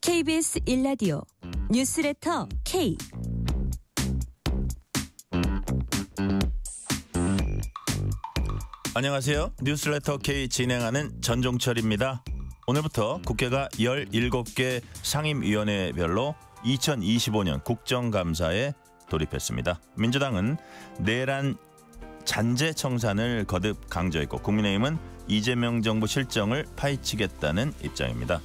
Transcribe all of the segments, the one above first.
KBS 1라디오 뉴스레터 K. 안녕하세요. 뉴스레터 K 진행하는 전종철입니다. 오늘부터 국회가 17개 상임위원회별로 2025년 국정감사에 돌입했습니다. 민주당은 내란 잔재 청산을 거듭 강조했고 국민의힘은 이재명 정부 실정을 파헤치겠다는 입장입니다.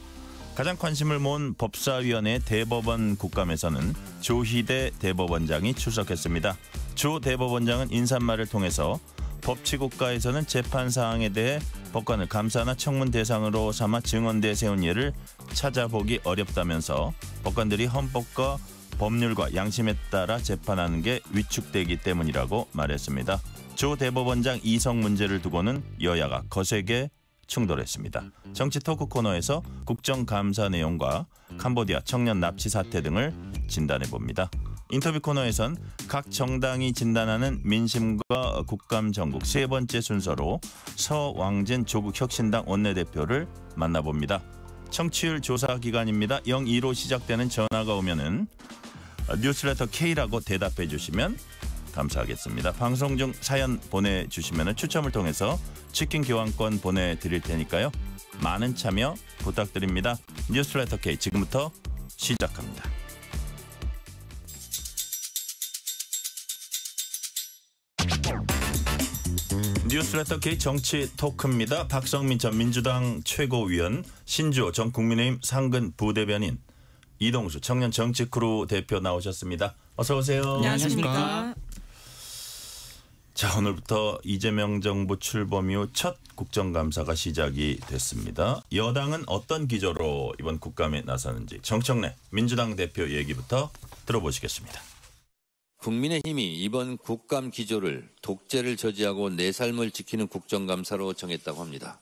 가장 관심을 모은 법사위원회 대법원 국감에서는 조희대 대법원장이 출석했습니다. 조 대법원장은 인사말을 통해서 법치국가에서는 재판 사항에 대해 법관을 감사나 청문 대상으로 삼아 증언대에 세운 예를 찾아보기 어렵다면서 법관들이 헌법과 법률과 양심에 따라 재판하는 게 위축되기 때문이라고 말했습니다. 조 대법원장 이성 문제를 두고는 여야가 거세게 충돌했습니다. 정치 토크 코너에서 국정감사 내용과 캄보디아 청년 납치 사태 등을 진단해봅니다. 인터뷰 코너에선 각 정당이 진단하는 민심과 국감 전국 세 번째 순서로 서왕진 조국혁신당 원내대표를 만나봅니다. 청취율 조사 기간입니다. 02로 시작되는 전화가 오면은 뉴스레터 K라고 대답해 주시면 감사하겠습니다. 방송 중 사연 보내주시면 추첨을 통해서 치킨 교환권 보내드릴 테니까요. 많은 참여 부탁드립니다. 뉴스레터 K 지금부터 시작합니다. 뉴스레터 K 정치 토크입니다. 박성민 전 민주당 최고위원, 신주호 전 국민의힘 상근 부대변인, 이동수 청년 정치크루 대표 나오셨습니다. 어서 오세요. 안녕하십니까. 자, 오늘부터 이재명 정부 출범 이후 첫 국정감사가 시작이 됐습니다. 여당은 어떤 기조로 이번 국감에 나서는지 정청래 민주당 대표 얘기부터 들어보시겠습니다. 국민의힘이 이번 국감 기조를 독재를 저지하고 내 삶을 지키는 국정감사로 정했다고 합니다.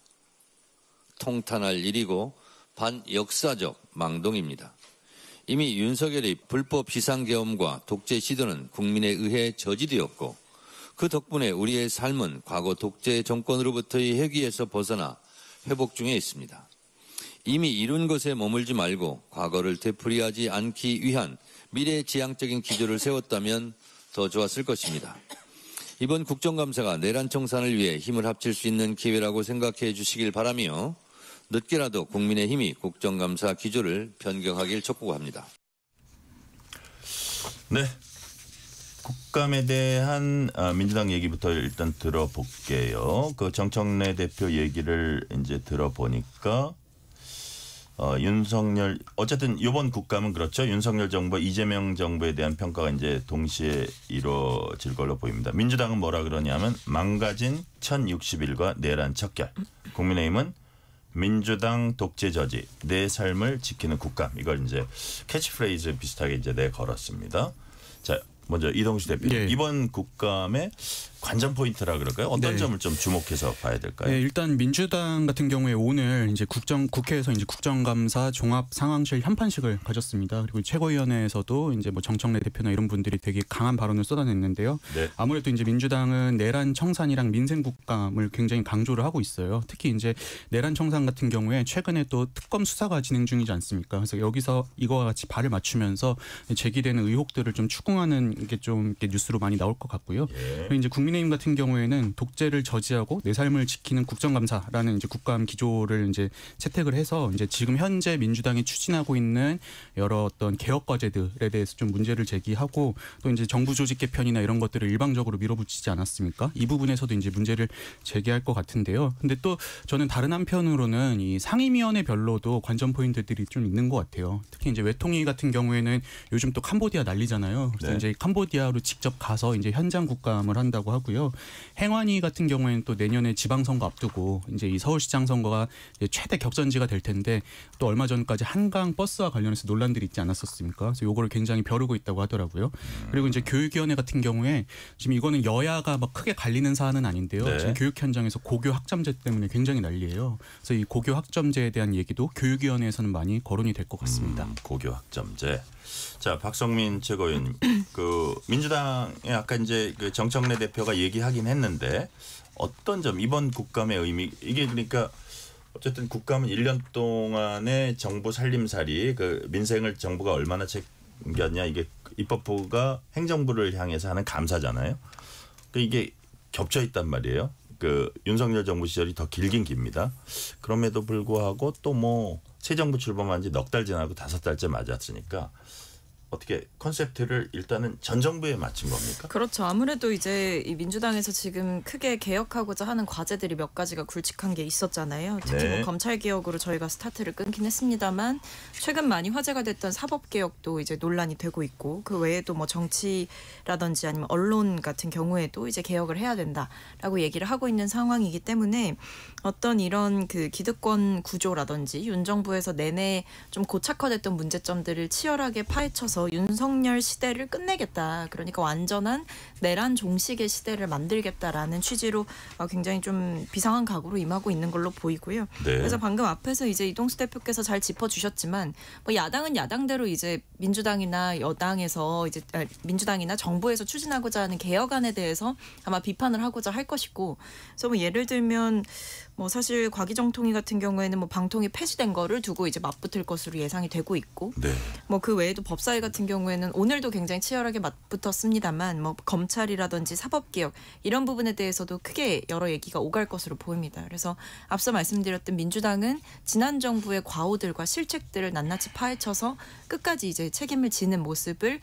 통탄할 일이고 반역사적 망동입니다. 이미 윤석열의 불법 비상계엄과 독재 시도는 국민에 의해 저지되었고 그 덕분에 우리의 삶은 과거 독재 정권으로부터의 회귀에서 벗어나 회복 중에 있습니다. 이미 이룬 것에 머물지 말고 과거를 되풀이하지 않기 위한 미래지향적인 기조를 세웠다면 더 좋았을 것입니다. 이번 국정감사가 내란 청산을 위해 힘을 합칠 수 있는 기회라고 생각해 주시길 바라며 늦게라도 국민의힘이 국정감사 기조를 변경하길 촉구합니다. 네, 국감에 대한 민주당 얘기부터 일단 들어볼게요. 그 정청래 대표 얘기를 이제 들어보니까 윤석열 어쨌든 이번 국감은 그렇죠. 윤석열 정부, 이재명 정부에 대한 평가가 이제 동시에 이루어질 걸로 보입니다. 민주당은 뭐라 그러냐면 망가진 1060일과 내란 척결. 국민의힘은 민주당 독재 저지, 내 삶을 지키는 국감. 이걸 이제 캐치프레이즈 비슷하게 이제 내걸었습니다. 자, 먼저 이동수 대표님. 네. 이번 국감의 관전 포인트라 그럴까요? 어떤 점을 좀 주목해서 봐야 될까요? 네, 일단 민주당 같은 경우에 오늘 이제 국회에서 이제 국정감사 종합 상황실 현판식을 가졌습니다. 그리고 최고위원회에서도 이제 뭐 정청래 대표나 이런 분들이 되게 강한 발언을 쏟아냈는데요. 네. 아무래도 이제 민주당은 내란 청산이랑 민생 국감을 굉장히 강조를 하고 있어요. 특히 이제 내란 청산 같은 경우에 최근에 또 특검 수사가 진행 중이지 않습니까? 그래서 여기서 이거와 같이 발을 맞추면서 제기되는 의혹들을 좀 추궁하는 게 좀 뉴스로 많이 나올 것 같고요. 예. 그리고 이제 국민의힘 같은 경우에는 독재를 저지하고 내 삶을 지키는 국정감사라는 이제 국감 기조를 이제 채택을 해서 이제 지금 현재 민주당이 추진하고 있는 여러 어떤 개혁 과제들에 대해서 좀 문제를 제기하고 또 이제 정부 조직 개편이나 이런 것들을 일방적으로 밀어붙이지 않았습니까? 이 부분에서도 이제 문제를 제기할 것 같은데요. 근데 또 저는 다른 한편으로는 이 상임위원회별로도 관전 포인트들이 좀 있는 것 같아요. 특히 이제 외통위 같은 경우에는 요즘 또 캄보디아 난리잖아요. 그래서 네. 이제 캄보디아로 직접 가서 이제 현장 국감을 한다고 하고요. 행안위 같은 경우에는 또 내년에 지방선거 앞두고 이제 이 서울시장 선거가 이제 최대 격전지가 될 텐데 또 얼마 전까지 한강 버스와 관련해서 논란들이 있지 않았었습니까? 그래서 요거를 굉장히 벼르고 있다고 하더라고요. 그리고 이제 교육위원회 같은 경우에 지금 이거는 여야가 막 크게 갈리는 사안은 아닌데요. 네. 지금 교육 현장에서 고교 학점제 때문에 굉장히 난리예요. 그래서 이 고교 학점제에 대한 얘기도 교육위원회에서는 많이 거론이 될 것 같습니다. 고교 학점제. 자, 박성민 최고위원님, 그 민주당에 아까 이제 그 정청래 대표가 얘기하긴 했는데 어떤 점 이번 국감의 의미 이게 그러니까 어쨌든 국감은 1년 동안의 정부 살림살이 그 민생을 정부가 얼마나 챙겼냐 이게 입법부가 행정부를 향해서 하는 감사잖아요. 그 이게 겹쳐 있단 말이에요. 그 윤석열 정부 시절이 더 길긴 깁니다. 그럼에도 불구하고 또 뭐 새 정부 출범한 지 넉 달 지나고 5달째 맞았으니까 어떻게 컨셉트를 일단은 전 정부에 맞춘 겁니까? 그렇죠. 아무래도 이제 이 민주당에서 지금 크게 개혁하고자 하는 과제들이 몇 가지가 굵직한 게 있었잖아요. 특히 네. 뭐 검찰 개혁으로 저희가 스타트를 끊긴 했습니다만 최근 많이 화제가 됐던 사법 개혁도 이제 논란이 되고 있고 그 외에도 뭐 정치라든지 아니면 언론 같은 경우에도 이제 개혁을 해야 된다라고 얘기를 하고 있는 상황이기 때문에 어떤 이런 그 기득권 구조라든지 윤 정부에서 내내 좀 고착화됐던 문제점들을 치열하게 파헤쳐서 윤석열 시대를 끝내겠다. 그러니까 완전한 내란 종식의 시대를 만들겠다라는 취지로 굉장히 좀 비상한 각오로 임하고 있는 걸로 보이고요. 네. 그래서 방금 앞에서 이제 이동수 대표께서 잘 짚어주셨지만 뭐 야당은 야당대로 이제 민주당이나 여당에서 이제 민주당이나 정부에서 추진하고자 하는 개혁안에 대해서 아마 비판을 하고자 할 것이고, 그래서 뭐 예를 들면 뭐 사실 과기정통위 같은 경우에는 뭐 방통위 폐지된 거를 두고 이제 맞붙을 것으로 예상이 되고 있고, 네. 뭐 그 외에도 법사위 같은 경우에는 오늘도 굉장히 치열하게 맞붙었습니다만 뭐 검찰이라든지 사법개혁 이런 부분에 대해서도 크게 여러 얘기가 오갈 것으로 보입니다. 그래서 앞서 말씀드렸던 민주당은 지난 정부의 과오들과 실책들을 낱낱이 파헤쳐서 끝까지 이제 책임을 지는 모습을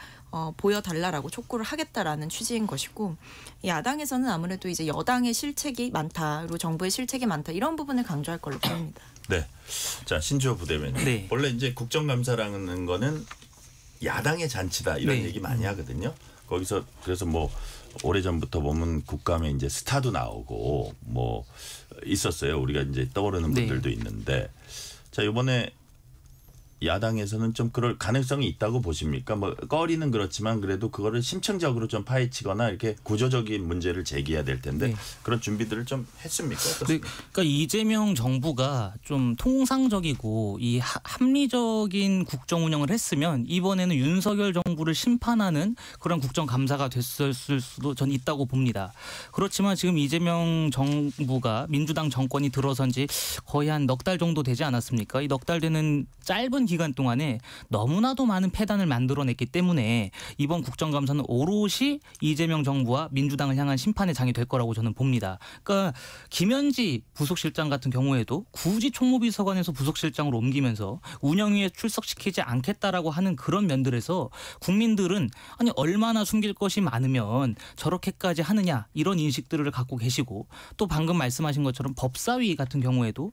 보여달라라고 촉구를 하겠다라는 취지인 것이고, 야당에서는 아무래도 이제 여당의 실책이 많다, 그리고 정부의 실책이 많다 이런 부분을 강조할 걸로 보입니다. 네. 자, 신주호 부대변인. 네. 원래 이제 국정감사라는 거는 야당의 잔치다 이런 네. 얘기 많이 하거든요. 거기서 그래서 뭐 오래전부터 보면 국감에 이제 스타도 나오고 뭐 있었어요. 우리가 이제 떠오르는 네. 분들도 있는데, 자, 이번에 야당에서는 좀 그럴 가능성이 있다고 보십니까? 뭐 꺼리는 그렇지만 그래도 그거를 심층적으로 좀 파헤치거나 이렇게 구조적인 문제를 제기해야 될 텐데 네. 그런 준비들을 좀 했습니까? 네, 어떻습니까? 그러니까 이재명 정부가 좀 통상적이고 이 합리적인 국정 운영을 했으면 이번에는 윤석열 정부를 심판하는 그런 국정감사가 됐을 수도 전 있다고 봅니다. 그렇지만 지금 이재명 정부가 민주당 정권이 들어선 지 거의 한 넉 달 정도 되지 않았습니까? 이 넉 달 되는 짧은 기간 동안에 너무나도 많은 패단을 만들어냈기 때문에 이번 국정감사는 오롯이 이재명 정부와 민주당을 향한 심판의 장이 될 거라고 저는 봅니다. 그러니까 김현지 부속실장 같은 경우에도 굳이 총무비서관에서 부속실장으로 옮기면서 운영위에 출석시키지 않겠다라고 하는 그런 면들에서 국민들은 아니 얼마나 숨길 것이 많으면 저렇게까지 하느냐 이런 인식들을 갖고 계시고, 또 방금 말씀하신 것처럼 법사위 같은 경우에도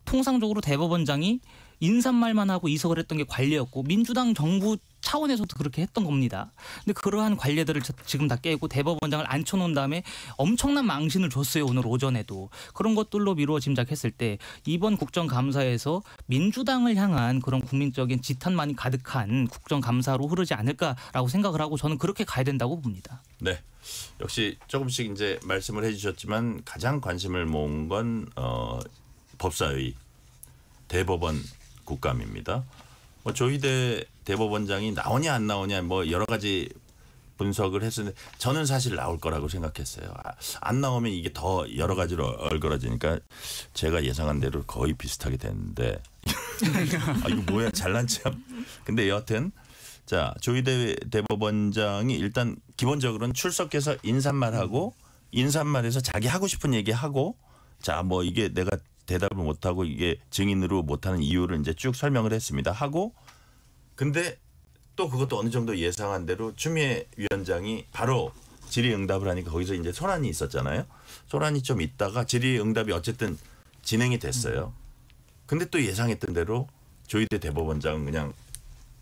통상적으로 대법원장이 인사말만 하고 이석을 했던 게 관례였고 민주당 정부 차원에서도 그렇게 했던 겁니다. 근데 그러한 관례들을 지금 다 깨고 대법원장을 앉혀놓은 다음에 엄청난 망신을 줬어요. 오늘 오전에도. 그런 것들로 미루어 짐작했을 때 이번 국정감사에서 민주당을 향한 그런 국민적인 지탄만이 가득한 국정감사로 흐르지 않을까라고 생각을 하고 저는 그렇게 가야 된다고 봅니다. 네. 역시 조금씩 이제 말씀을 해주셨지만 가장 관심을 모은 건 법사위, 대법원 국감입니다. 뭐 조희대 대법원장이 나오냐 안 나오냐 뭐 여러 가지 분석을 했었는데 저는 사실 나올 거라고 생각했어요. 안 나오면 이게 더 여러 가지로 얼그러지니까 제가 예상한 대로 거의 비슷하게 됐는데 아, 이거 뭐야 잘난 참. 근데 여하튼 자, 조희대 대법원장이 일단 기본적으로는 출석해서 인사말하고 인사말에서 자기 하고 싶은 얘기하고, 자, 뭐 이게 내가 대답을 못하고 이게 증인으로 못하는 이유를 이제 쭉 설명을 했습니다. 하고, 근데 또 그것도 어느 정도 예상한 대로 추미애 위원장이 바로 질의응답을 하니까 거기서 이제 소란이 있었잖아요. 소란이 좀 있다가 질의응답이 어쨌든 진행이 됐어요. 근데 또 예상했던 대로 조희대 대법원장은 그냥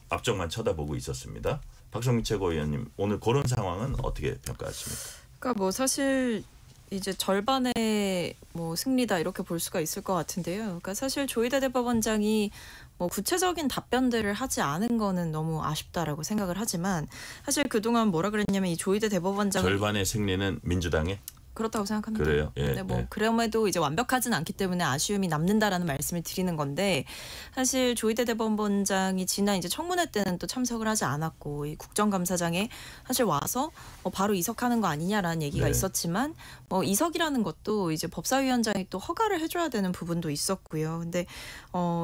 앞쪽만 쳐다보고 있었습니다. 박성민 최고위원님, 오늘 그런 상황은 어떻게 평가하십니까? 그러니까 뭐 사실 이제 절반의 뭐 승리다 이렇게 볼 수가 있을 것 같은데요. 그러니까 사실 조희대 대법원장이 뭐 구체적인 답변들을 하지 않은 거는 너무 아쉽다라고 생각을 하지만, 사실 그동안 뭐라 그랬냐면 이 조희대 대법원장 절반의 승리는 민주당의 그렇다고 생각합니다. 그래요? 예, 근데 뭐 예. 그럼에도 이제 완벽하진 않기 때문에 아쉬움이 남는다라는 말씀을 드리는 건데 사실 조희대 대법원장이 지난 이제 청문회 때는 또 참석을 하지 않았고 이 국정감사장에 사실 와서 바로 이석하는 거 아니냐라는 얘기가 네. 있었지만 뭐 이석이라는 것도 이제 법사위원장이 또 허가를 해줘야 되는 부분도 있었고요. 근데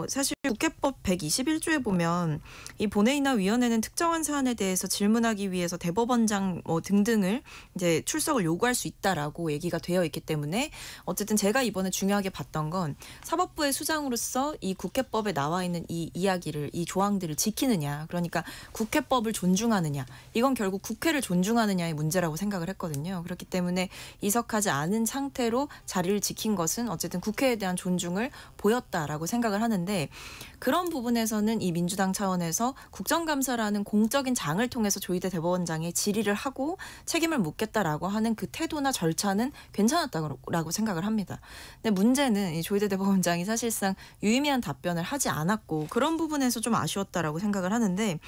사실 국회법 121조에 보면 이 본회의나 위원회는 특정한 사안에 대해서 질문하기 위해서 대법원장 뭐 등등을 이제 출석을 요구할 수 있다라고 얘기가 되어 있기 때문에 어쨌든 제가 이번에 중요하게 봤던 건 사법부의 수장으로서 이 국회법에 나와 있는 이 이야기를 이 조항들을 지키느냐 그러니까 국회법을 존중하느냐 이건 결국 국회를 존중하느냐의 문제라고 생각을 했거든요. 그렇기 때문에 이석하지 않은 상태로 자리를 지킨 것은 어쨌든 국회에 대한 존중을 보였다라고 생각을 하는데 그런 부분에서는 이 민주당 차원에서 국정감사라는 공적인 장을 통해서 조희대 대법원장의 질의를 하고 책임을 묻겠다라고 하는 그 태도나 절차는 괜찮았다고 생각을 합니다. 근데 문제는 이 조희대 대법원장이 사실상 유의미한 답변을 하지 않았고 그런 부분에서 좀 아쉬웠다라고 생각을 하는데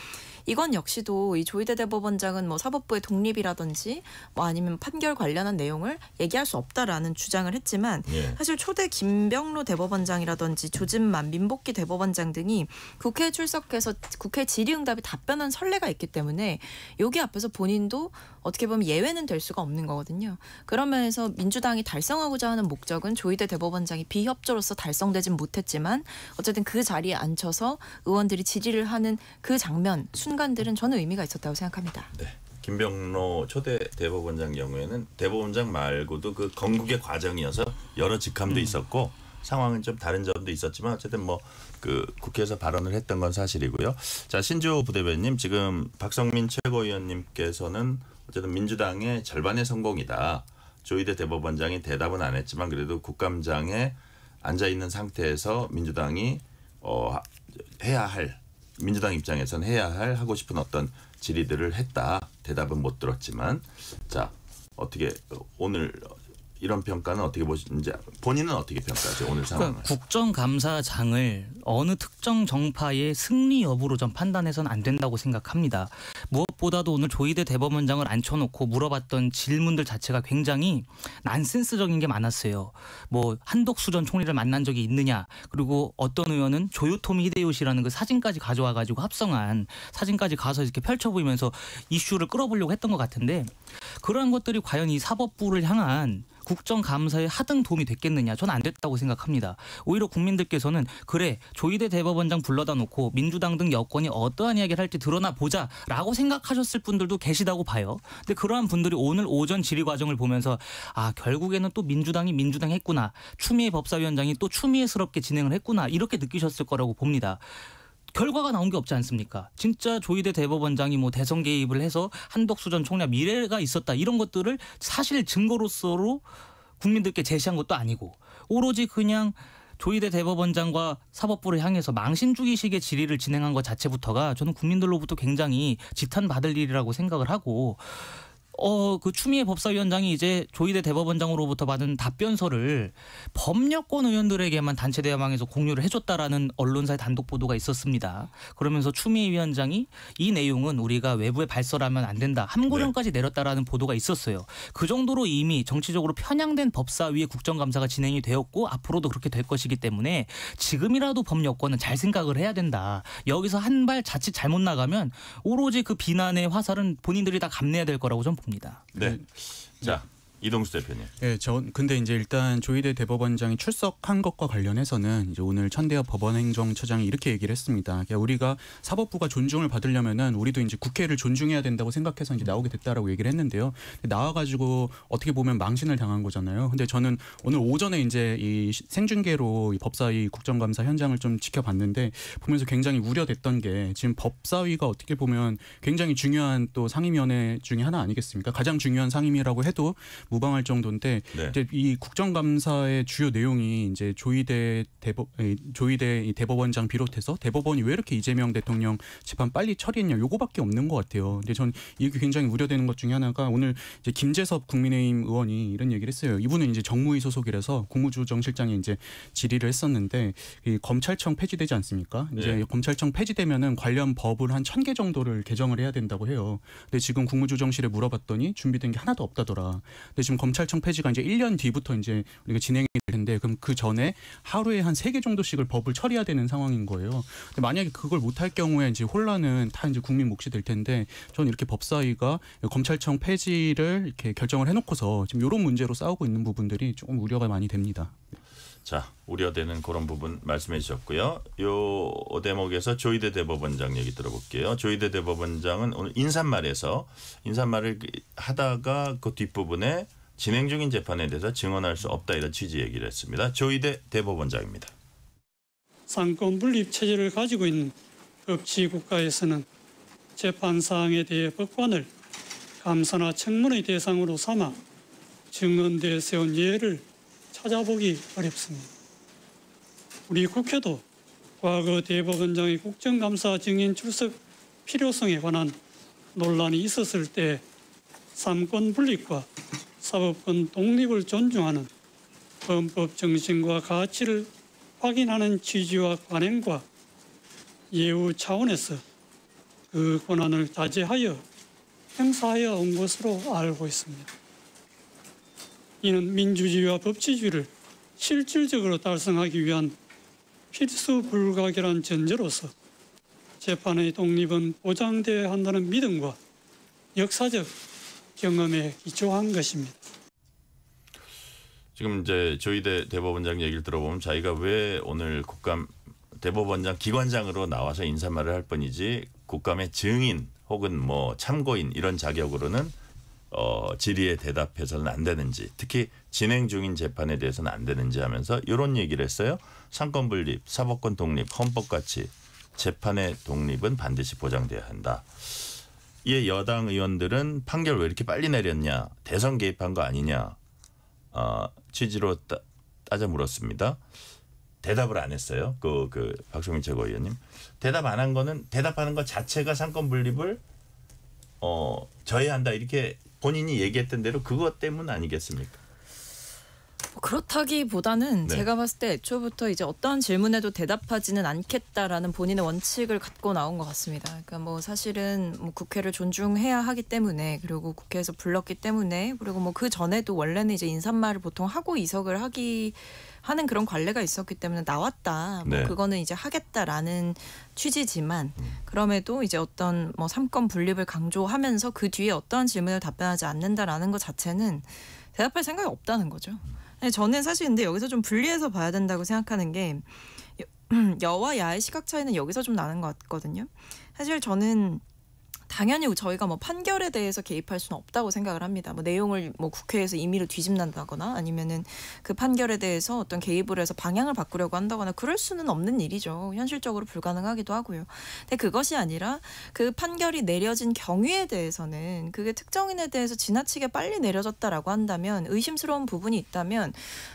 이건 역시도 이 조희대 대법원장은 뭐 사법부의 독립이라든지 뭐 아니면 판결 관련한 내용을 얘기할 수 없다라는 주장을 했지만 예. 사실 초대 김병로 대법원장이라든지 조진만 민복기 대법원장 등이 국회에 출석해서 국회 질의응답에 답변한 선례가 있기 때문에 여기 앞에서 본인도 어떻게 보면 예외는 될 수가 없는 거거든요. 그런 면에서 민주당이 달성하고자 하는 목적은 조희대 대법원장이 비협조로서 달성되진 못했지만 어쨌든 그 자리에 앉혀서 의원들이 질의를 하는 그 장면, 순간들은 저는 의미가 있었다고 생각합니다. 네. 김병로 초대 대법원장 경우에는 대법원장 말고도 그 건국의 과정이어서 여러 직함도 있었고 상황은 좀 다른 점도 있었지만 어쨌든 뭐 그 국회에서 발언을 했던 건 사실이고요. 자, 신주호 부대변님 지금 박성민 최고위원님께서는 어쨌든 민주당의 절반의 성공이다. 조희대 대법원장이 대답은 안 했지만 그래도 국감장에 앉아 있는 상태에서 민주당이 해야 할 민주당 입장에서는 해야 할 하고 싶은 어떤 질의들을 했다. 대답은 못 들었지만 자 어떻게 오늘 이런 평가는 어떻게 보시는지 본인은 어떻게 평가하죠 오늘 상황을? 그러니까 국정감사장을 어느 특정 정파의 승리 여부로 좀 판단해서는 안 된다고 생각합니다. 무엇보다도 오늘 조희대 대법원장을 앉혀놓고 물어봤던 질문들 자체가 굉장히 난센스적인 게 많았어요. 뭐 한덕수 전 총리를 만난 적이 있느냐 그리고 어떤 의원은 조요토미 히데요시라는 그 사진까지 가져와가지고 합성한 사진까지 가서 이렇게 펼쳐 보이면서 이슈를 끌어보려고 했던 것 같은데 그러한 것들이 과연 이 사법부를 향한 국정감사에 하등 도움이 됐겠느냐 저는 안 됐다고 생각합니다. 오히려 국민들께서는 그래 조희대 대법원장 불러다 놓고 민주당 등 여권이 어떠한 이야기를 할지 드러나 보자라고 생각하셨을 분들도 계시다고 봐요. 근데 그러한 분들이 오늘 오전 질의 과정을 보면서 아 결국에는 또 민주당이 했구나. 추미애 법사위원장이 또 추미애스럽게 진행을 했구나. 이렇게 느끼셨을 거라고 봅니다. 결과가 나온 게 없지 않습니까? 진짜 조희대 대법원장이 뭐 대선 개입을 해서 한덕수 전 총리와 미래가 있었다 이런 것들을 사실 증거로서로 국민들께 제시한 것도 아니고 오로지 그냥 조희대 대법원장과 사법부를 향해서 망신주기식의 질의를 진행한 것 자체부터가 저는 국민들로부터 굉장히 지탄받을 일이라고 생각을 하고 그 추미애 법사위원장이 이제 조희대 대법원장으로부터 받은 답변서를 범여권 의원들에게만 단체 대화방에서 공유를 해줬다라는 언론사의 단독 보도가 있었습니다. 그러면서 추미애 위원장이 이 내용은 우리가 외부에 발설하면 안 된다. 함구령까지 내렸다라는 보도가 있었어요. 그 정도로 이미 정치적으로 편향된 법사위의 국정감사가 진행이 되었고 앞으로도 그렇게 될 것이기 때문에 지금이라도 법여권은 잘 생각을 해야 된다. 여기서 한 발 자칫 잘못 나가면 오로지 그 비난의 화살은 본인들이 다 감내야 될 거라고 좀 봅니다. 네. 자 이동수 대표님. 네, 근데 이제 일단 조희대 대법원장이 출석한 것과 관련해서는 이제 오늘 천대엽 법원행정처장이 이렇게 얘기를 했습니다. 그러니까 우리가 사법부가 존중을 받으려면은 우리도 이제 국회를 존중해야 된다고 생각해서 이제 나오게 됐다라고 얘기를 했는데요. 나와가지고 어떻게 보면 망신을 당한 거잖아요. 근데 저는 오늘 오전에 이제 이 생중계로 이 법사위 국정감사 현장을 좀 지켜봤는데 보면서 굉장히 우려됐던 게 지금 법사위가 어떻게 보면 굉장히 중요한 또 상임위원회 중에 하나 아니겠습니까? 가장 중요한 상임위라고 해도 무방할 정도인데 네. 이제 이 국정감사의 주요 내용이 이제 조희대 대법원장 비롯해서 대법원이 왜 이렇게 이재명 대통령 재판 빨리 처리했냐 요거밖에 없는 것 같아요. 근데 전 이게 굉장히 우려되는 것 중에 하나가 오늘 이제 김재섭 국민의힘 의원이 이런 얘기를 했어요. 이분은 이제 정무위 소속이라서 국무조정실장에 이제 질의를 했었는데 이 검찰청 폐지되지 않습니까? 이제 네. 검찰청 폐지되면은 관련 법을 한 1,000개 정도를 개정을 해야 된다고 해요. 근데 지금 국무조정실에 물어봤더니 준비된 게 하나도 없다더라. 근데 지금 검찰청 폐지가 이제 1년 뒤부터 이제 우리가 진행이 될 텐데 그럼 그 전에 하루에 한 3개 정도씩을 법을 처리해야 되는 상황인 거예요. 근데 만약에 그걸 못할 경우에 이제 혼란은 다 이제 국민 몫이 될 텐데 저는 이렇게 법사위가 검찰청 폐지를 이렇게 결정을 해놓고서 지금 이런 문제로 싸우고 있는 부분들이 조금 우려가 많이 됩니다. 자, 우려되는 그런 부분 말씀해 주셨고요. 요 대목에서 조희대 대법원장 얘기 들어볼게요. 조희대 대법원장은 오늘 인사말을 하다가 그 뒷부분에 진행 중인 재판에 대해서 증언할 수 없다 이런 취지 얘기를 했습니다. 조희대 대법원장입니다. 상권 분립 체제를 가지고 있는 법치 국가에서는 재판 사항에 대해 법관을 감사나 청문의 대상으로 삼아 증언대에 세운 예를 찾아보기 어렵습니다. 우리 국회도 과거 대법원장의 국정감사 증인 출석 필요성에 관한 논란이 있었을 때 삼권 분립과 사법권 독립을 존중하는 헌법 정신과 가치를 확인하는 취지와 관행과 예우 차원에서 그 권한을 자제하여 행사하여 온 것으로 알고 있습니다. 이는 민주주의와 법치주의를 실질적으로 달성하기 위한 필수 불가결한 전제로서 재판의 독립은 보장되어야 한다는 믿음과 역사적 경험에 기초한 것입니다. 지금 이제 조희대 대법원장 얘기를 들어보면 자기가 왜 오늘 국감 대법원장 기관장으로 나와서 인사말을 할 뿐이지 국감의 증인 혹은 뭐 참고인 이런 자격으로는 질의에 대답해서는 안 되는지, 특히 진행 중인 재판에 대해서는 안 되는지 하면서 이런 얘기를 했어요. 상권 분립, 사법권 독립, 헌법 가치, 재판의 독립은 반드시 보장돼야 한다. 이에 여당 의원들은 판결 왜 이렇게 빨리 내렸냐, 대선 개입한 거 아니냐 취지로 따져 물었습니다. 대답을 안 했어요. 그 박성민 최고위원님 대답 안 한 거는 대답하는 것 자체가 상권 분립을 저해한다 이렇게 본인이 얘기했던 대로 그것 때문 아니겠습니까? 그렇다기보다는 네. 제가 봤을 때 애초부터 이제 어떠한 질문에도 대답하지는 않겠다라는 본인의 원칙을 갖고 나온 것 같습니다. 그러니까 뭐 사실은 뭐 국회를 존중해야 하기 때문에, 그리고 국회에서 불렀기 때문에, 그리고 뭐 그 전에도 원래는 이제 인사말을 보통 하고 이석을 하는 그런 관례가 있었기 때문에 나왔다. 뭐 네. 그거는 이제 하겠다라는 취지지만, 그럼에도 이제 어떤 뭐 삼권 분립을 강조하면서 그 뒤에 어떠한 질문을 답변하지 않는다라는 것 자체는 대답할 생각이 없다는 거죠. 저는 사실 근데 여기서 좀 분리해서 봐야 된다고 생각하는 게, 여와 야의 시각 차이는 여기서 좀 나는 것 같거든요. 사실 저는 당연히 저희가 뭐 판결에 대해서 개입할 수는 없다고 생각을 합니다. 뭐 내용을 뭐 국회에서 임의로 뒤집는다거나 아니면은 그 판결에 대해서 어떤 개입을 해서 방향을 바꾸려고 한다거나 그럴 수는 없는 일이죠. 현실적으로 불가능하기도 하고요. 근데 그것이 아니라 그 판결이 내려진 경위에 대해서는 그게 특정인에 대해서 지나치게 빨리 내려졌다라고 한다면, 의심스러운 부분이 있다면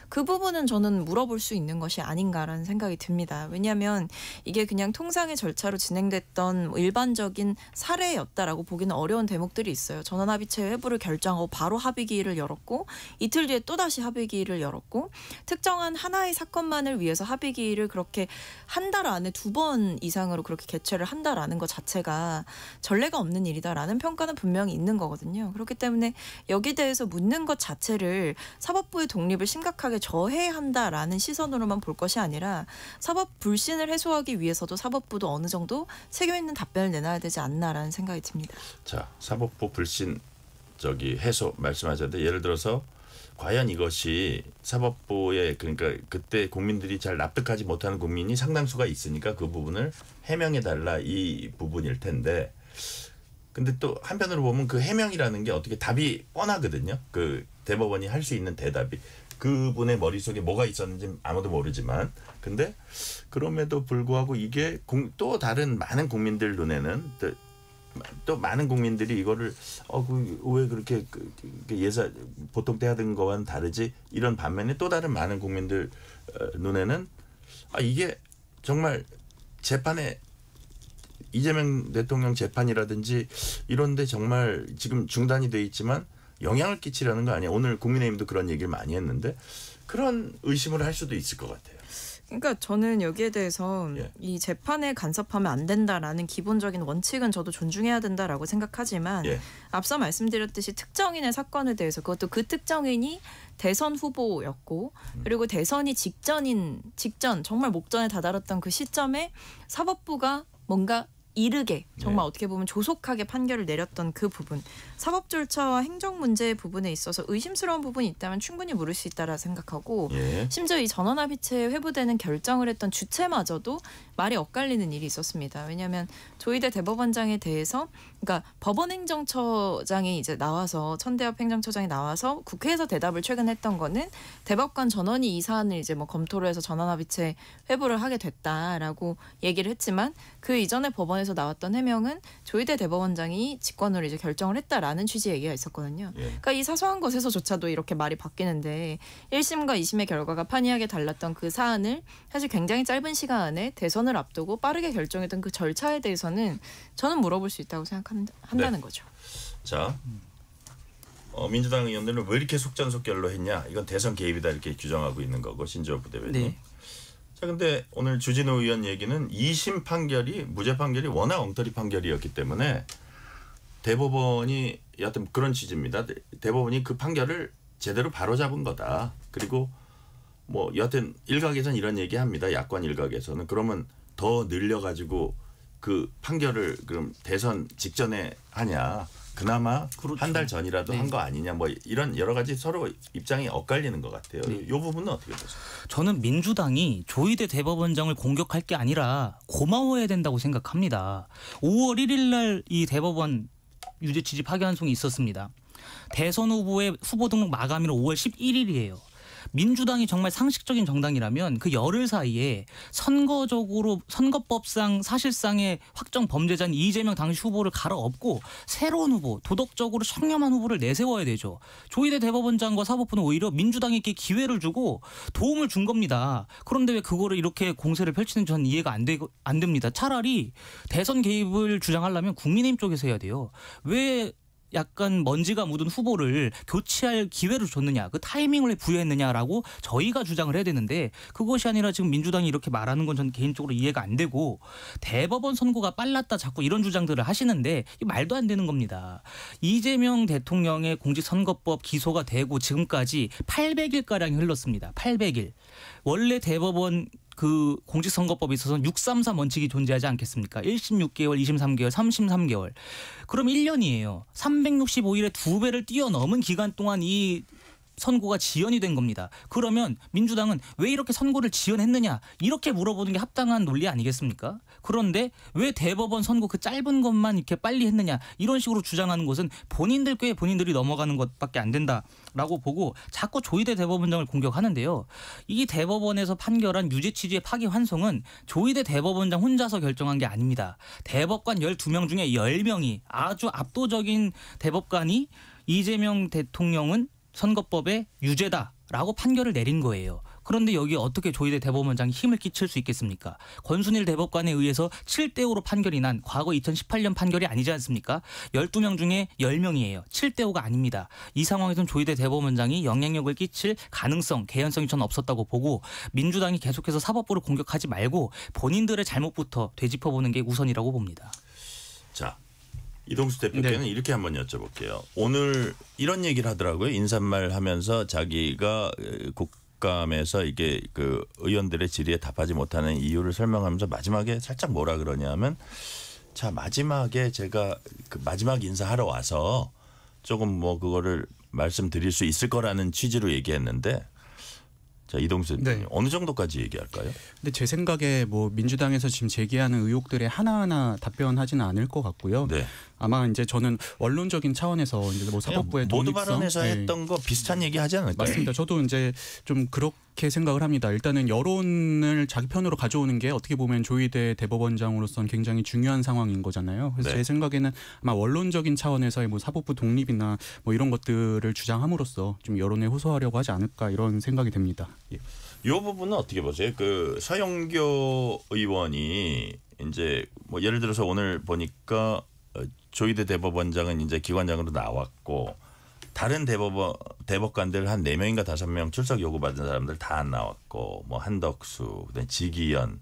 그 부분은 저는 물어볼 수 있는 것이 아닌가라는 생각이 듭니다. 왜냐하면 이게 그냥 통상의 절차로 진행됐던 뭐 일반적인 사례였다라고 보기는 어려운 대목들이 있어요. 전원합의체 회부를 결정하고 바로 합의기일을 열었고, 이틀 뒤에 또다시 합의기일을 열었고, 특정한 하나의 사건만을 위해서 합의기일을 그렇게 한 달 안에 2번 이상으로 그렇게 개최를 한다라는 것 자체가 전례가 없는 일이다라는 평가는 분명히 있는 거거든요. 그렇기 때문에 여기에 대해서 묻는 것 자체를 사법부의 독립을 심각하게 저해야 한다라는 시선으로만 볼 것이 아니라 사법 불신을 해소하기 위해서도 사법부도 어느 정도 책임 있는 답변을 내놔야 되지 않나라는 생각이 듭니다. 자, 사법부 불신 해소 말씀하셨는데, 예를 들어서 과연 이것이 사법부의, 그러니까 그때 국민들이 잘 납득하지 못하는 국민이 상당수가 있으니까 그 부분을 해명해달라 이 부분일 텐데, 근데 또 한편으로 보면 그 해명이라는 게 어떻게 답이 뻔하거든요. 그 대법원이 할 수 있는 대답이. 그분의 머릿속에 뭐가 있었는지 아무도 모르지만, 근데 그럼에도 불구하고 이게 또 다른 많은 국민들 눈에는 또 많은 국민들이 이거를 왜 그렇게 예사 보통 때 하던 거와는 다르지, 이런 반면에 또 다른 많은 국민들 눈에는 이게 정말 재판에 이재명 대통령 재판이라든지 이런데 정말 지금 중단이 돼 있지만 영향을 끼치려는 거 아니야. 오늘 국민의힘도 그런 얘기를 많이 했는데 그런 의심을 할 수도 있을 것 같아요. 그러니까 저는 여기에 대해서 예. 이 재판에 간섭하면 안 된다라는 기본적인 원칙은 저도 존중해야 된다라고 생각하지만 예. 앞서 말씀드렸듯이 특정인의 사건에 대해서 그것도 그 특정인이 대선 후보였고 그리고 대선이 직전 정말 목전에 다다랐던 그 시점에 사법부가 뭔가 이르게 정말 어떻게 보면 조속하게 판결을 내렸던 그 부분 사법 절차와 행정 문제 부분에 있어서 의심스러운 부분이 있다면 충분히 물을 수 있다라 생각하고 예. 심지어 이 전원합의체 회부되는 결정을 했던 주체마저도 말이 엇갈리는 일이 있었습니다. 왜냐하면 조희대 대법원장에 대해서 그러니까 법원행정처장이 이제 나와서 천대엽 행정처장이 나와서 국회에서 대답을 최근 했던 거는 대법관 전원이 이 사안을 이제 뭐 검토를 해서 전원합의체 회부를 하게 됐다라고 얘기를 했지만 그 이전에 법원에서 나왔던 해명은 조희대 대법원장이 직권으로 이제 결정을 했다라는 취지의 얘기가 있었거든요. 예. 그러니까 이 사소한 것에서조차도 이렇게 말이 바뀌는데 1심과 2심의 결과가 판이하게 달랐던 그 사안을 사실 굉장히 짧은 시간 안에 대선을 앞두고 빠르게 결정했던 그 절차에 대해서는 저는 물어볼 수 있다고 생각한다는 거죠. 자, 민주당 의원들은 왜 이렇게 속전속결로 했냐? 이건 대선 개입이다 이렇게 규정하고 있는 거고 신지호 부대변인. 네. 자, 근데 오늘 주진우 의원 얘기는 2심 판결이 무죄 판결이 워낙 엉터리 판결이었기 때문에 대법원이 여하튼 그런 취지입니다. 대법원이 그 판결을 제대로 바로잡은 거다. 그리고 뭐 여하튼 일각에서는 이런 얘기합니다. 야권 일각에서는 그러면 더 늘려가지고 그 판결을 그럼 대선 직전에 하냐? 그나마 그렇죠. 한 달 전이라도 네. 한 거 아니냐? 뭐 이런 여러 가지 서로 입장이 엇갈리는 것 같아요. 이 부분은 어떻게 보세요? 저는 민주당이 조희대 대법원장을 공격할 게 아니라 고마워해야 된다고 생각합니다. 5월 1일 날 이 대법원 유죄 취지 파기환송이 있었습니다. 대선 후보의 후보 등록 마감일은 5월 11일이에요. 민주당이 정말 상식적인 정당이라면 그 열흘 사이에 선거법상 사실상의 확정 범죄자인 이재명 당시 후보를 갈아엎고 새로운 후보, 도덕적으로 청렴한 후보를 내세워야 되죠. 조희대 대법원장과 사법부는 오히려 민주당에게 기회를 주고 도움을 준 겁니다. 그런데 왜 그거를 이렇게 공세를 펼치는지 저는 이해가 안 됩니다. 차라리 대선 개입을 주장하려면 국민의힘 쪽에서 해야 돼요. 왜 약간 먼지가 묻은 후보를 교체할 기회를 줬느냐, 그 타이밍을 왜 부여했느냐라고 저희가 주장을 해야 되는데 그것이 아니라 지금 민주당이 이렇게 말하는 건 저는 개인적으로 이해가 안 되고 대법원 선고가 빨랐다 자꾸 이런 주장들을 하시는데 이 말도 안 되는 겁니다. 이재명 대통령의 공직선거법 기소가 되고 지금까지 800일가량이 흘렀습니다. 800일. 원래 대법원 그 공직선거법에 있어서는 633 원칙이 존재하지 않겠습니까? 1심 6개월, 2심 3개월, 3심 3개월. 그럼 1년이에요. 365일에 2배를 뛰어넘은 기간 동안 이 선고가 지연이 된 겁니다. 그러면 민주당은 왜 이렇게 선고를 지연했느냐 이렇게 물어보는 게 합당한 논리 아니겠습니까? 그런데 왜 대법원 선고 그 짧은 것만 이렇게 빨리 했느냐 이런 식으로 주장하는 것은 본인들 꾀에 본인들이 넘어가는 것밖에 안 된다라고 보고 자꾸 조희대 대법원장을 공격하는데요. 이 대법원에서 판결한 유죄 취지의 파기환송은 조희대 대법원장 혼자서 결정한 게 아닙니다. 대법관 12명 중에 10명이 아주 압도적인 대법관이 이재명 대통령은 선거법에 유죄다라고 판결을 내린 거예요. 그런데 여기에 어떻게 조희대 대법원장이 힘을 끼칠 수 있겠습니까? 권순일 대법관에 의해서 7대5로 판결이 난 과거 2018년 판결이 아니지 않습니까? 12명 중에 10명이에요. 7대5가 아닙니다. 이 상황에서는 조희대 대법원장이 영향력을 끼칠 가능성, 개연성이 저는 없었다고 보고 민주당이 계속해서 사법부를 공격하지 말고 본인들의 잘못부터 되짚어보는 게 우선이라고 봅니다. 자. 이동수 대표께는 네. 이렇게 한번 여쭤볼게요. 오늘 이런 얘기를 하더라고요. 인사말 하면서 자기가 국감에서 이게 그 의원들의 질의에 답하지 못하는 이유를 설명하면서 마지막에 살짝 뭐라 그러냐면 자 마지막에 제가 그 마지막 인사하러 와서 조금 뭐 그거를 말씀드릴 수 있을 거라는 취지로 얘기했는데 자 이동수 대표님 네. 어느 정도까지 얘기할까요? 근데 제 생각에 뭐 민주당에서 지금 제기하는 의혹들에 하나하나 답변하지는 않을 것 같고요. 네. 아마 이제 저는 원론적인 차원에서 이제 뭐 사법부의 모두 독립성 발언에서 네. 했던 거 비슷한 얘기 하지 않을까요? 맞습니다. 저도 이제 좀 그렇게 생각을 합니다. 일단은 여론을 자기 편으로 가져오는 게 어떻게 보면 조희대 대법원장으로서는 굉장히 중요한 상황인 거잖아요. 그래서 네. 제 생각에는 아마 원론적인 차원에서의 뭐 사법부 독립이나 뭐 이런 것들을 주장함으로써 좀 여론에 호소하려고 하지 않을까 이런 생각이 듭니다. 예. 이 부분은 어떻게 보세요? 그 서영교 의원이 이제 뭐 예를 들어서 오늘 보니까 조희대 대법원장은 이제 기관장으로 나왔고 다른 대법관들 한 4명인가 5명 출석 요구받은 사람들 다 안 나왔고 뭐 한덕수, 그다음에 지기현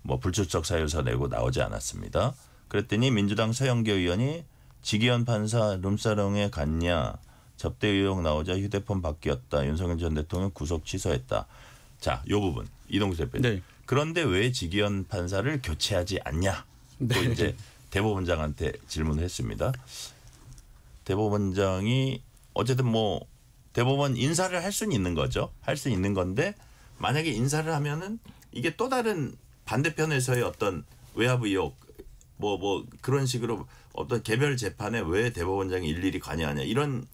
뭐 불출석 사유서 내고 나오지 않았습니다. 그랬더니 민주당 서영교 의원이 지기현 판사 룸사롱에 갔냐. 접대 의혹 나오자 휴대폰 바뀌었다. 윤석열 전 대통령 구속 취소했다. 자, 이 부분 이동수 대표님. 네. 그런데 왜 지기현 판사를 교체하지 않냐? 또 네. 이제 대법원장한테 질문을 했습니다. 대법원장이 어쨌든 뭐 대법원 인사를 할 수는 있는 거죠. 할 수 있는 건데 만약에 인사를 하면은 이게 또 다른 반대편에서의 어떤 외압 의혹 뭐 그런 식으로 어떤 개별 재판에 왜 대법원장이 일일이 관여하냐 이런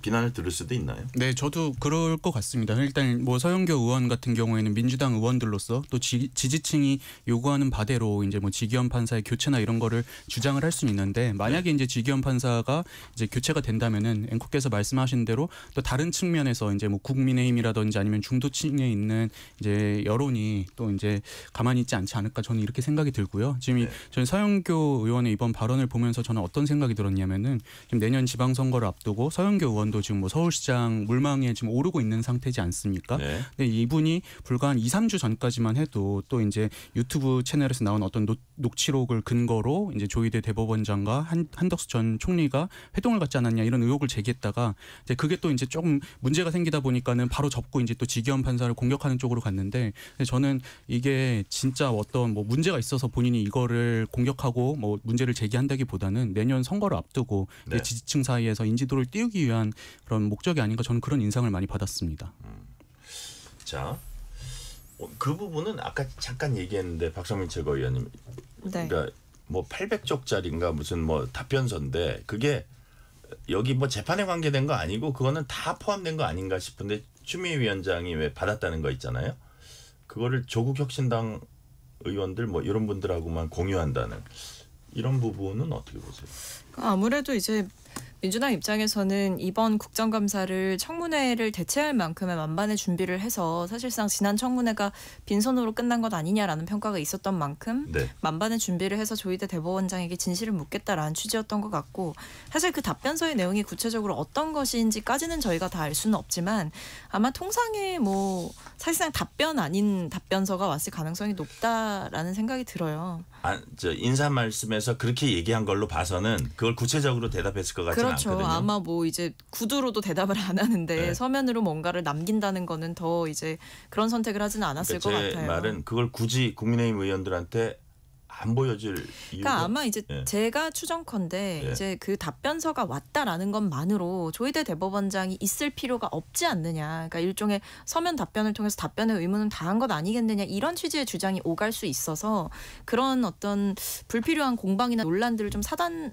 비난을 들을 수도 있나요? 네, 저도 그럴 것 같습니다. 일단 뭐 서영교 의원 같은 경우에는 민주당 의원들로서 또 지지층이 요구하는 바대로 이제 뭐 지기현 판사의 교체나 이런 거를 주장을 할 수는 있는데 만약에 이제 지기현 판사가 이제 교체가 된다면은 앵커께서 말씀하신 대로 또 다른 측면에서 이제 뭐 국민의힘이라든지 아니면 중도층에 있는 이제 여론이 또 이제 가만히 있지 않지 않을까 저는 이렇게 생각이 들고요. 지금 저는 서영교 의원의 이번 발언을 보면서 저는 어떤 생각이 들었냐면은 지금 내년 지방선거를 앞두고 서영교 의원도 지금 뭐 서울시장 물망에 지금 오르고 있는 상태지 않습니까? 네. 근데 이분이 불과 한 2, 3주 전까지만 해도 또 이제 유튜브 채널에서 나온 어떤 녹취록을 근거로 이제 조희대 대법원장과 한덕수 전 총리가 회동을 갖지 않았냐 이런 의혹을 제기했다가 이제 그게 또 이제 조금 문제가 생기다 보니까는 바로 접고 이제 또 지기현 판사를 공격하는 쪽으로 갔는데 저는 이게 진짜 어떤 뭐 문제가 있어서 본인이 이거를 공격하고 뭐 문제를 제기한다기보다는 내년 선거를 앞두고 네. 지지층 사이에서 인지도를 띄우기 위한 그런 목적이 아닌가 저는 그런 인상을 많이 받았습니다. 자, 그 부분은 아까 잠깐 얘기했는데 박성민 최고위원님, 네. 그러니까 뭐 800쪽짜리인가 무슨 뭐 답변서인데 그게 여기 뭐 재판에 관계된 거 아니고 그거는 다 포함된 거 아닌가 싶은데 추미애 위원장이 왜 받았다는 거 있잖아요. 그거를 조국혁신당 의원들 뭐 이런 분들하고만 공유한다는 이런 부분은 어떻게 보세요? 아무래도 이제 민주당 입장에서는 이번 국정감사를 청문회를 대체할 만큼의 만반의 준비를 해서 사실상 지난 청문회가 빈손으로 끝난 것 아니냐라는 평가가 있었던 만큼 네. 만반의 준비를 해서 조희대 대법원장에게 진실을 묻겠다라는 취지였던 것 같고 사실 그 답변서의 내용이 구체적으로 어떤 것인지까지는 저희가 다 알 수는 없지만 아마 통상의 뭐 사실상 답변 아닌 답변서가 왔을 가능성이 높다라는 생각이 들어요. 저 인사 말씀에서 그렇게 얘기한 걸로 봐서는 그걸 구체적으로 대답했을 것 같지는 그렇죠. 않거든요. 아마 뭐 이제 구두로도 대답을 안 하는데 네. 서면으로 뭔가를 남긴다는 거는 더 이제 그런 선택을 하지는 않았을 그러니까 것 제 같아요. 말은 그걸 굳이 국민의힘 의원들한테 안 보여줄 이유가 그러니까 아마 이제 예. 제가 추정컨대 예. 이제 그 답변서가 왔다라는 것만으로 조희대 대법원장이 있을 필요가 없지 않느냐. 그러니까 일종의 서면 답변을 통해서 답변의 의무는 다한 것 아니겠느냐 이런 취지의 주장이 오갈 수 있어서 그런 어떤 불필요한 공방이나 논란들을 좀 사전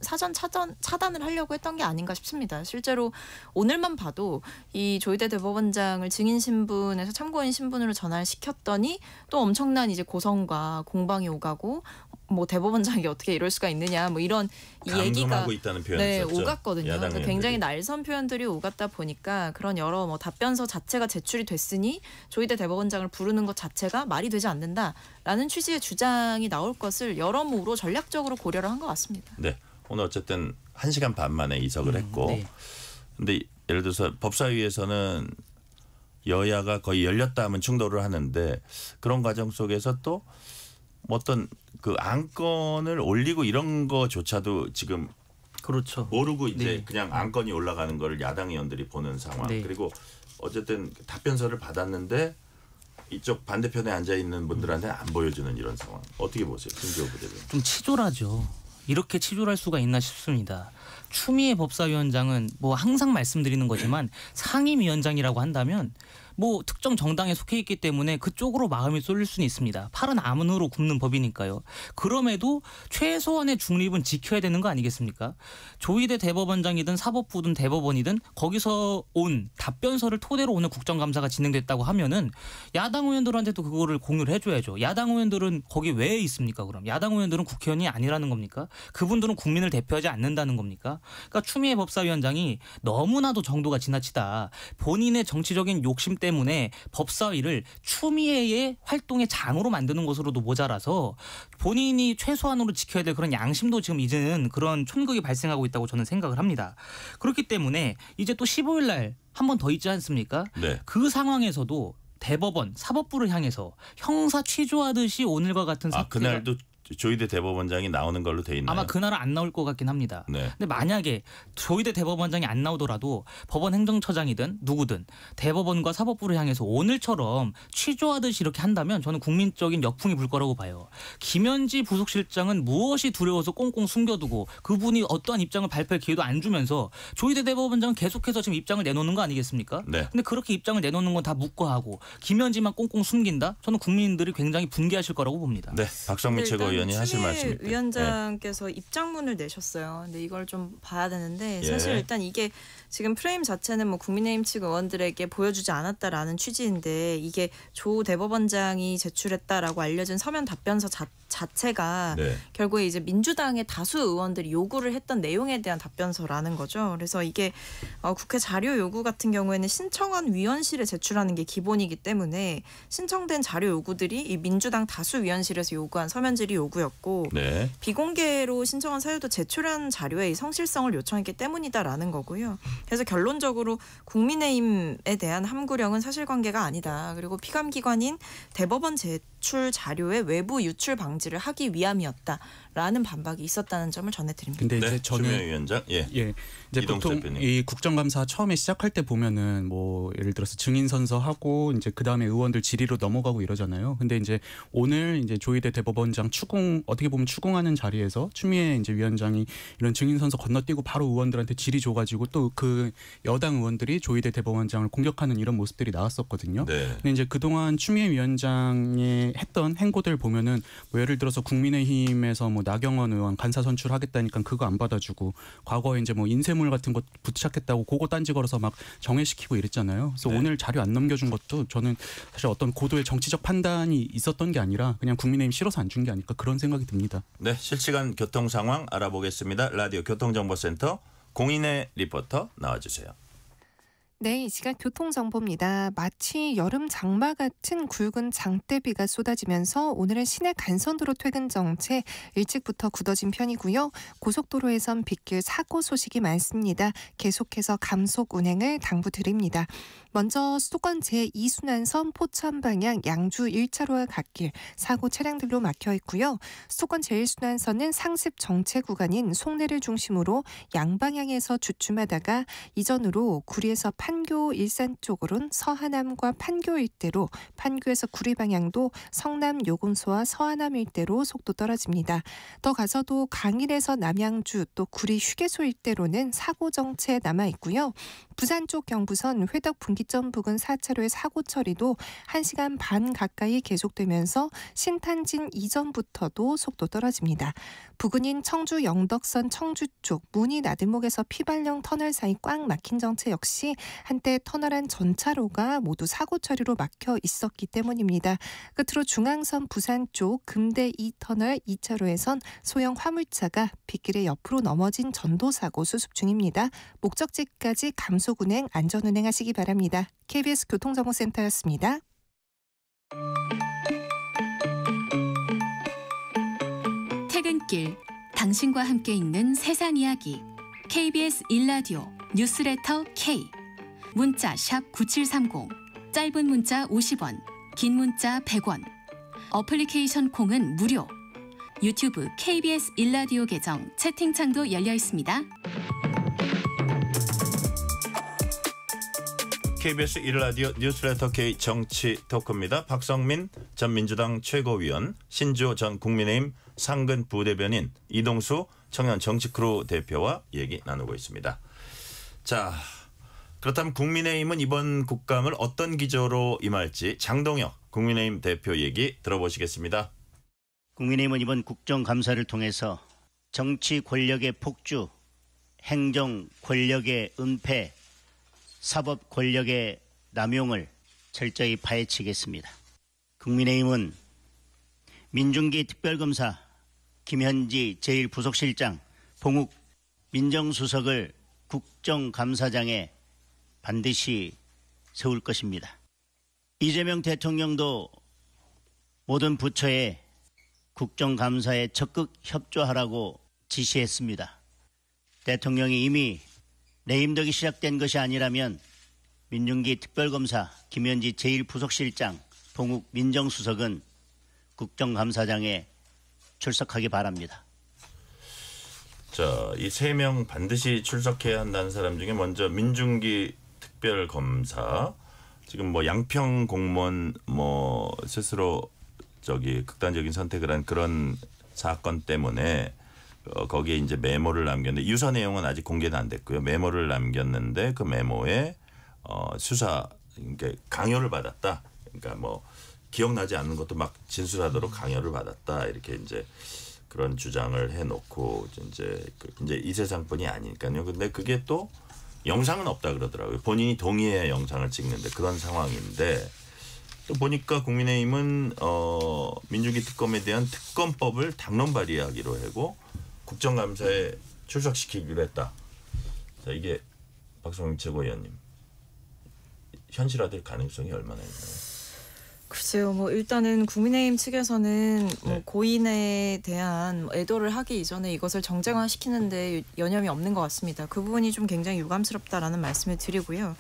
차단을 하려고 했던 게 아닌가 싶습니다. 실제로 오늘만 봐도 이 조희대 대법원장을 증인 신분에서 참고인 신분으로 전환시켰더니 또 엄청난 이제 고성과 공방이 오가고 뭐 대법원장이 어떻게 이럴 수가 있느냐 뭐 이런 이 얘기가 감금하고 있다는 표현이 네, 있었죠. 오갔거든요. 야당 그러니까 의원들이. 굉장히 날선 표현들이 오갔다 보니까 그런 여러 뭐 답변서 자체가 제출이 됐으니 조희대 대법원장을 부르는 것 자체가 말이 되지 않는다라는 취지의 주장이 나올 것을 여러모로 전략적으로 고려를 한 것 같습니다. 네. 오늘 어쨌든 1시간 반 만에 이석을 했고 네. 근데 예를 들어서 법사위에서는 여야가 거의 열렸다 하면 충돌을 하는데 그런 과정 속에서 또 어떤 그 안건을 올리고 이런 거조차도 지금 그렇죠. 모르고 이제 네. 그냥 안건이 올라가는 거를 야당 의원들이 보는 상황. 네. 그리고 어쨌든 답변서를 받았는데 이쪽 반대편에 앉아 있는 분들한테 안 보여주는 이런 상황. 어떻게 보세요, 김지호 부대변인? 좀 치졸하죠. 이렇게 치졸할 수가 있나 싶습니다. 추미애 법사위원장은 뭐 항상 말씀드리는 거지만 상임위원장이라고 한다면 뭐 특정 정당에 속해 있기 때문에 그쪽으로 마음이 쏠릴 수는 있습니다. 팔은 암으로 굽는 법이니까요. 그럼에도 최소한의 중립은 지켜야 되는 거 아니겠습니까? 조희대 대법원장이든 사법부든 대법원이든 거기서 온 답변서를 토대로 오늘 국정감사가 진행됐다고 하면은 야당 의원들한테도 그거를 공유를 해줘야죠. 야당 의원들은 거기 왜 있습니까? 그럼 야당 의원들은 국회의원이 아니라는 겁니까? 그분들은 국민을 대표하지 않는다는 겁니까? 그러니까 추미애 법사위원장이 너무나도 정도가 지나치다. 본인의 정치적인 욕심 때문에 때문에 법사위를 추미애의 활동의 장으로 만드는 것으로도 모자라서 본인이 최소한으로 지켜야 될 그런 양심도 지금 이제는 그런 촌극이 발생하고 있다고 저는 생각을 합니다. 그렇기 때문에 이제 또 15일 날 한 번 더 있지 않습니까? 네. 그 상황에서도 대법원, 사법부를 향해서 형사 취조하듯이 오늘과 같은 사태가 그날도 조희대 대법원장이 나오는 걸로 돼 있나요? 아마 그날은 안 나올 것 같긴 합니다. 네. 근데 만약에 조희대 대법원장이 안 나오더라도 법원 행정처장이든 누구든 대법원과 사법부를 향해서 오늘처럼 취조하듯이 이렇게 한다면 저는 국민적인 역풍이 불 거라고 봐요. 김현지 부속실장은 무엇이 두려워서 꽁꽁 숨겨두고 그분이 어떠한 입장을 발표할 기회도 안 주면서 조희대 대법원장은 계속해서 지금 입장을 내놓는 거 아니겠습니까? 네. 근데 그렇게 입장을 내놓는 건 다 묵과하고 김현지만 꽁꽁 숨긴다? 저는 국민들이 굉장히 분개하실 거라고 봅니다. 네, 박성민 최고위원이 하실 말씀이 있대요. 위원장께서 입장문을 내셨어요. 근데 이걸 좀 봐야 되는데 사실 예. 일단 이게 지금 프레임 자체는 뭐 국민의힘 측 의원들에게 보여주지 않았다라는 취지인데 이게 조 대법원장이 제출했다라고 알려진 서면 답변서 자체가 네. 결국에 이제 민주당의 다수 의원들이 요구를 했던 내용에 대한 답변서라는 거죠. 그래서 이게 국회 자료 요구 같은 경우에는 신청한 위원실에 제출하는 게 기본이기 때문에 신청된 자료 요구들이 이 민주당 다수 위원실에서 요구한 서면 질의 요구였고 네. 비공개로 신청한 사유도 제출한 자료의 성실성을 요청했기 때문이다라는 거고요. 그래서 결론적으로 국민의힘에 대한 함구령은 사실관계가 아니다. 그리고 피감기관인 대법원 제출 자료의 외부 유출 방지를 하기 위함이었다라는 반박이 있었다는 점을 전해드립니다. 근데 이제 네, 저는 추미애 위원장. 예. 이제 이동수 보통 대표님. 이 국정감사 처음에 시작할 때 보면은 뭐 예를 들어서 증인 선서하고 이제 그 다음에 의원들 질의로 넘어가고 이러잖아요. 근데 이제 오늘 이제 조희대 대법원장 어떻게 보면 추궁하는 자리에서 추미애 이제 위원장이 이런 증인 선서 건너뛰고 바로 의원들한테 질의 줘가지고 또 그 여당 의원들이 조희대 대법원장을 공격하는 이런 모습들이 나왔었거든요. 네. 근데 이제 그동안 추미애 위원장이 했던 행보들 보면은 뭐 예를 들어서 국민의힘에서 뭐 나경원 의원 간사 선출하겠다니까 그거 안 받아주고 과거에 이제 뭐 인쇄물 같은 거 부착했다고 그거 딴지 걸어서 막 정회시키고 이랬잖아요. 그래서 네. 오늘 자료 안 넘겨준 것도 저는 사실 어떤 고도의 정치적 판단이 있었던 게 아니라 그냥 국민의힘 싫어서 안 준 게 아닐까 그런 생각이 듭니다. 네, 실시간 교통 상황 알아보겠습니다. 라디오 교통정보센터 공인혜 리포터 나와주세요. 네, 이 시각 교통정보입니다. 마치 여름 장마 같은 굵은 장대비가 쏟아지면서 오늘은 시내 간선도로 퇴근 정체 일찍부터 굳어진 편이고요. 고속도로에선 빗길 사고 소식이 많습니다. 계속해서 감속 운행을 당부드립니다. 먼저 수도권 제2순환선 포천 방향 양주 1차로와 갓길 사고 차량들로 막혀 있고요. 수도권 제1순환선은 상습 정체 구간인 송내를 중심으로 양방향에서 주춤하다가 이전으로 구리에서 판교 일산 쪽으로는 서하남과 판교 일대로 판교에서 구리 방향도 성남 요금소와 서하남 일대로 속도 떨어집니다. 더 가서도 강일에서 남양주 또 구리 휴게소 일대로는 사고 정체 남아 있고요. 부산 쪽 경부선 회덕 분기점 부근 4차로의 사고 처리도 1시간 반 가까이 계속되면서 신탄진 이전부터도 속도 떨어집니다. 부근인 청주 영덕선 청주 쪽 문희 나들목에서 피발령 터널 사이 꽉 막힌 정체 역시 한때 터널 안 전차로가 모두 사고 처리로 막혀 있었기 때문입니다. 끝으로 중앙선 부산 쪽 금대 2터널 2차로에선 소형 화물차가 빗길에 옆으로 넘어진 전도사고 수습 중입니다. 목적지까지 감속 운행, 안전 운행하시기 바랍니다. KBS 교통정보센터였습니다. 퇴근길, 당신과 함께 있는 세상 이야기. KBS 1라디오 뉴스레터 K. 문자 샵 9730, 짧은 문자 50원, 긴 문자 100원. 어플리케이션 콩은 무료. 유튜브 KBS 1라디오 계정 채팅창도 열려 있습니다. KBS 1라디오 뉴스레터 K 정치 토크입니다. 박성민 전 민주당 최고위원, 신주호 전 국민의힘 상근 부대변인, 이동수 청년 정치크루 대표와 얘기 나누고 있습니다. 자, 그렇다면 국민의힘은 이번 국감을 어떤 기조로 임할지 장동혁 국민의힘 대표 얘기 들어보시겠습니다. 국민의힘은 이번 국정감사를 통해서 정치 권력의 폭주, 행정 권력의 은폐, 사법 권력의 남용을 철저히 파헤치겠습니다. 국민의힘은 민중기 특별검사 김현지 제1부속실장, 봉욱 민정수석을 국정감사장에 반드시 세울 것입니다. 이재명 대통령도 모든 부처에 국정감사에 적극 협조하라고 지시했습니다. 대통령이 이미 레임덕이 시작된 것이 아니라면 민중기 특별검사 김현지 제1부속실장 동욱 민정수석은 국정감사장에 출석하기 바랍니다. 자, 이 3명 반드시 출석해야 한다는 사람 중에 먼저 민중기 특별검사, 지금 뭐 양평 공무원 뭐 스스로 극단적인 선택을 한 그런 사건 때문에 거기에 이제 메모를 남겼는데 유서 내용은 아직 공개는 안 됐고요. 메모를 남겼는데 그 메모에 수사 그러니까 강요를 받았다. 그러니까 뭐 기억나지 않는 것도 막 진술하도록 강요를 받았다. 이렇게 이제 그런 주장을 해놓고 이제 이 세상뿐이 아니니까요. 근데 그게 또 영상은 없다 그러더라고요. 본인이 동의해야 영상을 찍는데 그런 상황인데 또 보니까 국민의힘은 민주기 특검에 대한 특검법을 당론 발의하기로 하고 국정감사에 출석시키기로 했다. 자, 이게 박성민 최고위원님 현실화될 가능성이 얼마나 있나요? 글쎄요, 뭐 일단은 국민의힘 측에서는 뭐 네. 고인에 대한 애도를 하기 이전에 이것을 정쟁화시키는데 여념이 없는 것 같습니다. 그 부분이 좀 굉장히 유감스럽다라는 말씀을 드리고요.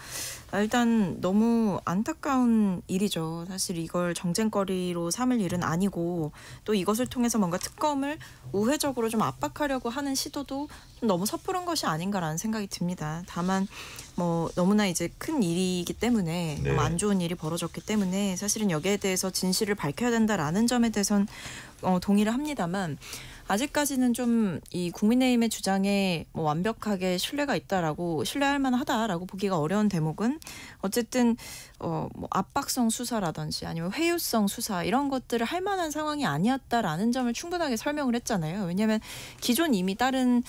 일단 너무 안타까운 일이죠. 사실 이걸 정쟁거리로 삼을 일은 아니고 또 이것을 통해서 뭔가 특검을 우회적으로 좀 압박하려고 하는 시도도 좀 너무 섣부른 것이 아닌가라는 생각이 듭니다. 다만 뭐 너무나 이제 큰 일이기 때문에 네. 너무 안 좋은 일이 벌어졌기 때문에 사실은 여기에 대해서 진실을 밝혀야 된다라는 점에 대해서는 동의를 합니다만 아직까지는 좀 이 국민의힘의 주장에 뭐 완벽하게 신뢰할 만하다라고 보기가 어려운 대목은 어쨌든 뭐 압박성 수사라든지 아니면 회유성 수사 이런 것들을 할 만한 상황이 아니었다라는 점을 충분하게 설명을 했잖아요. 왜냐하면 기존 이미 다른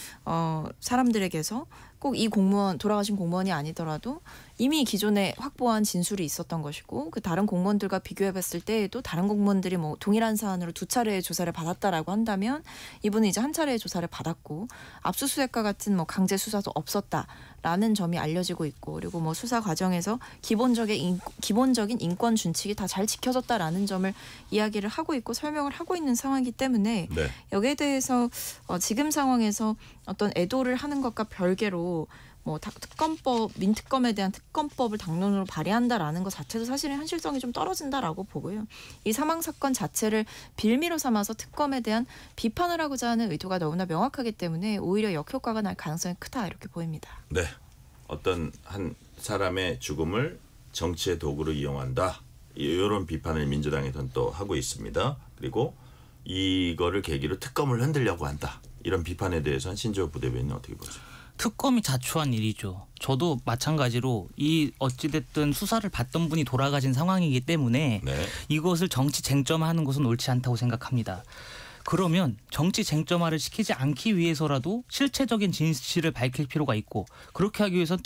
사람들에게서 꼭 이 돌아가신 공무원이 아니더라도 이미 기존에 확보한 진술이 있었던 것이고 그 다른 공무원들과 비교해봤을 때에도 다른 공무원들이 뭐 동일한 사안으로 2차례의 조사를 받았다라고 한다면 이분은 이제 한 차례의 조사를 받았고 압수수색과 같은 뭐 강제 수사도 없었다라는 점이 알려지고 있고 그리고 뭐 수사 과정에서 기본적인 인권 준칙이 다 잘 지켜졌다라는 점을 이야기를 하고 있고 설명을 하고 있는 상황이기 때문에 네. 여기에 대해서 지금 상황에서 어떤 애도를 하는 것과 별개로 뭐 특검법, 민특검에 대한 특검법을 당론으로 발의한다라는 것 자체도 사실은 현실성이 좀 떨어진다라고 보고요. 이 사망 사건 자체를 빌미로 삼아서 특검에 대한 비판을 하고자 하는 의도가 너무나 명확하기 때문에 오히려 역효과가 날 가능성이 크다 이렇게 보입니다. 네. 어떤 한 사람의 죽음을 정치의 도구로 이용한다. 이런 비판을 민주당에서는 또 하고 있습니다. 그리고 이거를 계기로 특검을 흔들려고 한다. 이런 비판에 대해서는 신재호 부대변인은 어떻게 보세요? 특검이 자초한 일이죠. 저도 마찬가지로 이 어찌됐든 수사를 받던 분이 돌아가신 상황이기 때문에 네. 이것을 정치 쟁점화하는 것은 옳지 않다고 생각합니다. 그러면 정치 쟁점화를 시키지 않기 위해서라도 실체적인 진실을 밝힐 필요가 있고 그렇게 하기 위해서는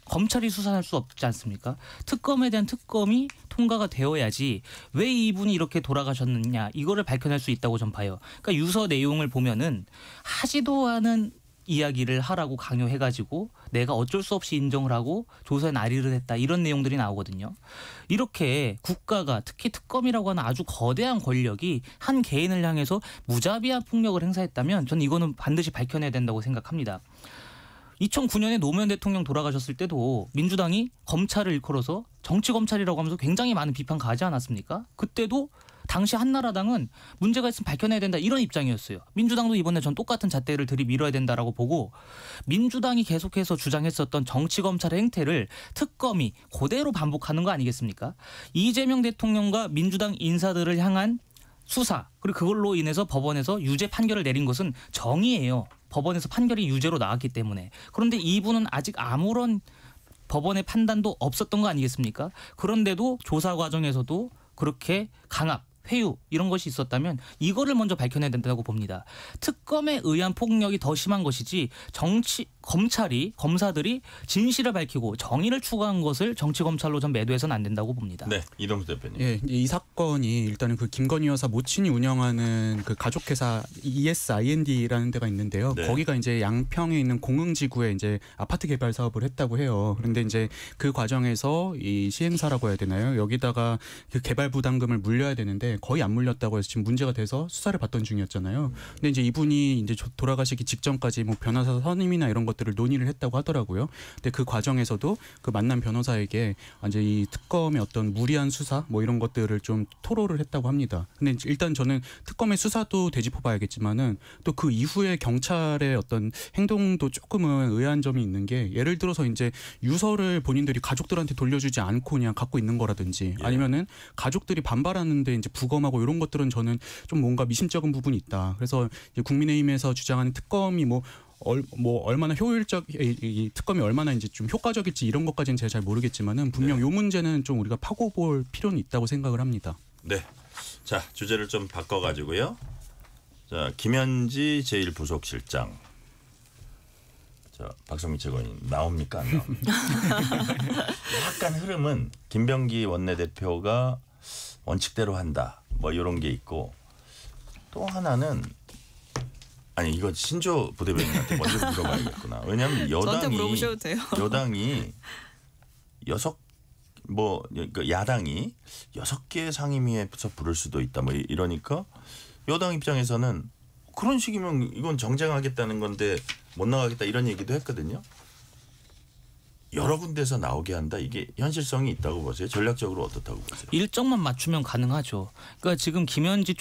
검찰이 수사할 수 없지 않습니까? 특검에 대한 특검이 통과가 되어야지 왜 이분이 이렇게 돌아가셨느냐 이거를 밝혀낼 수 있다고 전 봐요. 그러니까 유서 내용을 보면은 하지도 않은 이야기를 하라고 강요해가지고 내가 어쩔 수 없이 인정을 하고 조사에 난리를 했다 이런 내용들이 나오거든요. 이렇게 국가가 특히 특검이라고 하는 아주 거대한 권력이 한 개인을 향해서 무자비한 폭력을 행사했다면 전 이거는 반드시 밝혀내야 된다고 생각합니다. 2009년에 노무현 대통령 돌아가셨을 때도 민주당이 검찰을 일컬어서 정치검찰이라고 하면서 굉장히 많은 비판 가하지 않았습니까? 그때도 당시 한나라당은 문제가 있으면 밝혀내야 된다 이런 입장이었어요. 민주당도 이번에 전 똑같은 잣대를 들이밀어야 된다라고 보고 민주당이 계속해서 주장했었던 정치검찰의 행태를 특검이 그대로 반복하는 거 아니겠습니까? 이재명 대통령과 민주당 인사들을 향한 수사 그리고 그걸로 인해서 법원에서 유죄 판결을 내린 것은 정의예요. 법원에서 판결이 유죄로 나왔기 때문에. 그런데 이분은 아직 아무런 법원의 판단도 없었던 거 아니겠습니까? 그런데도 조사 과정에서도 그렇게 강압, 회유 이런 것이 있었다면 이거를 먼저 밝혀내야 된다고 봅니다. 특검에 의한 폭력이 더 심한 것이지 검사들이 진실을 밝히고 정의를 추구한 것을 정치 검찰로 전 매도해서는 안 된다고 봅니다. 네, 이동수 대표님. 예, 이 사건이 일단은 그 김건희 여사 모친이 운영하는 그 가족회사 ESIND라는 데가 있는데요. 네. 거기가 이제 양평에 있는 공흥지구에 이제 아파트 개발 사업을 했다고 해요. 그런데 이제 그 과정에서 이 시행사라고 해야 되나요? 여기다가 그 개발 부담금을 물려야 되는데 거의 안 물렸다고 해서 지금 문제가 돼서 수사를 받던 중이었잖아요. 근데 이제 이분이 이제 돌아가시기 직전까지 뭐 변호사 선임이나 이런 것들을 논의를 했다고 하더라고요. 근데 그 과정에서도 그 만난 변호사에게 이제 이 특검의 어떤 무리한 수사 뭐 이런 것들을 좀 토로를 했다고 합니다. 근데 일단 저는 특검의 수사도 되짚어봐야겠지만은 또 그 이후에 경찰의 어떤 행동도 조금은 의아한 점이 있는 게 예를 들어서 이제 유서를 본인들이 가족들한테 돌려주지 않고 그냥 갖고 있는 거라든지 아니면은 가족들이 반발하는데 이제 부검하고 이런 것들은 저는 좀 뭔가 미심쩍은 부분이 있다. 그래서 이제 국민의힘에서 주장하는 특검이 뭐 얼마나 이 특검이 얼마나 이제 좀 효과적일지 이런 것까지는 제가 잘 모르겠지만은 분명 요 문제는 좀 우리가 파고볼 필요는 있다고 생각을 합니다. 네. 자, 주제를 좀 바꿔가지고요. 자, 김현지 제1부속실장. 자, 박성민 최고위원 나옵니까? 안 나옵니까? 약간 흐름은 김병기 원내대표가 원칙대로 한다. 뭐 이런 게 있고 또 하나는 아니 이거 신조 부대변인한테 먼저 물어봐야겠구나. 왜냐하면 저한테 물어보셔도 돼요. 여당이 야당이 6개 상임위에서 부를 수도 있다. 뭐 이러니까 여당 입장에서는 그런 식이면 이건 정쟁하겠다는 건데 못 나가겠다 이런 얘기도 했거든요. 여러 군데서 나오게 한다. 이게 현실성이 있다고 보세요? 전략적으로 어떻다고 보세요? 일정만 맞추면 가능하죠. 그러니까 지금 김현지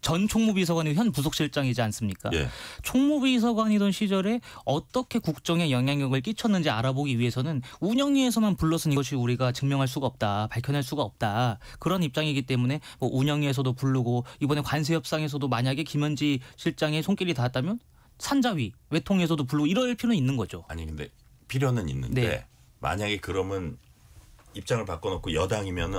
전 총무비서관이 현 부속실장이지 않습니까? 예. 총무비서관이던 시절에 어떻게 국정에 영향력을 끼쳤는지 알아보기 위해서는 운영위에서만 불러서는 이것이 우리가 증명할 수가 없다. 밝혀낼 수가 없다. 그런 입장이기 때문에 뭐 운영위에서도 부르고 이번에 관세협상에서도 만약에 김현지 실장의 손길이 닿았다면 산자위, 외통에서도 부르고 이럴 필요는 있는 거죠. 아니 근데 필요는 있는데 네. 만약에 그러면 입장을 바꿔놓고 여당이면은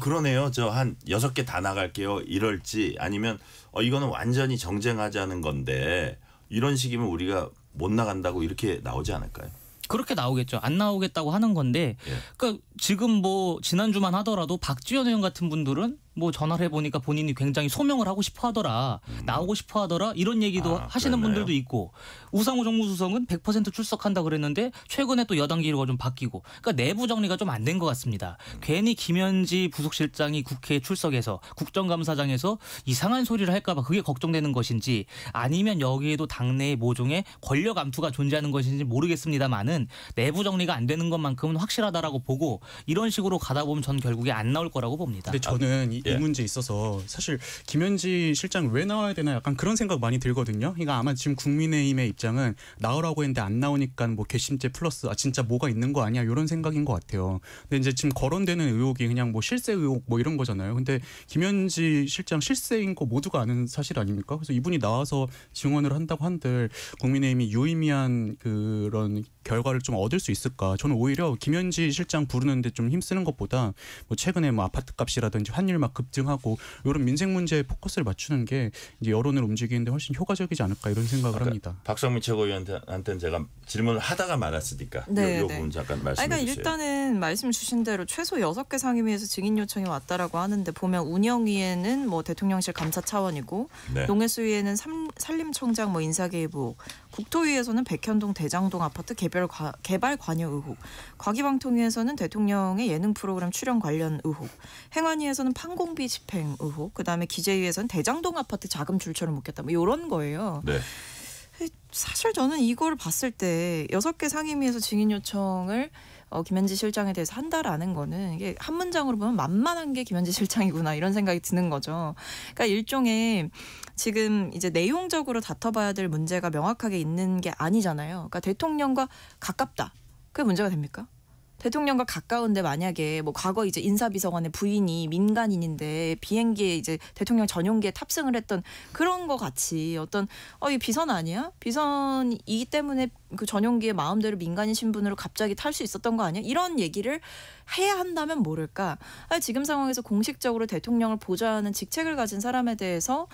그러네요. 저 한 6개 다 나갈게요. 이럴지 아니면 이거는 완전히 정쟁하자는 건데 이런 식이면 우리가 못 나간다고 이렇게 나오지 않을까요? 그렇게 나오겠죠. 안 나오겠다고 하는 건데 그러니까 지금 뭐 지난주만 하더라도 박지원 의원 같은 분들은 뭐 전화를 해보니까 본인이 굉장히 소명을 하고 싶어 하더라. 나오고 싶어 하더라. 이런 얘기도 하시는 그러나요? 분들도 있고 우상호 정무수석은 100% 출석한다 그랬는데 최근에 또 여당 기류가 좀 바뀌고 그러니까 내부 정리가 좀 안 된 것 같습니다. 괜히 김현지 부속실장이 국회에 출석해서 국정감사장에서 이상한 소리를 할까 봐 그게 걱정되는 것인지 아니면 여기에도 당내의 모종의 권력 암투가 존재하는 것인지 모르겠습니다만은 내부 정리가 안 되는 것만큼은 확실하다라고 보고 이런 식으로 가다 보면 전 결국에 안 나올 거라고 봅니다. 근데 저는 이 문제에 있어서 사실 김현지 실장 왜 나와야 되나 약간 그런 생각 많이 들거든요. 그러니까 아마 지금 국민의힘의 입장은 나오라고 했는데 안 나오니까 뭐 괘씸죄 플러스 진짜 뭐가 있는 거 아니야 이런 생각인 것 같아요. 근데 이제 지금 거론되는 의혹이 그냥 뭐 실세 의혹 뭐 이런 거잖아요. 근데 김현지 실장 실세인 거 모두가 아는 사실 아닙니까? 그래서 이분이 나와서 증언을 한다고 한들 국민의힘이 유의미한 그런 결과를 좀 얻을 수 있을까? 저는 오히려 김현지 실장 부르는데 좀 힘쓰는 것보다 뭐 최근에 뭐 아파트 값이라든지 환율 막 급증하고 이런 민생 문제에 포커스를 맞추는 게 이제 여론을 움직이는데 훨씬 효과적이지 않을까 이런 생각을 합니다. 박성민 최고위원한테는 제가 질문을 하다가 말았으니까 이 부분 잠깐 말씀해 그러니까 주세요. 일단은 말씀 주신 대로 최소 6개 상임위에서 증인 요청이 왔다라고 하는데 보면 운영위에는 뭐 대통령실 감사 차원이고 농해수위에는 산림청장 뭐 인사개입 의혹, 국토위에서는 백현동 대장동 아파트 개발 관여 의혹, 과기방통위에서는 대통령의 예능 프로그램 출연 관련 의혹, 행안위에서는 판공비 집행 의혹, 그다음에 기재위에서는 대장동 아파트 자금 출처를 묻겠다. 뭐 이런 거예요. 네. 사실 저는 이걸 봤을 때 6개 상임위에서 증인 요청을 김현지 실장에 대해서 한다라는 거는 이게 한 문장으로 보면 만만한 게 김현지 실장이구나 이런 생각이 드는 거죠. 그러니까 일종의 지금 이제 내용적으로 다퉈봐야 될 문제가 명확하게 있는 게 아니잖아요. 그러니까 대통령과 가깝다. 그게 문제가 됩니까? 대통령과 가까운데 만약에 뭐 과거 이제 인사비서관의 부인이 민간인인데 비행기에 이제 대통령 전용기에 탑승을 했던 그런 거 같이 어떤 이 비선 아니야? 비선이기 때문에 그 전용기에 마음대로 민간인 신분으로 갑자기 탈 수 있었던 거 아니야? 이런 얘기를 해야 한다면 모를까? 지금 상황에서 공식적으로 대통령을 보좌하는 직책을 가진 사람에 대해서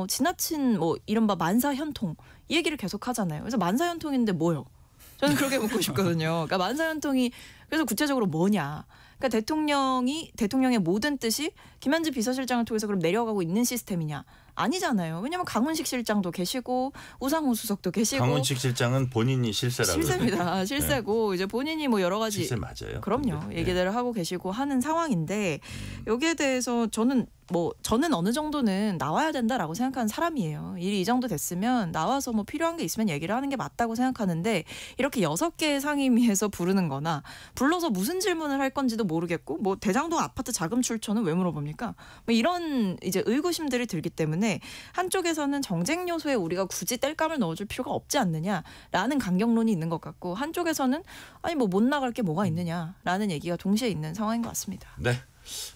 지나친 뭐 이른바 만사현통 이 얘기를 계속 하잖아요. 그래서 만사현통인데 뭐요? 저는 그렇게 묻고 싶거든요. 그러니까 만사현통이 그래서 구체적으로 뭐냐? 그러니까 대통령의 모든 뜻이 김한지 비서실장을 통해서 그럼 내려가고 있는 시스템이냐? 아니잖아요. 왜냐하면 강훈식 실장도 계시고 우상호 수석도 계시고 강훈식 실장은 본인이 실세라고 실세입니다. 실세고 이제 본인이 뭐 여러 가지 실세 맞아요. 그럼요. 네. 얘기들을 하고 계시고 하는 상황인데 여기에 대해서 저는 어느 정도는 나와야 된다라고 생각하는 사람이에요. 일이 이 정도 됐으면 나와서 뭐 필요한 게 있으면 얘기를 하는 게 맞다고 생각하는데 이렇게 6개의 상임위에서 부르는 거나 불러서 무슨 질문을 할 건지도 모르겠고 뭐 대장동 아파트 자금 출처는 왜 물어봅니까? 뭐 이런 이제 의구심들이 들기 때문에 한쪽에서는 정쟁 요소에 우리가 굳이 땔감을 넣어줄 필요가 없지 않느냐라는 강경론이 있는 것 같고 한쪽에서는 아니 뭐 못 나갈 게 뭐가 있느냐라는 얘기가 동시에 있는 상황인 것 같습니다. 네.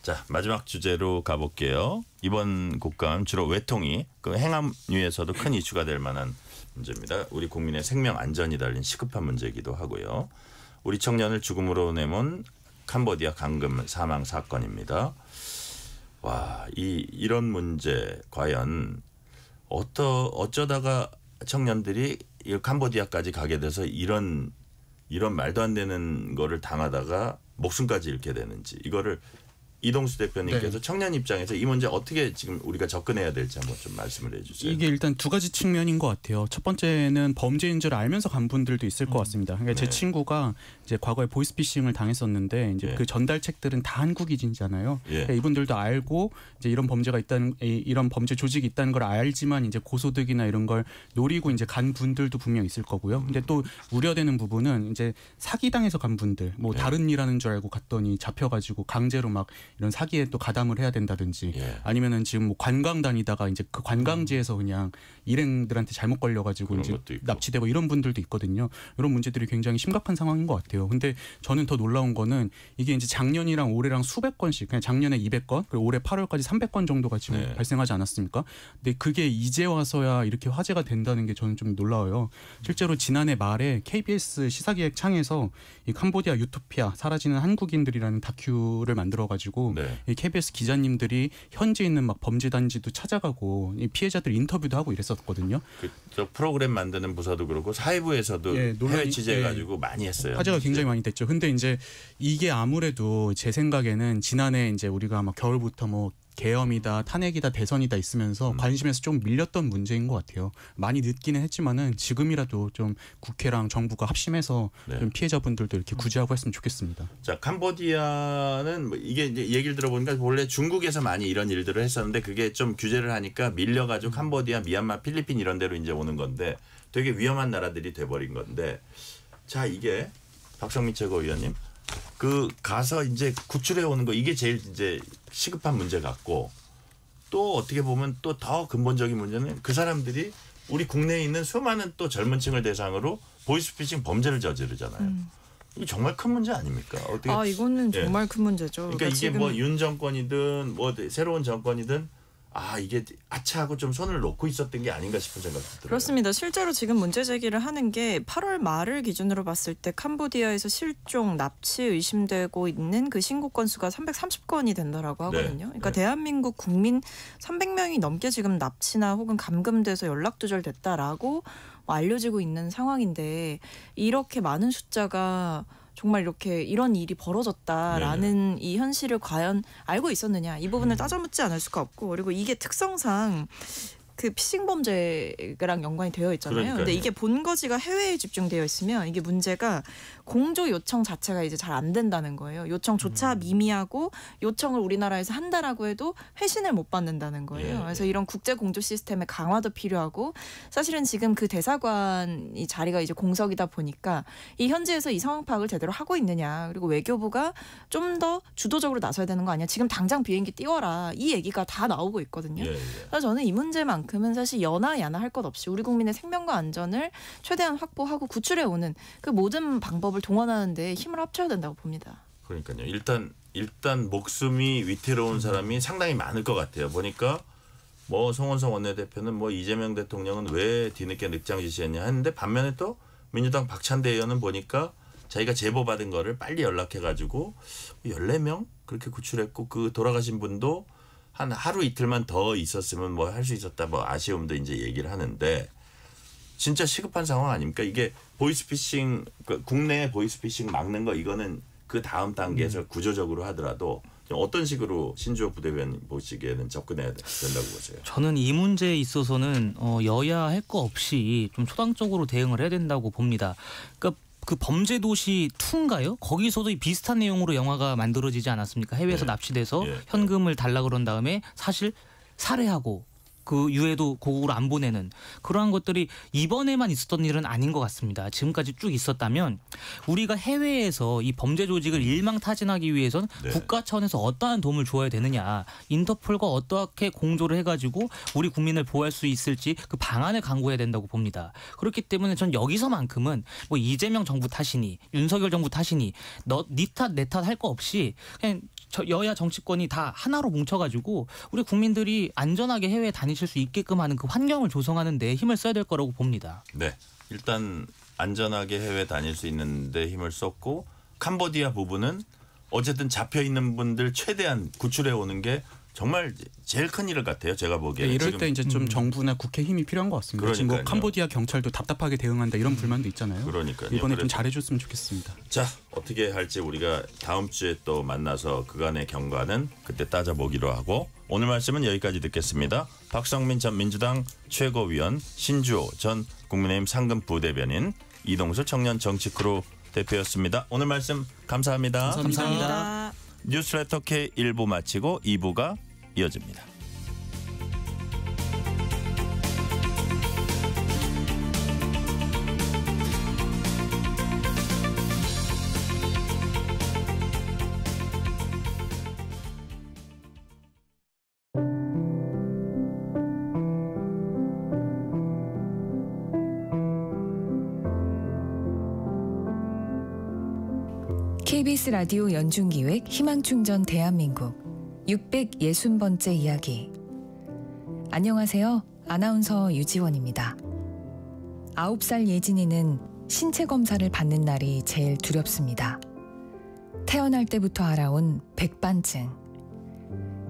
자, 마지막 주제로 가볼게요. 이번 국감 주로 외통위, 그 행안위에서도 큰 이슈가 될 만한 문제입니다. 우리 국민의 생명 안전이 달린 시급한 문제이기도 하고요. 우리 청년을 죽음으로 내몬 캄보디아 강금 사망 사건입니다. 와, 이런 문제 과연 어쩌다가 청년들이 이 캄보디아까지 가게 돼서 이런 말도 안 되는 거를 당하다가 목숨까지 잃게 되는지 이거를 이동수 대표님께서 청년 입장에서 이 문제 어떻게 지금 우리가 접근해야 될지 한번 좀 말씀을 해주세요. 이게 일단 두 가지 측면인 것 같아요. 첫 번째는 범죄인 줄 알면서 간 분들도 있을 것 같습니다. 그러니까 제 친구가 이제 과거에 보이스피싱을 당했었는데 이제 그 전달책들은 다 한국인이잖아요. 그러니까 이분들도 알고 이제 이런 범죄가 이런 범죄 조직이 있다는 걸 알지만 이제 고소득이나 이런 걸 노리고 이제 간 분들도 분명 있을 거고요. 근데 또 우려되는 부분은 이제 사기당해서 간 분들, 뭐 다른 일 하는 줄 알고 갔더니 잡혀가지고 강제로 막 이런 사기에 또 가담을 해야 된다든지 아니면은 지금 뭐 관광 다니다가 이제 그 관광지에서 그냥 일행들한테 잘못 걸려가지고 이제 납치되고 이런 분들도 있거든요. 이런 문제들이 굉장히 심각한 상황인 것 같아요. 근데 저는 더 놀라운 거는 이게 이제 작년이랑 올해랑 수백 건씩 그냥 작년에 200건 그리고 올해 8월까지 300건 정도가 지금 발생하지 않았습니까? 근데 그게 이제 와서야 이렇게 화제가 된다는 게 저는 좀 놀라워요. 실제로 지난해 말에 KBS 시사기획 창에서 이 캄보디아 유토피아 사라지는 한국인들이라는 다큐를 만들어가지고 이 KBS 기자님들이 현지 있는 막 범죄 단지도 찾아가고 이 피해자들 인터뷰도 하고 이랬었거든요. 저 프로그램 만드는 부서도 그렇고 사회부에서도 해외 취재해가지고 많이 했어요. 화제가 굉장히 많이 됐죠. 근데 이제 이게 아무래도 제 생각에는 지난해 이제 우리가 막 겨울부터 뭐 계엄이다, 탄핵이다, 대선이다 있으면서 관심에서 좀 밀렸던 문제인 것 같아요. 많이 늦기는 했지만은 지금이라도 좀 국회랑 정부가 합심해서 좀 피해자분들도 이렇게 구제하고 했으면 좋겠습니다. 자, 캄보디아는 뭐 이게 이제 얘기를 들어보니까 원래 중국에서 많이 이런 일들을 했었는데 그게 좀 규제를 하니까 밀려가지고 캄보디아, 미얀마, 필리핀 이런 데로 이제 오는 건데 되게 위험한 나라들이 돼버린 건데 자, 이게 박성민 최고위원님. 그 가서 이제 구출해 오는 거 이게 제일 이제 시급한 문제 같고 또 어떻게 보면 또 더 근본적인 문제는 그 사람들이 우리 국내에 있는 수많은 또 젊은 층을 대상으로 보이스피싱 범죄를 저지르잖아요. 이게 정말 큰 문제 아닙니까? 어떻게? 이거는 정말 큰 문제죠. 그러니까 이게 뭐 윤 정권이든 뭐 새로운 정권이든 이게 아차하고 좀 손을 놓고 있었던 게 아닌가 싶은 생각도 들어요. 그렇습니다. 실제로 지금 문제 제기를 하는 게 8월 말을 기준으로 봤을 때 캄보디아에서 실종, 납치 의심되고 있는 그 신고 건수가 330건이 된다라고 하거든요. 그러니까 대한민국 국민 300명이 넘게 지금 납치나 혹은 감금돼서 연락 두절됐다라고 알려지고 있는 상황인데 이렇게 많은 숫자가 정말 이렇게 이런 일이 벌어졌다라는 이 현실을 과연 알고 있었느냐 이 부분을 따져묻지 않을 수가 없고 그리고 이게 특성상 그 피싱 범죄랑 연관이 되어 있잖아요. 그러니까요. 근데 이게 본거지가 해외에 집중되어 있으면 이게 문제가 공조 요청 자체가 이제 잘 안 된다는 거예요. 요청조차 미미하고 요청을 우리나라에서 한다라고 해도 회신을 못 받는다는 거예요. 그래서 이런 국제 공조 시스템의 강화도 필요하고 사실은 지금 그 대사관 이 자리가 이제 공석이다 보니까 이 현지에서 이 상황 파악을 제대로 하고 있느냐 그리고 외교부가 좀 더 주도적으로 나서야 되는 거 아니야. 지금 당장 비행기 띄워라 이 얘기가 다 나오고 있거든요. 그래서 저는 이 문제만큼 만큼은 사실 여나 야나 할 것 없이 우리 국민의 생명과 안전을 최대한 확보하고 구출해 오는 그 모든 방법을 동원하는 데 힘을 합쳐야 된다고 봅니다. 그러니까요. 일단 목숨이 위태로운 사람이 상당히 많을 것 같아요. 보니까 뭐 송원석 원내대표는 뭐 이재명 대통령은 왜 뒤늦게 늑장 지시했냐 했는데 반면에 또 민주당 박찬대 의원은 보니까 자기가 제보 받은 거를 빨리 연락해가지고 14명 그렇게 구출했고 그 돌아가신 분도 한 하루 이틀만 더 있었으면 뭐 할 수 있었다 뭐 아쉬움도 이제 얘기를 하는데 진짜 시급한 상황 아닙니까? 이게 보이스피싱 국내 보이스피싱 막는 거 이거는 그 다음 단계에서 구조적으로 하더라도 어떤 식으로 신주호 부대변인 보시기에는 접근해야 된다고 보세요? 저는 이 문제에 있어서는 여야 할 거 없이 좀 초당적으로 대응을 해야 된다고 봅니다. 그러니까 그 범죄도시 2인가요? 거기서도 비슷한 내용으로 영화가 만들어지지 않았습니까? 해외에서 납치돼서 현금을 달라 그런 다음에 사실 살해하고 그 유해도 고국으로 안 보내는 그러한 것들이 이번에만 있었던 일은 아닌 것 같습니다. 지금까지 쭉 있었다면 우리가 해외에서 이 범죄 조직을 일망타진하기 위해선 국가 차원에서 어떠한 도움을 줘야 되느냐, 인터폴과 어떻게 공조를 해가지고 우리 국민을 보호할 수 있을지 그 방안을 강구해야 된다고 봅니다. 그렇기 때문에 전 여기서만큼은 뭐 이재명 정부 탓이니 윤석열 정부 탓이니 니 탓 내 탓 할 거 없이 그냥 여야 정치권이 다 하나로 뭉쳐가지고 우리 국민들이 안전하게 해외에 다니실 수 있게끔 하는 그 환경을 조성하는 데 힘을 써야 될 거라고 봅니다. 네, 일단 안전하게 해외 다닐 수 있는 데 힘을 썼고 캄보디아 부분은 어쨌든 잡혀있는 분들 최대한 구출해 오는 게 정말 제일 큰 일 같아요. 제가 보기에는. 네, 이럴 때 이제 좀 정부나 국회 힘이 필요한 것 같습니다. 지금 뭐 캄보디아 경찰도 답답하게 대응한다 이런 불만도 있잖아요. 그러니까요. 이번에 좀 잘해줬으면 좋겠습니다. 자, 어떻게 할지 우리가 다음 주에 또 만나서 그간의 경과는 그때 따져보기로 하고 오늘 말씀은 여기까지 듣겠습니다. 박성민 전 민주당 최고위원, 신주호 전 국민의힘 상근 부대변인, 이동수 청년 정치크루 대표였습니다. 오늘 말씀 감사합니다. 감사합니다. 뉴스레터 K 1부 마치고 2부가 이어집니다. KBS 라디오 연중기획 희망충전 대한민국 660번째 이야기. 안녕하세요. 아나운서 유지원입니다. 9살 예진이는 신체 검사를 받는 날이 제일 두렵습니다. 태어날 때부터 알아온 백반증.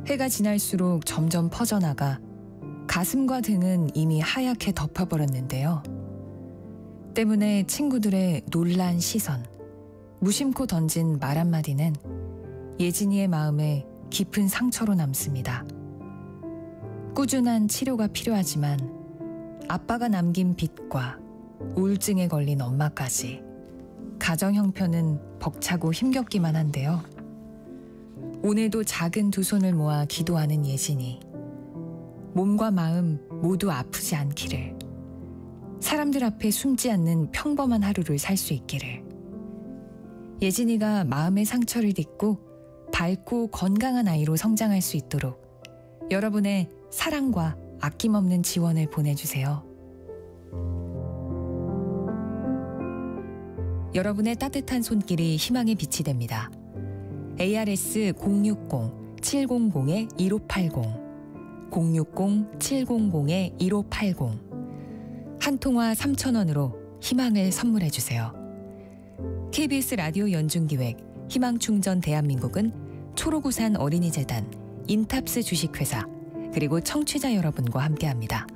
해가 지날수록 점점 퍼져나가 가슴과 등은 이미 하얗게 덮어버렸는데요. 때문에 친구들의 놀란 시선, 무심코 던진 말 한마디는 예진이의 마음에 깊은 상처로 남습니다. 꾸준한 치료가 필요하지만 아빠가 남긴 빚과 우울증에 걸린 엄마까지 가정 형편은 벅차고 힘겹기만 한데요. 오늘도 작은 두 손을 모아 기도하는 예진이 몸과 마음 모두 아프지 않기를, 사람들 앞에 숨지 않는 평범한 하루를 살 수 있기를, 예진이가 마음의 상처를 딛고 밝고 건강한 아이로 성장할 수 있도록 여러분의 사랑과 아낌없는 지원을 보내주세요. 여러분의 따뜻한 손길이 희망의 빛이 됩니다. ARS 060-700-1580 060-700-1580 한 통화 3,000원으로 희망을 선물해주세요. KBS 라디오 연중기획 희망충전 대한민국은 초록우산 어린이재단, 인탑스 주식회사, 그리고 청취자 여러분과 함께합니다.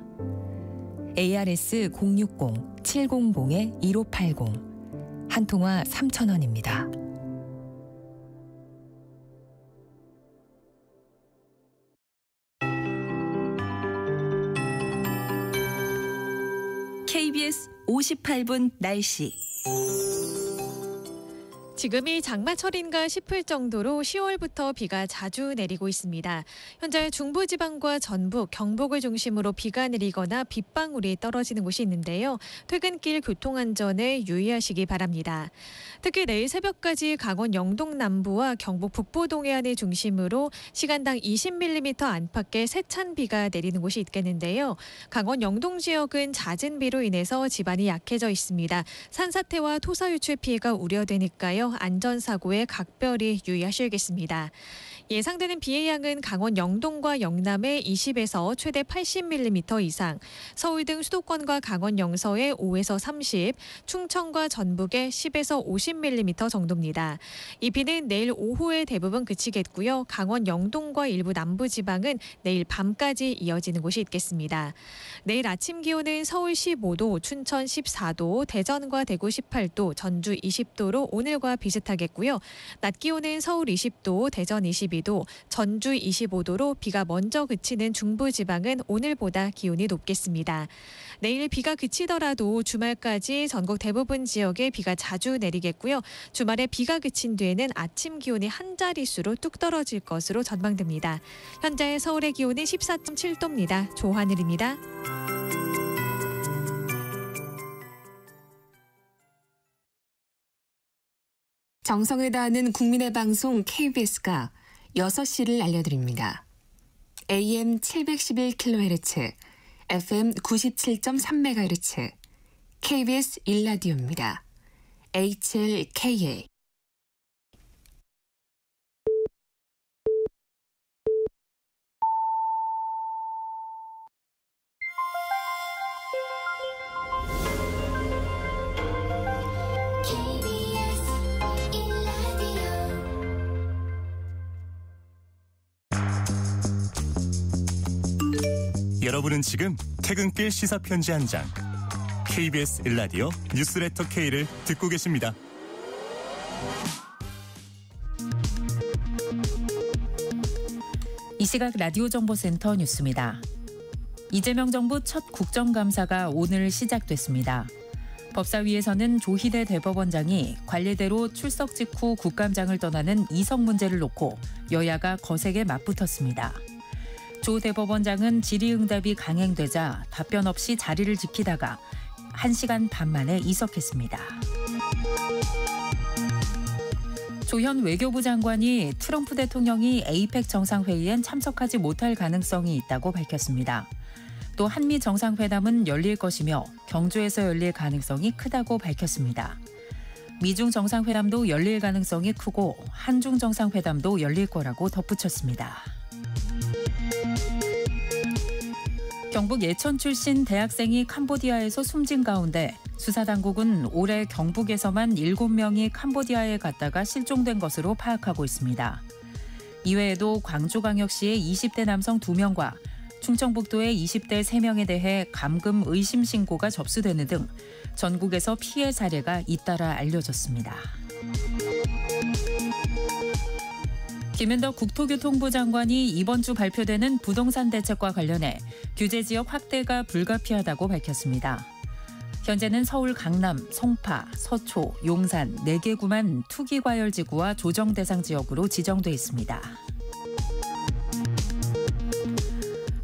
ARS 060-700-1580 한 통화 3,000원입니다. KBS 58분 날씨. 지금이 장마철인가 싶을 정도로 10월부터 비가 자주 내리고 있습니다. 현재 중부지방과 전북, 경북을 중심으로 비가 내리거나 빗방울이 떨어지는 곳이 있는데요. 퇴근길 교통안전에 유의하시기 바랍니다. 특히 내일 새벽까지 강원 영동 남부와 경북 북부 동해안을 중심으로 시간당 20mm 안팎의 세찬 비가 내리는 곳이 있겠는데요. 강원 영동 지역은 잦은 비로 인해서 지반이 약해져 있습니다. 산사태와 토사 유출 피해가 우려되니까요. 안전사고에 각별히 유의하셔야겠습니다. 예상되는 비의 양은 강원 영동과 영남에 20에서 최대 80mm 이상, 서울 등 수도권과 강원 영서에 5에서 30, 충청과 전북에 10에서 50mm 정도입니다. 이 비는 내일 오후에 대부분 그치겠고요. 강원 영동과 일부 남부지방은 내일 밤까지 이어지는 곳이 있겠습니다. 내일 아침 기온은 서울 15도, 춘천 14도, 대전과 대구 18도, 전주 20도로 오늘과 비슷하겠고요. 낮 기온은 서울 20도, 대전 22도, 전주 25도로 비가 먼저 그치는 중부지방은 오늘보다 기온이 높겠습니다. 내일 비가 그치더라도 주말까지 전국 대부분 지역에 비가 자주 내리겠고요. 주말에 비가 그친 뒤에는 아침 기온이 한 자릿수로 뚝 떨어질 것으로 전망됩니다. 현재 서울의 기온은 14.7도입니다. 조하늘입니다. 정성을 다하는 국민의 방송 KBS가 6시를 알려드립니다. AM 711kHz, FM 97.3MHz, KBS 1라디오입니다. HLKA. 여러분은 지금 퇴근길 시사편지 한 장, KBS 1라디오 뉴스레터 K를 듣고 계십니다. 이 시각 라디오 정보센터 뉴스입니다. 이재명 정부 첫 국정감사가 오늘 시작됐습니다. 법사위에서는 조희대 대법원장이 관례대로 출석 직후 국감장을 떠나는 이성 문제를 놓고 여야가 거세게 맞붙었습니다. 조 대법원장은 질의응답이 강행되자 답변 없이 자리를 지키다가 1시간 반 만에 이석했습니다. 조현 외교부 장관이 트럼프 대통령이 에이펙 정상회의엔 참석하지 못할 가능성이 있다고 밝혔습니다. 또 한미 정상회담은 열릴 것이며 경주에서 열릴 가능성이 크다고 밝혔습니다. 미중 정상회담도 열릴 가능성이 크고 한중 정상회담도 열릴 거라고 덧붙였습니다. 경북 예천 출신 대학생이 캄보디아에서 숨진 가운데 수사당국은 올해 경북에서만 7명이 캄보디아에 갔다가 실종된 것으로 파악하고 있습니다. 이외에도 광주광역시의 20대 남성 2명과 충청북도의 20대 3명에 대해 감금 의심 신고가 접수되는 등 전국에서 피해 사례가 잇따라 알려졌습니다. 김현덕 국토교통부 장관이 이번 주 발표되는 부동산 대책과 관련해 규제 지역 확대가 불가피하다고 밝혔습니다. 현재는 서울 강남, 송파, 서초, 용산 4개 구만 투기과열지구와 조정 대상 지역으로 지정돼 있습니다.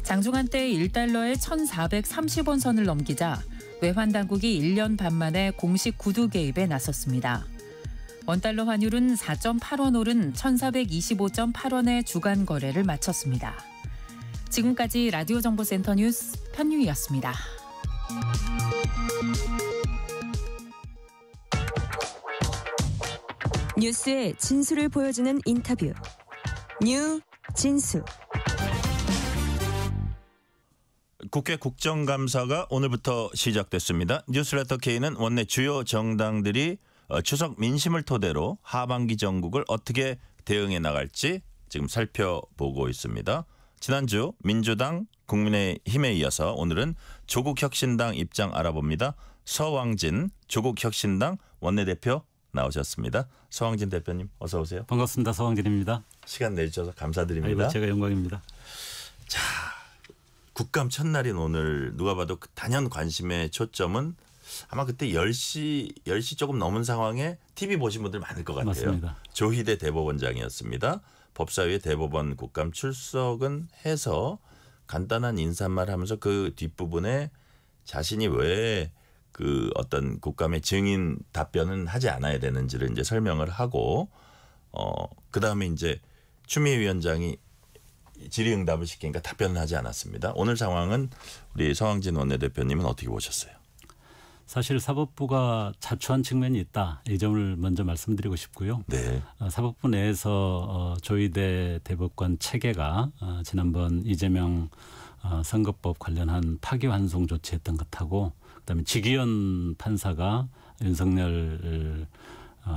장중한 때 1달러에 1,430원 선을 넘기자 외환 당국이 1년 반 만에 공식 구두 개입에 나섰습니다. 원달러 환율은 4.8원 오른 1,425.8원의 주간 거래를 마쳤습니다. 지금까지 라디오 정보센터 뉴스 편유이였습니다. 뉴스의 진수를 보여주는 인터뷰. 뉴 진수. 국회 국정감사가 오늘부터 시작됐습니다. 뉴스레터 K는 원내 주요 정당들이 추석 민심을 토대로 하반기 정국을 어떻게 대응해 나갈지 지금 살펴보고 있습니다. 지난주 민주당, 국민의힘에 이어서 오늘은 조국혁신당 입장 알아봅니다. 서왕진 조국혁신당 원내대표 나오셨습니다. 서왕진 대표님 어서 오세요. 반갑습니다. 서왕진입니다. 시간 내주셔서 감사드립니다. 아이고, 제가 영광입니다. 자, 국감 첫날인 오늘 누가 봐도 단연 관심의 초점은 아마 그때 10시 조금 넘은 상황에 TV 보신 분들 많을 것 같아요. 맞습니다. 조희대 대법원장이었습니다. 법사위의 대법원 국감 출석은 해서 간단한 인사말 하면서 그 뒷부분에 자신이 왜 그 어떤 국감의 증인 답변은 하지 않아야 되는지를 이제 설명을 하고 그다음에 이제 추미애 위원장이 질의응답을 시키니까 답변을 하지 않았습니다. 오늘 상황은 우리 서왕진 원내대표님은 어떻게 보셨어요? 사실 사법부가 자초한 측면이 있다. 이 점을 먼저 말씀드리고 싶고요. 네. 사법부 내에서 조희대 대법관 체계가 지난번 이재명 선거법 관련한 파기환송 조치했던 것하고 그다음에 지기현 판사가 윤석열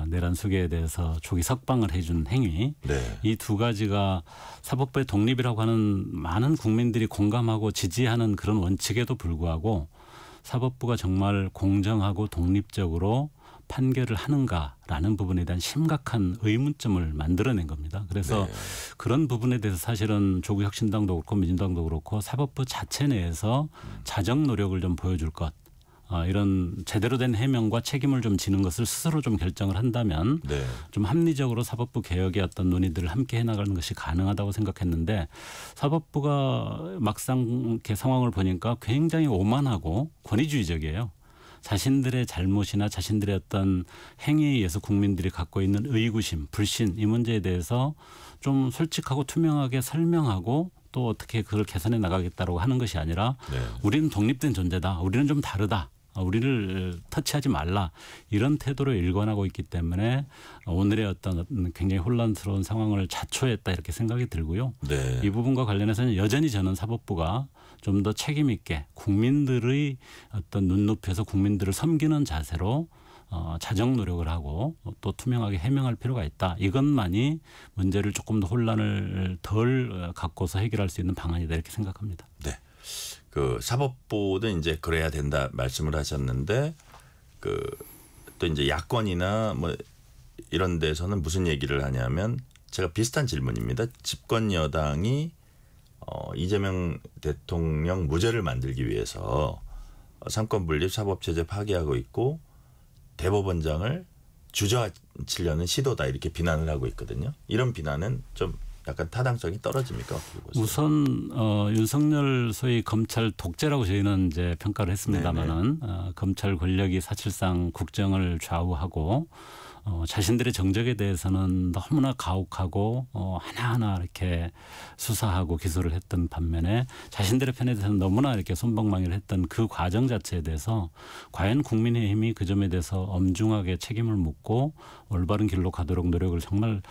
내란 수계에 대해서 조기 석방을 해준 행위 네. 이 두 가지가 사법부의 독립이라고 하는 많은 국민들이 공감하고 지지하는 그런 원칙에도 불구하고 사법부가 정말 공정하고 독립적으로 판결을 하는가라는 부분에 대한 심각한 의문점을 만들어낸 겁니다. 그래서 네. 그런 부분에 대해서 사실은 조국혁신당도 그렇고 민주당도 그렇고 사법부 자체 내에서 자정 노력을 좀 보여줄 것. 이런 제대로 된 해명과 책임을 좀 지는 것을 스스로 좀 결정을 한다면 네. 좀 합리적으로 사법부 개혁의 어떤 논의들을 함께 해나가는 것이 가능하다고 생각했는데 사법부가 막상 이렇게 상황을 보니까 굉장히 오만하고 권위주의적이에요. 자신들의 잘못이나 자신들의 어떤 행위에 의해서 국민들이 갖고 있는 의구심, 불신 이 문제에 대해서 좀 솔직하고 투명하게 설명하고 또 어떻게 그걸 개선해 나가겠다고 하는 것이 아니라 네. 우리는 독립된 존재다. 우리는 좀 다르다. 우리를 터치하지 말라. 이런 태도로 일관하고 있기 때문에 오늘의 어떤 굉장히 혼란스러운 상황을 자초했다 이렇게 생각이 들고요. 네. 이 부분과 관련해서는 여전히 저는 사법부가 좀 더 책임 있게 국민들의 어떤 눈높이에서 국민들을 섬기는 자세로 자정 노력을 하고 또 투명하게 해명할 필요가 있다. 이것만이 문제를 조금 더 혼란을 덜 갖고서 해결할 수 있는 방안이다 이렇게 생각합니다. 네. 그 사법부는 이제 그래야 된다 말씀을 하셨는데 그 또 이제 야권이나 뭐 이런 데서는 무슨 얘기를 하냐면 제가 비슷한 질문입니다. 집권 여당이 이재명 대통령 무죄를 만들기 위해서 삼권 분립 사법체제 파기하고 있고 대법원장을 주저앉히려는 시도다 이렇게 비난을 하고 있거든요. 이런 비난은 좀 약간 타당성이 떨어집니까? 우선 윤석열 소위 검찰 독재라고 저희는 이제 평가를 했습니다마는 검찰 권력이 사실상 국정을 좌우하고 자신들의 정적에 대해서는 너무나 가혹하고 하나하나 이렇게 수사하고 기소를 했던 반면에 자신들의 편에 대해서는 너무나 이렇게 손방망이를 했던 그 과정 자체에 대해서 과연 국민의힘이 그 점에 대해서 엄중하게 책임을 묻고 올바른 길로 가도록 노력을 정말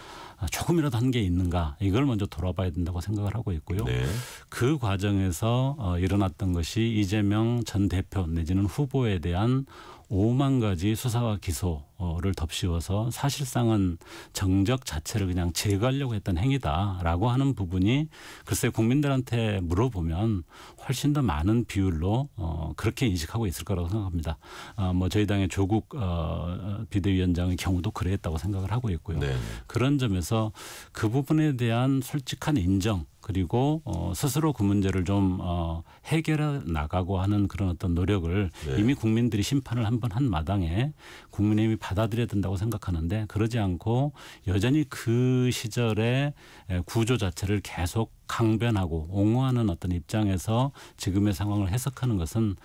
조금이라도 한 게 있는가 이걸 먼저 돌아봐야 된다고 생각을 하고 있고요. 네. 그 과정에서 일어났던 것이 이재명 전 대표 내지는 후보에 대한 5만 가지 수사와 기소를 덮씌워서 사실상은 정적 자체를 그냥 제거하려고 했던 행위다라고 하는 부분이 글쎄 국민들한테 물어보면 훨씬 더 많은 비율로 그렇게 인식하고 있을 거라고 생각합니다. 뭐 저희 당의 조국 비대위원장의 경우도 그랬다고 생각을 하고 있고요. 네. 그런 점에서 그 부분에 대한 솔직한 인정 그리고 스스로 그 문제를 좀 해결해 나가고 하는 그런 어떤 노력을 네. 이미 국민들이 심판을 한 번 한 마당에 국민의힘이 받아들여야 된다고 생각하는데 그러지 않고 여전히 그 시절의 구조 자체를 계속 강변하고 옹호하는 어떤 입장에서 지금의 상황을 해석하는 것은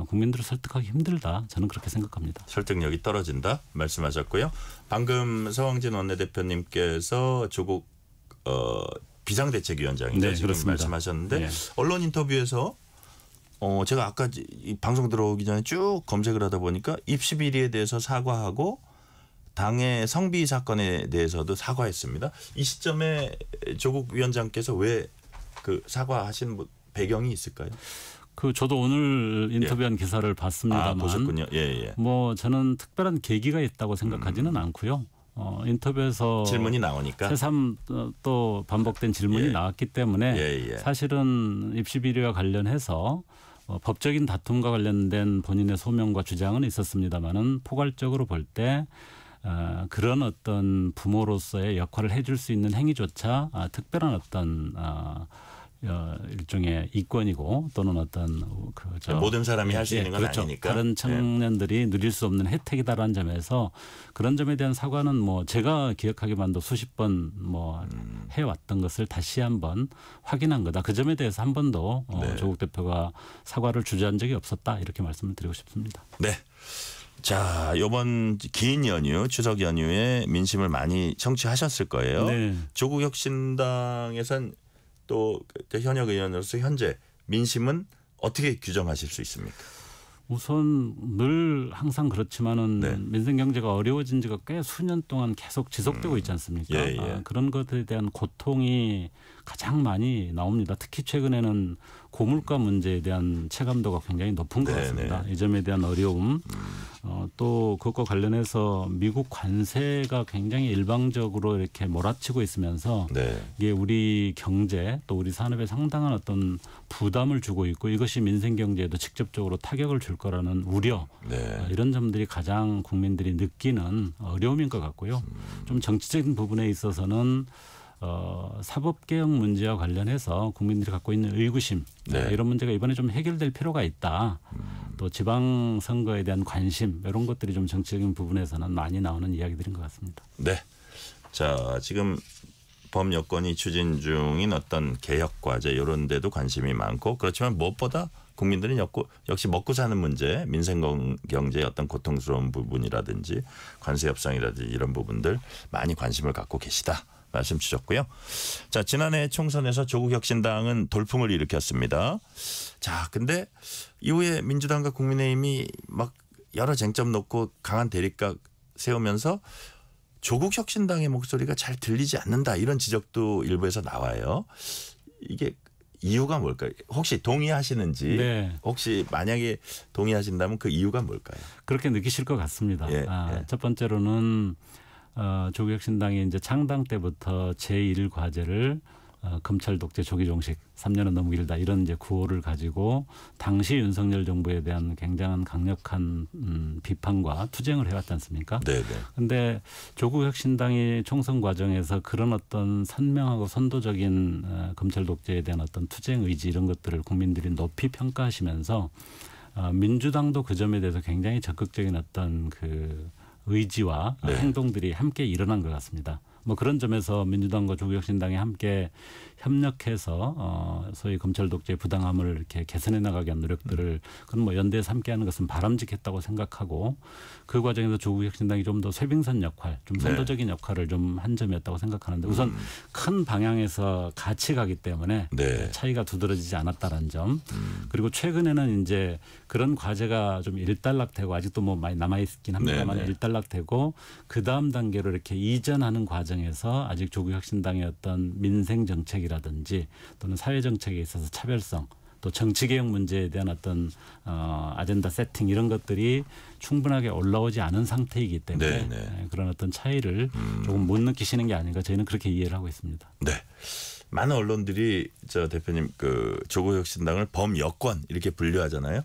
국민들을 설득하기 힘들다. 저는 그렇게 생각합니다. 설득력이 떨어진다 말씀하셨고요. 방금 서왕진 원내대표님께서 조국 비상대책위원장이죠. 네, 지금 그렇습니다. 말씀하셨는데 네. 언론 인터뷰에서 제가 아까 이 방송 들어오기 전에 쭉 검색을 하다 보니까 입시 비리에 대해서 사과하고 당의 성비 사건에 대해서도 사과했습니다. 이 시점에 조국 위원장께서 왜 그 사과하신 배경이 있을까요? 그 저도 오늘 인터뷰한 기사를 봤습니다만 보셨군요. 예. 뭐 저는 특별한 계기가 있다고 생각하지는 않고요. 인터뷰에서 질문이 나오니까 새삼 또 반복된 질문이 나왔기 때문에 사실은 입시 비리와 관련해서 법적인 다툼과 관련된 본인의 소명과 주장은 있었습니다마는 포괄적으로 볼 때 그런 어떤 부모로서의 역할을 해줄 수 있는 행위조차 특별한 어떤 일종의 이권이고 또는 어떤 모든 사람이 할 수 있는 건 그렇죠. 아니니까 다른 청년들이 누릴 수 없는 혜택이다라는 점에서 그런 점에 대한 사과는 뭐 제가 기억하기만도 수십 번 뭐 해왔던 것을 다시 한번 확인한 거다. 그 점에 대해서 한 번도 조국 대표가 사과를 주저한 적이 없었다 이렇게 말씀을 드리고 싶습니다. 네. 자, 이번 긴 연휴, 추석 연휴에 민심을 많이 청취하셨을 거예요. 네. 조국 혁신당에선 또 현역 의원으로서 현재 민심은 어떻게 규정하실 수 있습니까? 우선 늘 항상 그렇지만은 네. 민생 경제가 어려워진 지가 꽤 수년 동안 계속 지속되고 있지 않습니까? 예, 예. 그런 것에 대한 고통이 가장 많이 나옵니다. 특히 최근에는 고물가 문제에 대한 체감도가 굉장히 높은 것 같습니다. 이 점에 대한 어려움 또 그것과 관련해서 미국 관세가 굉장히 일방적으로 이렇게 몰아치고 있으면서 이게 우리 경제 또 우리 산업에 상당한 어떤 부담을 주고 있고 이것이 민생 경제에도 직접적으로 타격을 줄 거라는 우려 이런 점들이 가장 국민들이 느끼는 어려움인 것 같고요. 좀 정치적인 부분에 있어서는 사법개혁 문제와 관련해서 국민들이 갖고 있는 의구심 이런 문제가 이번에 좀 해결될 필요가 있다. 또 지방선거에 대한 관심 이런 것들이 좀 정치적인 부분에서는 많이 나오는 이야기들인 것 같습니다. 네. 자, 지금 범여권이 추진 중인 어떤 개혁과제 이런 데도 관심이 많고 그렇지만 무엇보다 국민들은 역시 먹고 사는 문제, 민생 경제의 어떤 고통스러운 부분이라든지 관세 협상이라든지 이런 부분들 많이 관심을 갖고 계시다. 말씀 주셨고요. 자, 지난해 총선에서 조국 혁신당은 돌풍을 일으켰습니다. 자, 근데 이후에 민주당과 국민의힘이 막 여러 쟁점 놓고 강한 대립각 세우면서 조국 혁신당의 목소리가 잘 들리지 않는다 이런 지적도 일부에서 나와요. 이게 이유가 뭘까요? 혹시 동의하시는지 혹시 만약에 동의하신다면 그 이유가 뭘까요? 그렇게 느끼실 것 같습니다. 첫 번째로는 조국 혁신당이 이제 창당 때부터 제1과제를 검찰 독재 조기 종식 3년은 너무 길다 이런 이제 구호를 가지고 당시 윤석열 정부에 대한 굉장한 강력한 비판과 투쟁을 해왔지 않습니까? 그런데 조국 혁신당이 총선 과정에서 그런 어떤 선명하고 선도적인 검찰 독재에 대한 어떤 투쟁 의지 이런 것들을 국민들이 높이 평가하시면서 민주당도 그 점에 대해서 굉장히 적극적인 어떤 그 의지와 행동들이 함께 일어난 것 같습니다. 뭐 그런 점에서 민주당과 조국 혁신당이 함께 협력해서 소위 검찰 독재의 부당함을 이렇게 개선해 나가기 위한 노력들을 그건 뭐 연대에서 함께하는 것은 바람직했다고 생각하고 그 과정에서 조국 혁신당이 좀 더 쇄빙선 역할, 좀 선도적인 역할을 좀 한 점이었다고 생각하는데 우선 큰 방향에서 같이 가기 때문에 차이가 두드러지지 않았다는 점. 그리고 최근에는 이제 그런 과제가 좀 일단락되고 아직도 뭐 많이 남아 있긴 합니다만 일단락되고 그 다음 단계로 이렇게 이전하는 과정에서 아직 조국 혁신당의 어떤 민생 정책이라든지 또는 사회 정책에 있어서 차별성 또 정치개혁 문제에 대한 어떤 아젠다 세팅 이런 것들이 충분하게 올라오지 않은 상태이기 때문에 그런 어떤 차이를 조금 못 느끼시는 게 아닌가 저희는 그렇게 이해를 하고 있습니다. 네. 많은 언론들이 저 대표님 그 조국 혁신당을 범여권 이렇게 분류하잖아요.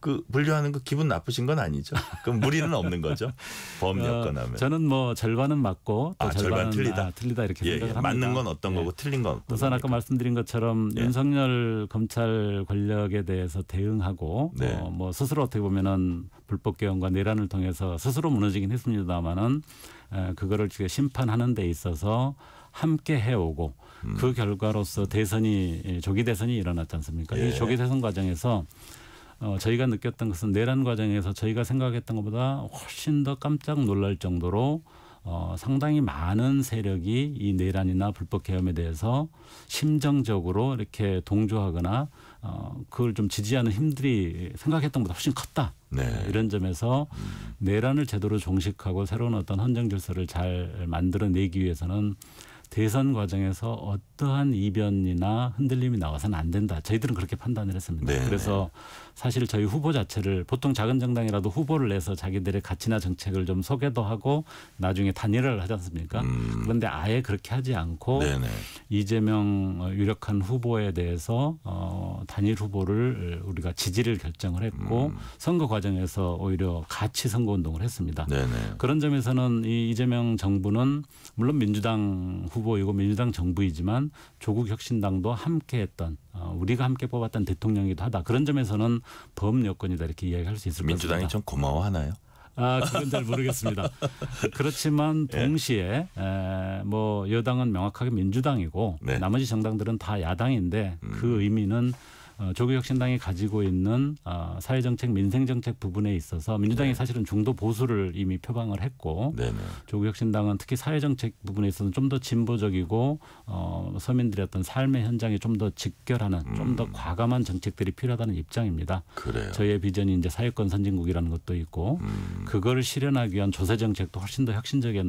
그 분류하는 거 기분 나쁘신 건 아니죠? 그럼 무리는 없는 거죠? 범여권 하면. 저는 뭐 절반은 맞고 또 절반은 틀리다. 틀리다 이렇게 생각을 합니다. 맞는 건 어떤 거고 틀린 건 어떤 우선 아까 말씀드린 것처럼 윤석열 검찰 권력에 대해서 대응하고 뭐 스스로 어떻게 보면은 불법 개헌과 내란을 통해서 스스로 무너지긴 했습니다만은 그거를 지금 심판하는 데 있어서 함께 해오고 그 결과로서 조기 대선이 일어났지 않습니까? 이 조기 대선 과정에서 저희가 느꼈던 것은 내란 과정에서 저희가 생각했던 것보다 훨씬 더 깜짝 놀랄 정도로 상당히 많은 세력이 이 내란이나 불법 계엄에 대해서 심정적으로 이렇게 동조하거나 그걸 좀 지지하는 힘들이 생각했던 것보다 훨씬 컸다. 이런 점에서 내란을 제대로 종식하고 새로운 어떤 헌정 질서를 잘 만들어내기 위해서는 대선 과정에서 어떠한 이변이나 흔들림이 나와서는 안 된다. 저희들은 그렇게 판단을 했습니다. 그래서 사실 저희 후보 자체를 보통 작은 정당이라도 후보를 내서 자기들의 가치나 정책을 좀 소개도 하고 나중에 단일화를 하지 않습니까? 그런데 아예 그렇게 하지 않고 이재명 유력한 후보에 대해서 단일 후보를 우리가 지지를 결정을 했고 선거 과정에서 오히려 같이 선거운동을 했습니다. 그런 점에서는 이 이재명 정부는 물론 민주당 후보이고 민주당 정부이지만 조국 혁신당도 함께했던 우리가 함께 뽑았던 대통령이기도 하다. 그런 점에서는 범여권이다 이렇게 이야기할 수 있을 것 같습니다. 민주당이 좀 고마워하나요? 그건 잘 모르겠습니다. 그렇지만 동시에 뭐 여당은 명확하게 민주당이고 네. 나머지 정당들은 다 야당인데 그 의미는 조국혁신당이 가지고 있는 사회정책, 민생정책 부분에 있어서 민주당이 네. 사실은 중도 보수를 이미 표방을 했고 네네. 조국혁신당은 특히 사회정책 부분에 있어서는 좀 더 진보적이고 서민들의 어떤 삶의 현장에 좀 더 직결하는 좀 더 과감한 정책들이 필요하다는 입장입니다. 그래요. 저희의 비전이 이제 사회권 선진국이라는 것도 있고 그거를 실현하기 위한 조세 정책도 훨씬 더 혁신적이어야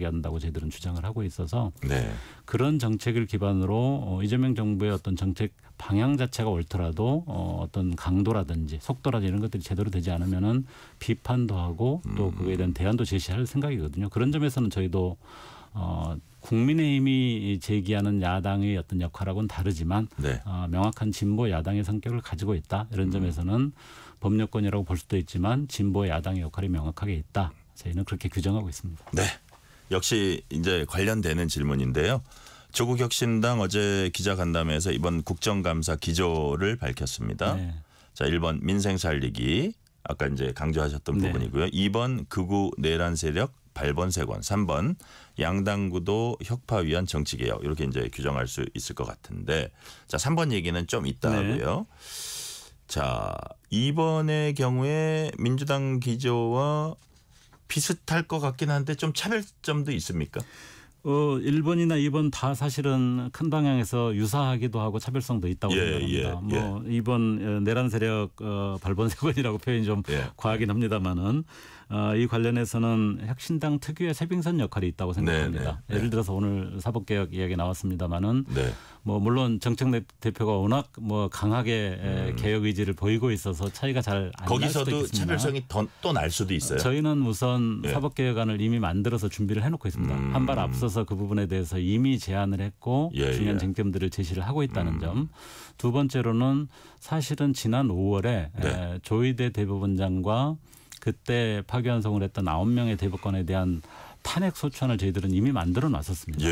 한다고 저희들은 주장을 하고 있어서 네. 그런 정책을 기반으로 이재명 정부의 어떤 정책 방향 자체가 옳더라도 어떤 강도라든지 속도라든지 이런 것들이 제대로 되지 않으면은 비판도 하고 또 그거에 대한 대안도 제시할 생각이거든요. 그런 점에서는 저희도 국민의힘이 제기하는 야당의 어떤 역할하고는 다르지만 네. 명확한 진보 야당의 성격을 가지고 있다. 이런 점에서는 법여권이라고 볼 수도 있지만 진보 야당의 역할이 명확하게 있다. 저희는 그렇게 규정하고 있습니다. 네. 역시 이제 관련되는 질문인데요. 조국혁신당 어제 기자간담회에서 이번 국정감사 기조를 밝혔습니다. 네. 자, 1번 민생 살리기 아까 이제 강조하셨던 네. 부분이고요. 2번 극우 내란 세력 발본색원, 3번 양당 구도 혁파 위한 정치개혁 이렇게 이제 규정할 수 있을 것 같은데 자 3번 얘기는 좀 이따 네. 하고요. 자 2번의 경우에 민주당 기조와 비슷할 것 같긴 한데 좀 차별점도 있습니까? 1번이나 2번 다 사실은 큰 방향에서 유사하기도 하고 차별성도 있다고 생각합니다. 뭐 2번 내란 세력 발본색원이라고 표현이 좀 과하긴 합니다만은 이 관련해서는 혁신당 특유의 세빙선 역할이 있다고 생각합니다. 네. 예를 들어서 오늘 사법개혁 이야기 나왔습니다만은 네. 뭐 물론 정책 대표가 워낙 뭐 강하게 개혁 의지를 보이고 있어서 차이가 잘 안 날 수도 있습니다. 거기서도 차별성이 또 날 수도 있어요. 저희는 우선 예. 사법개혁안을 이미 만들어서 준비를 해놓고 있습니다. 한 발 앞서서 그 부분에 대해서 이미 제안을 했고 중요한 쟁점들을 제시를 하고 있다는 점. 두 번째로는 사실은 지난 5월에 조희대 대법원장과 그때 파기환송을 했던 9명의 대법관에 대한 탄핵 소추안을 저희들은 이미 만들어 놨었습니다.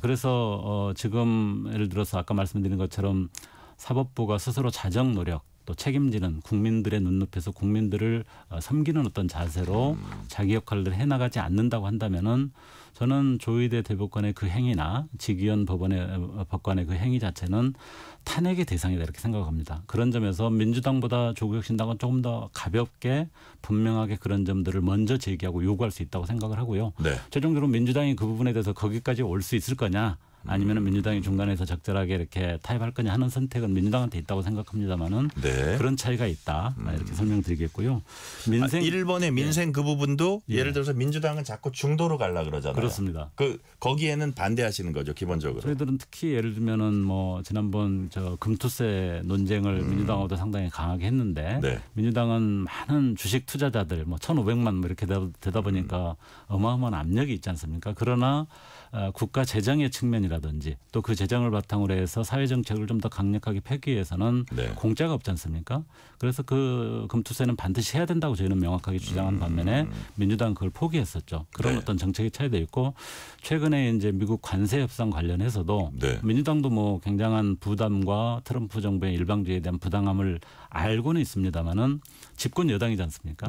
그래서 지금 예를 들어서 아까 말씀드린 것처럼 사법부가 스스로 자정 노력 또 책임지는 국민들의 눈높이에서 국민들을 섬기는 어떤 자세로 자기 역할을 해나가지 않는다고 한다면은 저는 조희대 대법관의 그 행위나 직위원 법관의 그 행위 자체는 탄핵의 대상이다 이렇게 생각합니다. 그런 점에서 민주당보다 조국혁신당은 조금 더 가볍게 분명하게 그런 점들을 먼저 제기하고 요구할 수 있다고 생각을 하고요. 네. 최종적으로 민주당이 그 부분에 대해서 거기까지 올 수 있을 거냐 아니면 민주당이 중간에서 적절하게 이렇게 타협할 거냐 하는 선택은 민주당한테 있다고 생각합니다만은 그런 차이가 있다 이렇게 설명드리겠고요. 민생 1번의 민생 그 부분도 예를 들어서 민주당은 자꾸 중도로 가려 그러잖아요. 그렇습니다. 거기에는 반대하시는 거죠 기본적으로. 저희들은 특히 예를 들면은 뭐 지난번 금투세 논쟁을 민주당하고도 상당히 강하게 했는데 민주당은 많은 주식 투자자들 뭐 1,500만 뭐 이렇게 되다 보니까 어마어마한 압력이 있지 않습니까? 그러나 국가 재정의 측면이라든지 또 그 재정을 바탕으로 해서 사회 정책을 좀 더 강력하게 펴기 위해서는 공짜가 없지 않습니까? 그래서 그 금투세는 반드시 해야 된다고 저희는 명확하게 주장한 반면에 민주당은 그걸 포기했었죠. 그런 어떤 정책의 차이도 있고 최근에 이제 미국 관세 협상 관련해서도 민주당도 뭐 굉장한 부담과 트럼프 정부의 일방주의에 대한 부당함을 알고는 있습니다만은 집권 여당이지 않습니까?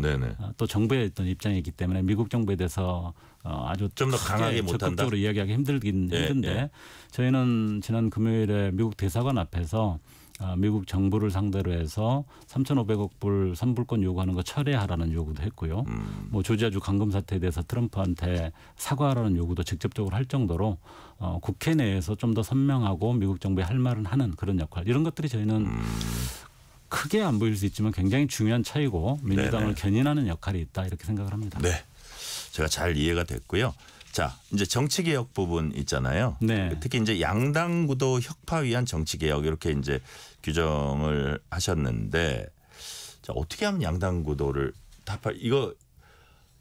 또 정부의 어떤 입장이기 때문에 미국 정부에 대해서 아주 좀 더 강하게 못한다. 적극적으로 이야기하기 힘든데 저희는 지난 금요일에 미국 대사관 앞에서 미국 정부를 상대로 해서 3,500억 불 선불권 요구하는 거 철회하라는 요구도 했고요. 뭐 조지아주 감금 사태에 대해서 트럼프한테 사과하라는 요구도 직접적으로 할 정도로 국회 내에서 좀 더 선명하고 미국 정부에 할 말은 하는 그런 역할 이런 것들이 저희는 크게 안 보일 수 있지만 굉장히 중요한 차이고 민주당을 견인하는 역할이 있다 이렇게 생각을 합니다. 네, 제가 잘 이해가 됐고요. 자, 이제 정치개혁 부분 있잖아요. 특히 이제 양당 구도 혁파 위한 정치개혁 이렇게 이제 규정을 하셨는데 자, 어떻게 하면 양당 구도를 이거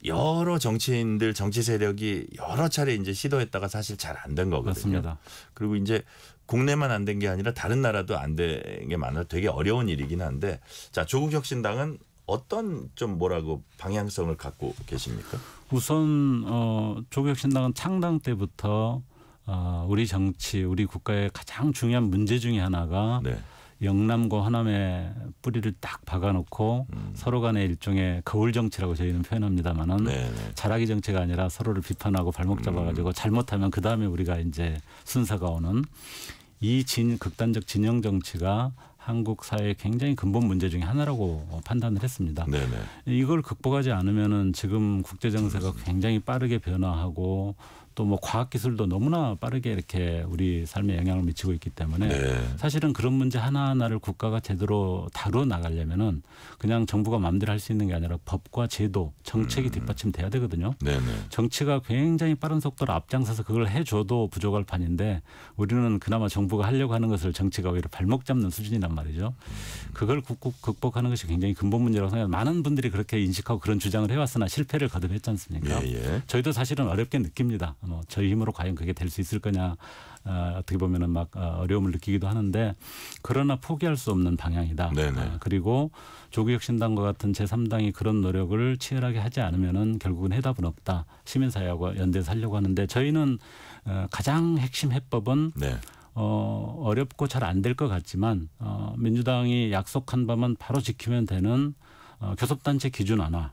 여러 정치인들 정치 세력이 여러 차례 이제 시도했다가 사실 잘 안 된 거거든요. 맞습니다. 그리고 이제 국내만 안 된 게 아니라 다른 나라도 안 된 게 많아 되게 어려운 일이긴 한데 자, 조국혁신당은 어떤 좀 뭐라고 방향성을 갖고 계십니까? 우선 조국혁신당은 창당 때부터 우리 정치, 우리 국가의 가장 중요한 문제 중에 하나가 네. 영남과 호남의 뿌리를 딱 박아놓고 서로 간의 일종의 거울 정치라고 저희는 표현합니다만은 자라기 정치가 아니라 서로를 비판하고 발목 잡아가지고 잘못하면 그 다음에 우리가 이제 순서가 오는 이 극단적 진영 정치가 한국 사회의 굉장히 근본 문제 중에 하나라고 판단을 했습니다. 네네. 이걸 극복하지 않으면은 지금 국제 정세가 굉장히 빠르게 변화하고 또 뭐 과학 기술도 너무나 빠르게 이렇게 우리 삶에 영향을 미치고 있기 때문에 사실은 그런 문제 하나하나를 국가가 제대로 다루어 나가려면은 그냥 정부가 마음대로 할 수 있는 게 아니라 법과 제도, 정책이 뒷받침돼야 되거든요. 네네. 정치가 굉장히 빠른 속도로 앞장서서 그걸 해줘도 부족할 판인데 우리는 그나마 정부가 하려고 하는 것을 정치가 오히려 발목 잡는 수준이란 말이죠. 그걸 극복하는 것이 굉장히 근본 문제라고 생각합니다. 많은 분들이 그렇게 인식하고 그런 주장을 해왔으나 실패를 거듭했지 않습니까? 저희도 사실은 어렵게 느낍니다. 저희 힘으로 과연 그게 될 수 있을 거냐 어떻게 보면은 막 어려움을 느끼기도 하는데 그러나 포기할 수 없는 방향이다. 그리고 조국혁신당과 같은 제3당이 그런 노력을 치열하게 하지 않으면은 결국은 해답은 없다. 시민사회하고 연대해서 하려고 하는데 저희는 가장 핵심 해법은 어렵고 잘 안 될 것 같지만 민주당이 약속한 바만 바로 지키면 되는 교섭단체 기준 완화.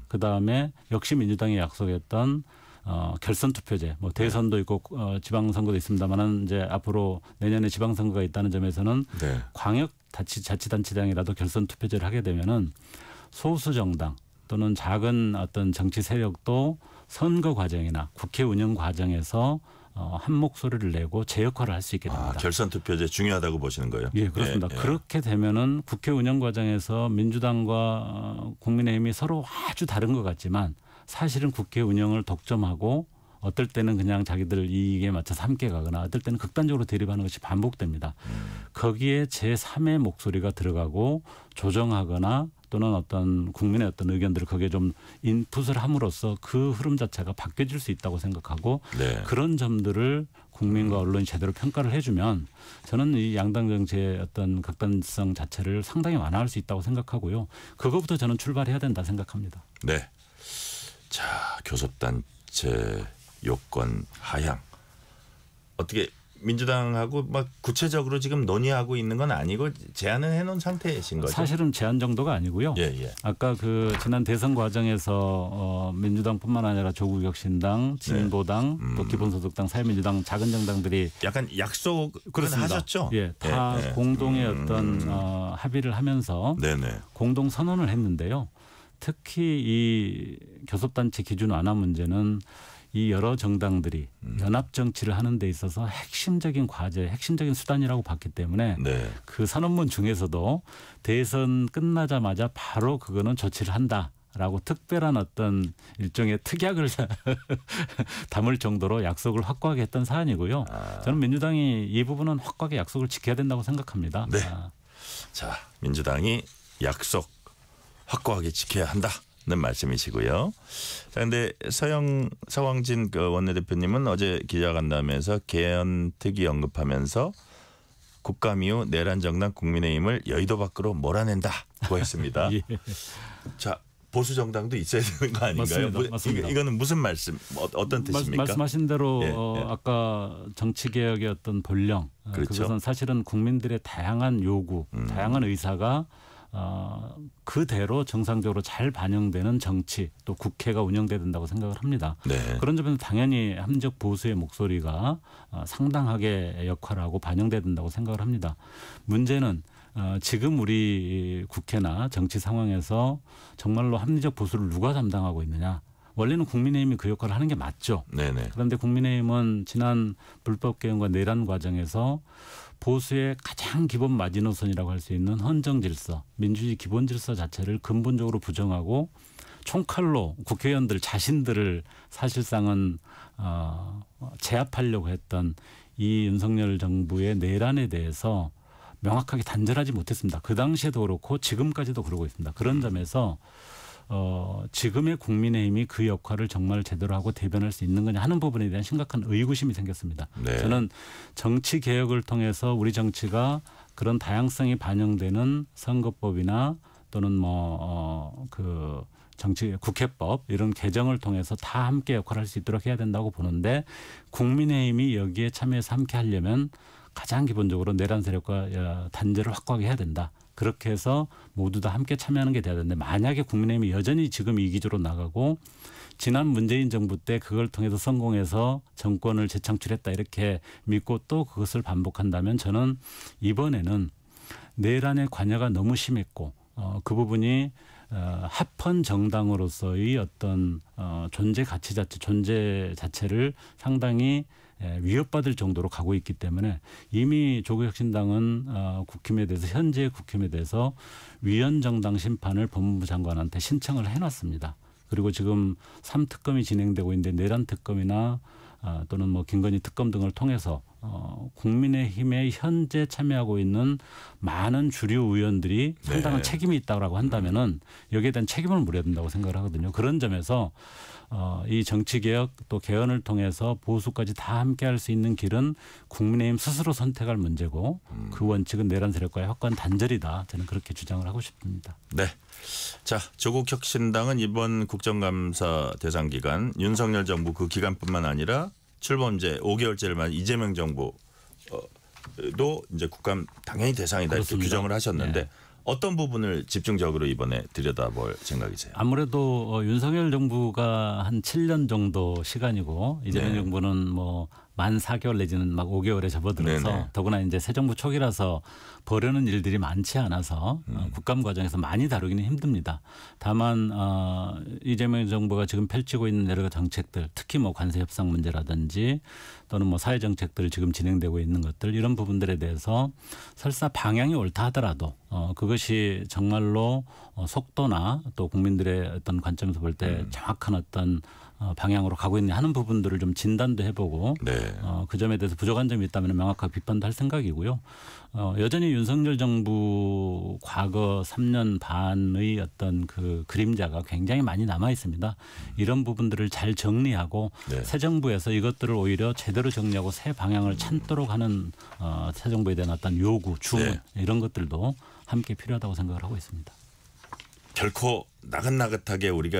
그다음에 역시 민주당이 약속했던 결선 투표제, 뭐 대선도 있고 지방선거도 있습니다만은 이제 앞으로 내년에 지방선거가 있다는 점에서는 광역 자치단체장이라도 결선 투표제를 하게 되면은 소수 정당 또는 작은 어떤 정치 세력도 선거 과정이나 국회 운영 과정에서 한 목소리를 내고 제 역할을 할 수 있게 됩니다. 결선 투표제 중요하다고 보시는 거예요? 예, 그렇습니다. 그렇게 되면은 국회 운영 과정에서 민주당과 국민의힘이 서로 아주 다른 것 같지만 사실은 국회 운영을 독점하고 어떨 때는 그냥 자기들 이익에 맞춰서 함께 가거나 어떨 때는 극단적으로 대립하는 것이 반복됩니다. 거기에 제3의 목소리가 들어가고 조정하거나 또는 어떤 국민의 어떤 의견들을 거기에 좀 인풋을 함으로써 그 흐름 자체가 바뀌어질 수 있다고 생각하고 그런 점들을 국민과 언론이 제대로 평가를 해주면 저는 이 양당 정치의 어떤 극단성 자체를 상당히 완화할 수 있다고 생각하고요. 그거부터 저는 출발해야 된다 생각합니다. 네. 자, 교섭단체 요건 하향 어떻게 민주당하고 막 구체적으로 지금 논의하고 있는 건 아니고 제안은 해놓은 상태이신 거죠? 사실은 제안 정도가 아니고요. 아까 그 지난 대선 과정에서 민주당뿐만 아니라 조국혁신당, 진보당, 또 기본소득당, 사회민주당 작은 정당들이 약간 약속을 하셨죠? 예, 다 공동의 어떤 합의를 하면서 공동 선언을 했는데요. 특히 이 교섭단체 기준 완화 문제는 이 여러 정당들이 연합 정치를 하는 데 있어서 핵심적인 과제, 핵심적인 수단이라고 봤기 때문에 그 선언문 중에서도 대선 끝나자마자 바로 그거는 조치를 한다라고 특별한 어떤 일종의 특약을 담을 정도로 약속을 확고하게 했던 사안이고요. 저는 민주당이 이 부분은 확고하게 약속을 지켜야 된다고 생각합니다. 자, 민주당이 약속 확고하게 지켜야 한다는 말씀이시고요. 자, 근데 서왕진 그 원내대표님은 어제 기자간담회에서 개헌특위 언급하면서 국감 이후 내란 정당 국민의힘을 여의도 밖으로 몰아낸다고 했습니다. 자, 보수 정당도 있어야 되는 거 아닌가요? 맞습니다. 이거는 무슨 말씀, 어떤 뜻입니까? 말씀하신 대로 아까 정치개혁의 어떤 본령, 그것은 사실은 국민들의 다양한 요구, 다양한 의사가 그대로 정상적으로 잘 반영되는 정치 또 국회가 운영돼야 된다고 생각을 합니다. 그런 점에서 당연히 합리적 보수의 목소리가 상당하게 역할하고 반영돼야 된다고 생각을 합니다. 문제는 지금 우리 국회나 정치 상황에서 정말로 합리적 보수를 누가 담당하고 있느냐. 원래는 국민의힘이 그 역할을 하는 게 맞죠. 그런데 국민의힘은 지난 불법 개헌과 내란 과정에서 보수의 가장 기본 마지노선이라고 할 수 있는 헌정 질서, 민주주의 기본 질서 자체를 근본적으로 부정하고 총칼로 국회의원들 자신들을 사실상은 제압하려고 했던 이 윤석열 정부의 내란에 대해서 명확하게 단절하지 못했습니다. 그 당시에도 그렇고 지금까지도 그러고 있습니다. 그런 점에서 지금의 국민의힘이 그 역할을 정말 제대로 하고 대변할 수 있는 거냐 하는 부분에 대한 심각한 의구심이 생겼습니다. 저는 정치 개혁을 통해서 우리 정치가 그런 다양성이 반영되는 선거법이나 또는 그 정치 국회법 이런 개정을 통해서 다 함께 역할할 수 있도록 해야 된다고 보는데 국민의힘이 여기에 참여해서 함께 하려면 가장 기본적으로 내란 세력과 단절을 확고하게 해야 된다. 그렇게 해서 모두 다 함께 참여하는 게 돼야 되는데 만약에 국민의힘이 여전히 지금 이 기조로 나가고 지난 문재인 정부 때 그걸 통해서 성공해서 정권을 재창출했다 이렇게 믿고 또 그것을 반복한다면 저는 이번에는 내란의 관여가 너무 심했고 그 부분이 합헌 정당으로서의 어떤 존재 가치 존재 자체를 상당히 위협받을 정도로 가고 있기 때문에 이미 조국혁신당은 국힘에 대해서 현재 국힘에 대해서 위헌정당 심판을 법무부 장관한테 신청을 해놨습니다. 그리고 지금 3특검이 진행되고 있는데 내란 특검이나 또는 김건희 특검 등을 통해서 국민의힘에 현재 참여하고 있는 많은 주류 의원들이 상당한 책임이 있다고 한다면은 여기에 대한 책임을 물어야 된다고 생각을 하거든요. 그런 점에서 이 정치개혁 또 개헌을 통해서 보수까지 다 함께할 수 있는 길은 국민의힘 스스로 선택할 문제고 그 원칙은 내란 세력과의 확고한 단절이다. 저는 그렇게 주장을 하고 싶습니다. 네. 자, 조국혁신당은 이번 국정감사 대상 기간 윤석열 정부 그 기간뿐만 아니라 출범제 5개월째를 맞은 이재명 정부도 이제 국감 당연히 대상이다 그렇습니다. 이렇게 규정을 하셨는데 네. 어떤 부분을 집중적으로 이번에 들여다볼 생각이세요? 아무래도 윤석열 정부가 한 7년 정도 시간이고 이재명 정부는 만 4개월 내지는 막 5개월에 접어들어서 더구나 이제 새 정부 초기라서 벌여는 일들이 많지 않아서 국감 과정에서 많이 다루기는 힘듭니다. 다만 이재명 정부가 지금 펼치고 있는 여러 정책들 특히 관세 협상 문제라든지 또는 사회 정책들 지금 진행되고 있는 것들 이런 부분들에 대해서 설사 방향이 옳다 하더라도 그것이 정말로 속도나 또 국민들의 어떤 관점에서 볼 때 정확한 어떤 방향으로 가고 있는 하는 부분들을 좀 진단도 해보고 그 점에 대해서 부족한 점이 있다면 명확하게 비판도 할 생각이고요. 여전히 윤석열 정부 과거 3년 반의 어떤 그 그림자가 굉장히 많이 남아 있습니다. 이런 부분들을 잘 정리하고 새 정부에서 이것들을 오히려 제대로 정리하고 새 방향을 찾도록 하는 새 정부에 대한 어떤 요구, 주문 이런 것들도 함께 필요하다고 생각을 하고 있습니다. 결코 나긋나긋하게 우리가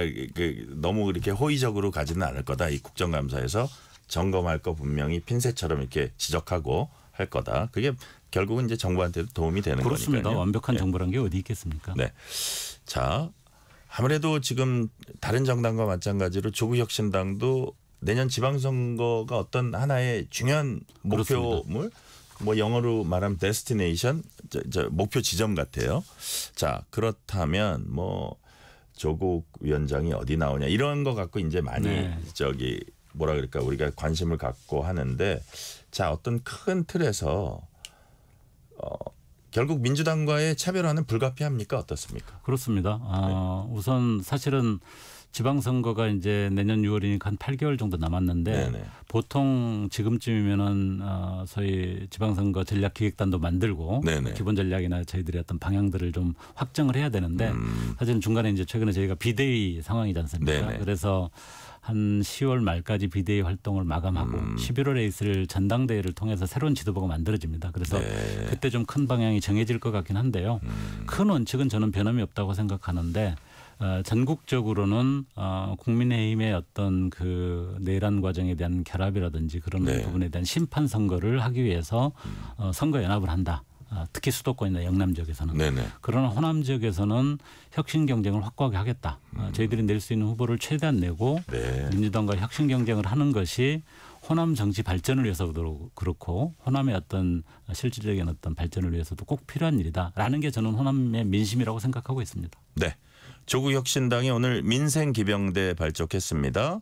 너무 이렇게 호의적으로 가지는 않을 거다. 이 국정감사에서 점검할 거 분명히 핀셋처럼 이렇게 지적하고 할 거다. 그게 결국은 이제 정부한테도 도움이 되는 거니까요. 그렇습니다. 완벽한 정부란 게 어디 있겠습니까? 네. 자, 아무래도 지금 다른 정당과 마찬가지로 조국혁신당도 내년 지방선거가 어떤 하나의 중요한 목표물 영어로 말하면 데스티네이션 목표 지점 같아요. 자, 그렇다면 조국 위원장이 어디 나오냐 이런 거 갖고 이제 많이 뭐라 그럴까 우리가 관심을 갖고 하는데 자, 어떤 큰 틀에서 결국 민주당과의 차별화는 불가피합니까? 어떻습니까? 그렇습니다. 우선 사실은 지방선거가 이제 내년 6월이니까 한 8개월 정도 남았는데 보통 지금쯤이면은 소위 지방선거 전략기획단도 만들고 기본 전략이나 저희들의 어떤 방향들을 좀 확정을 해야 되는데 사실은 중간에 이제 최근에 저희가 비대위 상황이지 않습니까? 그래서 한 10월 말까지 비대위 활동을 마감하고 11월에 있을 전당대회를 통해서 새로운 지도부가 만들어집니다. 그래서 그때 좀 큰 방향이 정해질 것 같긴 한데요. 큰 원칙은 저는 변함이 없다고 생각하는데 전국적으로는 국민의힘의 어떤 그 내란 과정에 대한 결합이라든지 그런 부분에 대한 심판 선거를 하기 위해서 선거 연합을 한다. 특히 수도권이나 영남 지역에서는. 그러나 호남 지역에서는 혁신 경쟁을 확고하게 하겠다. 저희들이 낼 수 있는 후보를 최대한 내고 민주당과 혁신 경쟁을 하는 것이 호남 정치 발전을 위해서도 그렇고 호남의 어떤 실질적인 어떤 발전을 위해서도 꼭 필요한 일이다라는 게 저는 호남의 민심이라고 생각하고 있습니다. 네. 조국혁신당이 오늘 민생기병대 발족했습니다.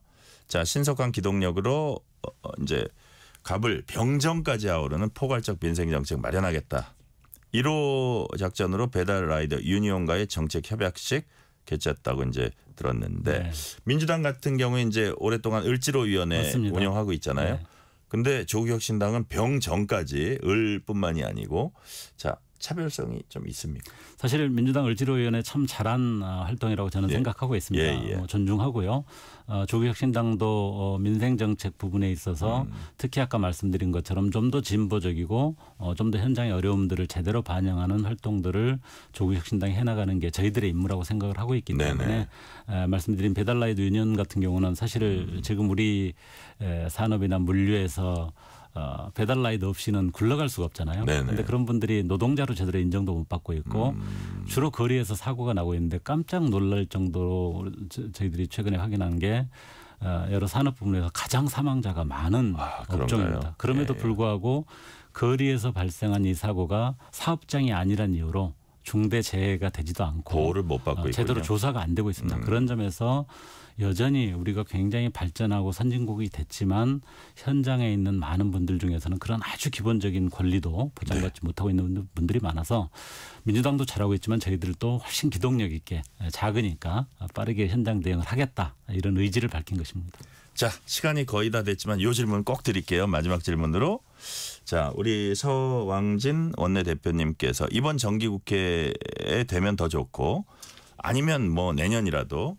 자, 신속한 기동력으로 이제 갑을 병정까지 아우르는 포괄적 민생정책 마련하겠다. 1호 작전으로 배달라이더 유니온과의 정책 협약식 개최했다고 이제 들었는데 민주당 같은 경우에 이제 오랫동안 을지로위원회 맞습니다. 운영하고 있잖아요. 근데 조국혁신당은 병정까지 을뿐만이 아니고 자, 차별성이 좀 있습니까? 사실 민주당 을지로위원회 참 잘한 활동이라고 저는 생각하고 있습니다. 존중하고요. 조국혁신당도 민생정책 부분에 있어서 특히 아까 말씀드린 것처럼 좀 더 진보적이고 좀 더 현장의 어려움들을 제대로 반영하는 활동들을 조국혁신당이 해나가는 게 저희들의 임무라고 생각을 하고 있기 때문에 말씀드린 배달라이드 유니언 같은 경우는 사실 지금 우리 산업이나 물류에서 배달라이드 없이는 굴러갈 수가 없잖아요. 그런데 그런 분들이 노동자로 제대로 인정도 못 받고 있고 주로 거리에서 사고가 나고 있는데 깜짝 놀랄 정도로 저희들이 최근에 확인한 게 여러 산업 부문에서 가장 사망자가 많은 업종입니다. 그럼에도 불구하고 거리에서 발생한 이 사고가 사업장이 아니란 이유로 중대 재해가 되지도 않고 보호를 못 받고 제대로 있군요. 조사가 안 되고 있습니다. 그런 점에서 여전히 우리가 굉장히 발전하고 선진국이 됐지만 현장에 있는 많은 분들 중에서는 그런 아주 기본적인 권리도 보장받지 못하고 있는 분들이 많아서 민주당도 잘하고 있지만 저희들도 훨씬 기동력 있게 작으니까 빠르게 현장 대응을 하겠다 이런 의지를 밝힌 것입니다. 자, 시간이 거의 다 됐지만 이 질문 꼭 드릴게요. 마지막 질문으로. 자, 우리 서왕진 원내대표님께서 이번 정기국회에 되면 더 좋고 아니면 뭐 내년이라도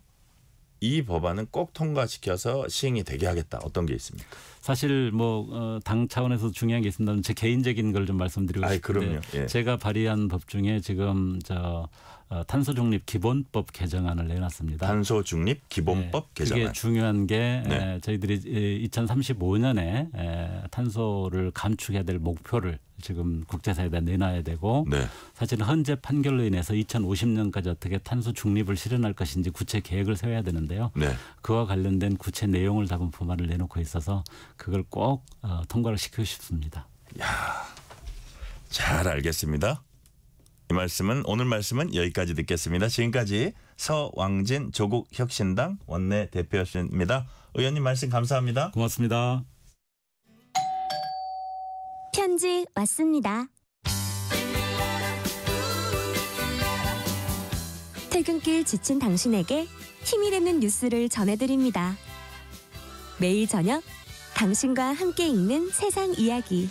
이 법안은 꼭 통과시켜서 시행이 되게 하겠다. 어떤 게 있습니까? 사실 뭐 당 차원에서 중요한 게 있습니다. 제 개인적인 걸 좀 말씀드리고 싶은데 그럼요. 제가 발의한 법 중에 지금 탄소 중립 기본법 개정안을 내놨습니다. 탄소 중립 기본법 개정안. 그게 중요한 게 저희들이 2035년에 탄소를 감축해야 될 목표를 지금 국제사회에다 내놔야 되고 사실은 현재 판결로 인해서 2050년까지 어떻게 탄소 중립을 실현할 것인지 구체 계획을 세워야 되는데요. 그와 관련된 구체 내용을 담은 법안을 내놓고 있어서 그걸 꼭 통과를 시키고 싶습니다. 잘 알겠습니다. 오늘 말씀은 여기까지 듣겠습니다. 지금까지 서왕진 조국혁신당 원내대표였습니다. 의원님 말씀 감사합니다. 고맙습니다. 편지 왔습니다. 퇴근길 지친 당신에게 힘이 되는 뉴스를 전해드립니다. 매일 저녁 당신과 함께 읽는 세상 이야기.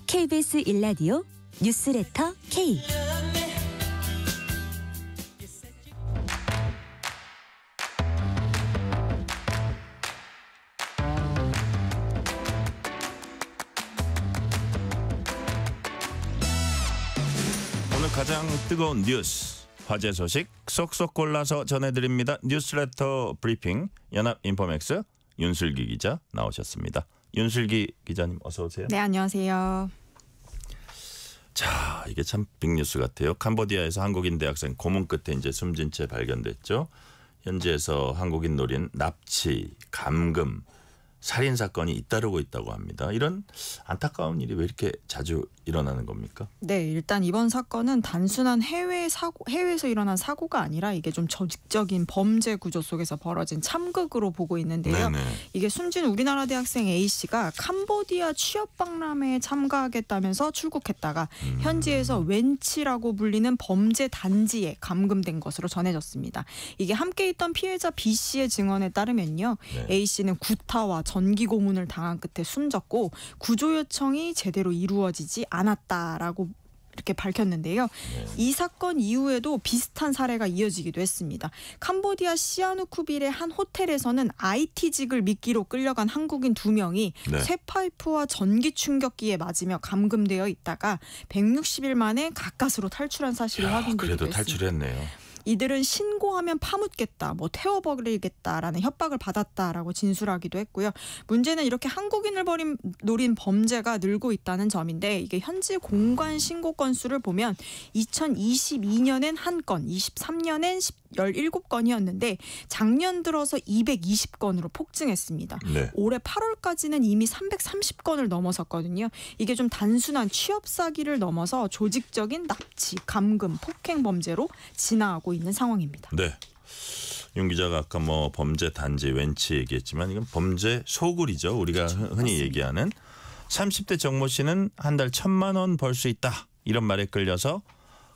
KBS 1라디오 뉴스레터 K. 오늘 가장 뜨거운 뉴스, 화제 소식 쏙쏙 골라서 전해드립니다. 뉴스레터 브리핑 연합인포맥스 윤슬기 기자 나오셨습니다. 윤슬기 기자님 어서 오세요. 네, 안녕하세요. 자, 이게 참 빅뉴스 같아요. 캄보디아에서 한국인 대학생 고문 끝에 이제 숨진 채 발견됐죠. 현지에서 한국인 노린 납치, 감금, 살인 사건이 잇따르고 있다고 합니다. 이런 안타까운 일이 왜 이렇게 자주 일어나는 겁니까? 네, 일단 이번 사건은 단순한 해외에서 일어난 사고가 아니라 이게 좀 조직적인 범죄 구조 속에서 벌어진 참극으로 보고 있는데요. 이게 숨진 우리나라 대학생 A씨가 캄보디아 취업 박람회에 참가하겠다면서 출국했다가 현지에서 웬치라고 불리는 범죄 단지에 감금된 것으로 전해졌습니다. 이게 함께 있던 피해자 B씨의 증언에 따르면요. A씨는 구타와 전기 고문을 당한 끝에 숨졌고 구조 요청이 제대로 이루어지지 않았다라고 이렇게 밝혔는데요. 이 사건 이후에도 비슷한 사례가 이어지기도 했습니다. 캄보디아 시아누쿠빌의 한 호텔에서는 IT직을 미끼로 끌려간 한국인 2명이 쇠파이프와 전기 충격기에 맞으며 감금되어 있다가 160일 만에 가까스로 탈출한 사실이 확인되기도 그래도 했습니다. 탈출했네요. 이들은 신고하면 파묻겠다, 태워버리겠다라는 협박을 받았다라고 진술하기도 했고요. 문제는 이렇게 한국인을 노린 범죄가 늘고 있다는 점인데 이게 현지 공관 신고 건수를 보면 2022년엔 1건, 23년엔 17건이었는데 작년 들어서 220건으로 폭증했습니다. 올해 8월까지는 이미 330건을 넘어섰거든요. 이게 좀 단순한 취업 사기를 넘어서 조직적인 납치, 감금, 폭행 범죄로 진화하고 있는 상황입니다. 네. 윤 기자가 아까 범죄 단지 웬치 얘기했지만 이건 범죄 소굴이죠. 우리가 흔히 얘기하는 30대 정모 씨는 한 달 1,000만 원 벌 수 있다. 이런 말에 끌려서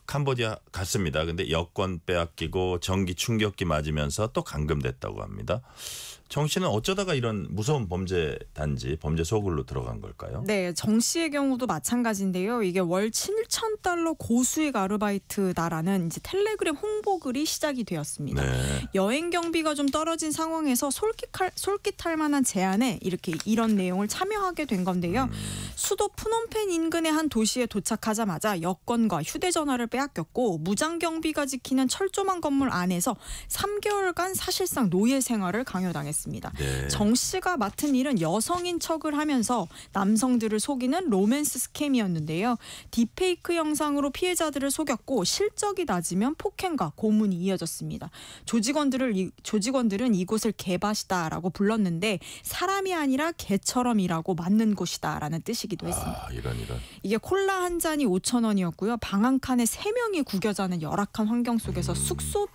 캄보디아 갔습니다. 근데 여권 빼앗기고 전기 충격기 맞으면서 또 감금됐다고 합니다. 정 씨는 어쩌다가 이런 무서운 범죄 단지, 범죄 소굴로 들어간 걸까요? 네, 정 씨의 경우도 마찬가지인데요. 이게 월 7,000달러 고수익 아르바이트다라는 이제 텔레그램 홍보글이 시작이 되었습니다. 네. 여행 경비가 좀 떨어진 상황에서 솔깃할 만한 제안에 이런 내용을 참여하게 된 건데요. 수도 푸놈펜 인근의 한 도시에 도착하자마자 여권과 휴대전화를 빼앗겼고 무장 경비가 지키는 철조망 건물 안에서 3개월간 사실상 노예 생활을 강요당했습니다. 네. 정 씨가 맡은 일은 여성인 척을 하면서 남성들을 속이는 로맨스 스캠이었는데요. 딥페이크 영상으로 피해자들을 속였고 실적이 낮으면 폭행과 고문이 이어졌습니다. 조직원들은 이곳을 개밭이다라고 불렀는데 사람이 아니라 개처럼 일하고 맞는 곳이다라는 뜻이기도 했습니다. 이런. 이게 콜라 한 잔이 5,000원이었고요. 방 한 칸에 3명이 구겨 자는 열악한 환경 속에서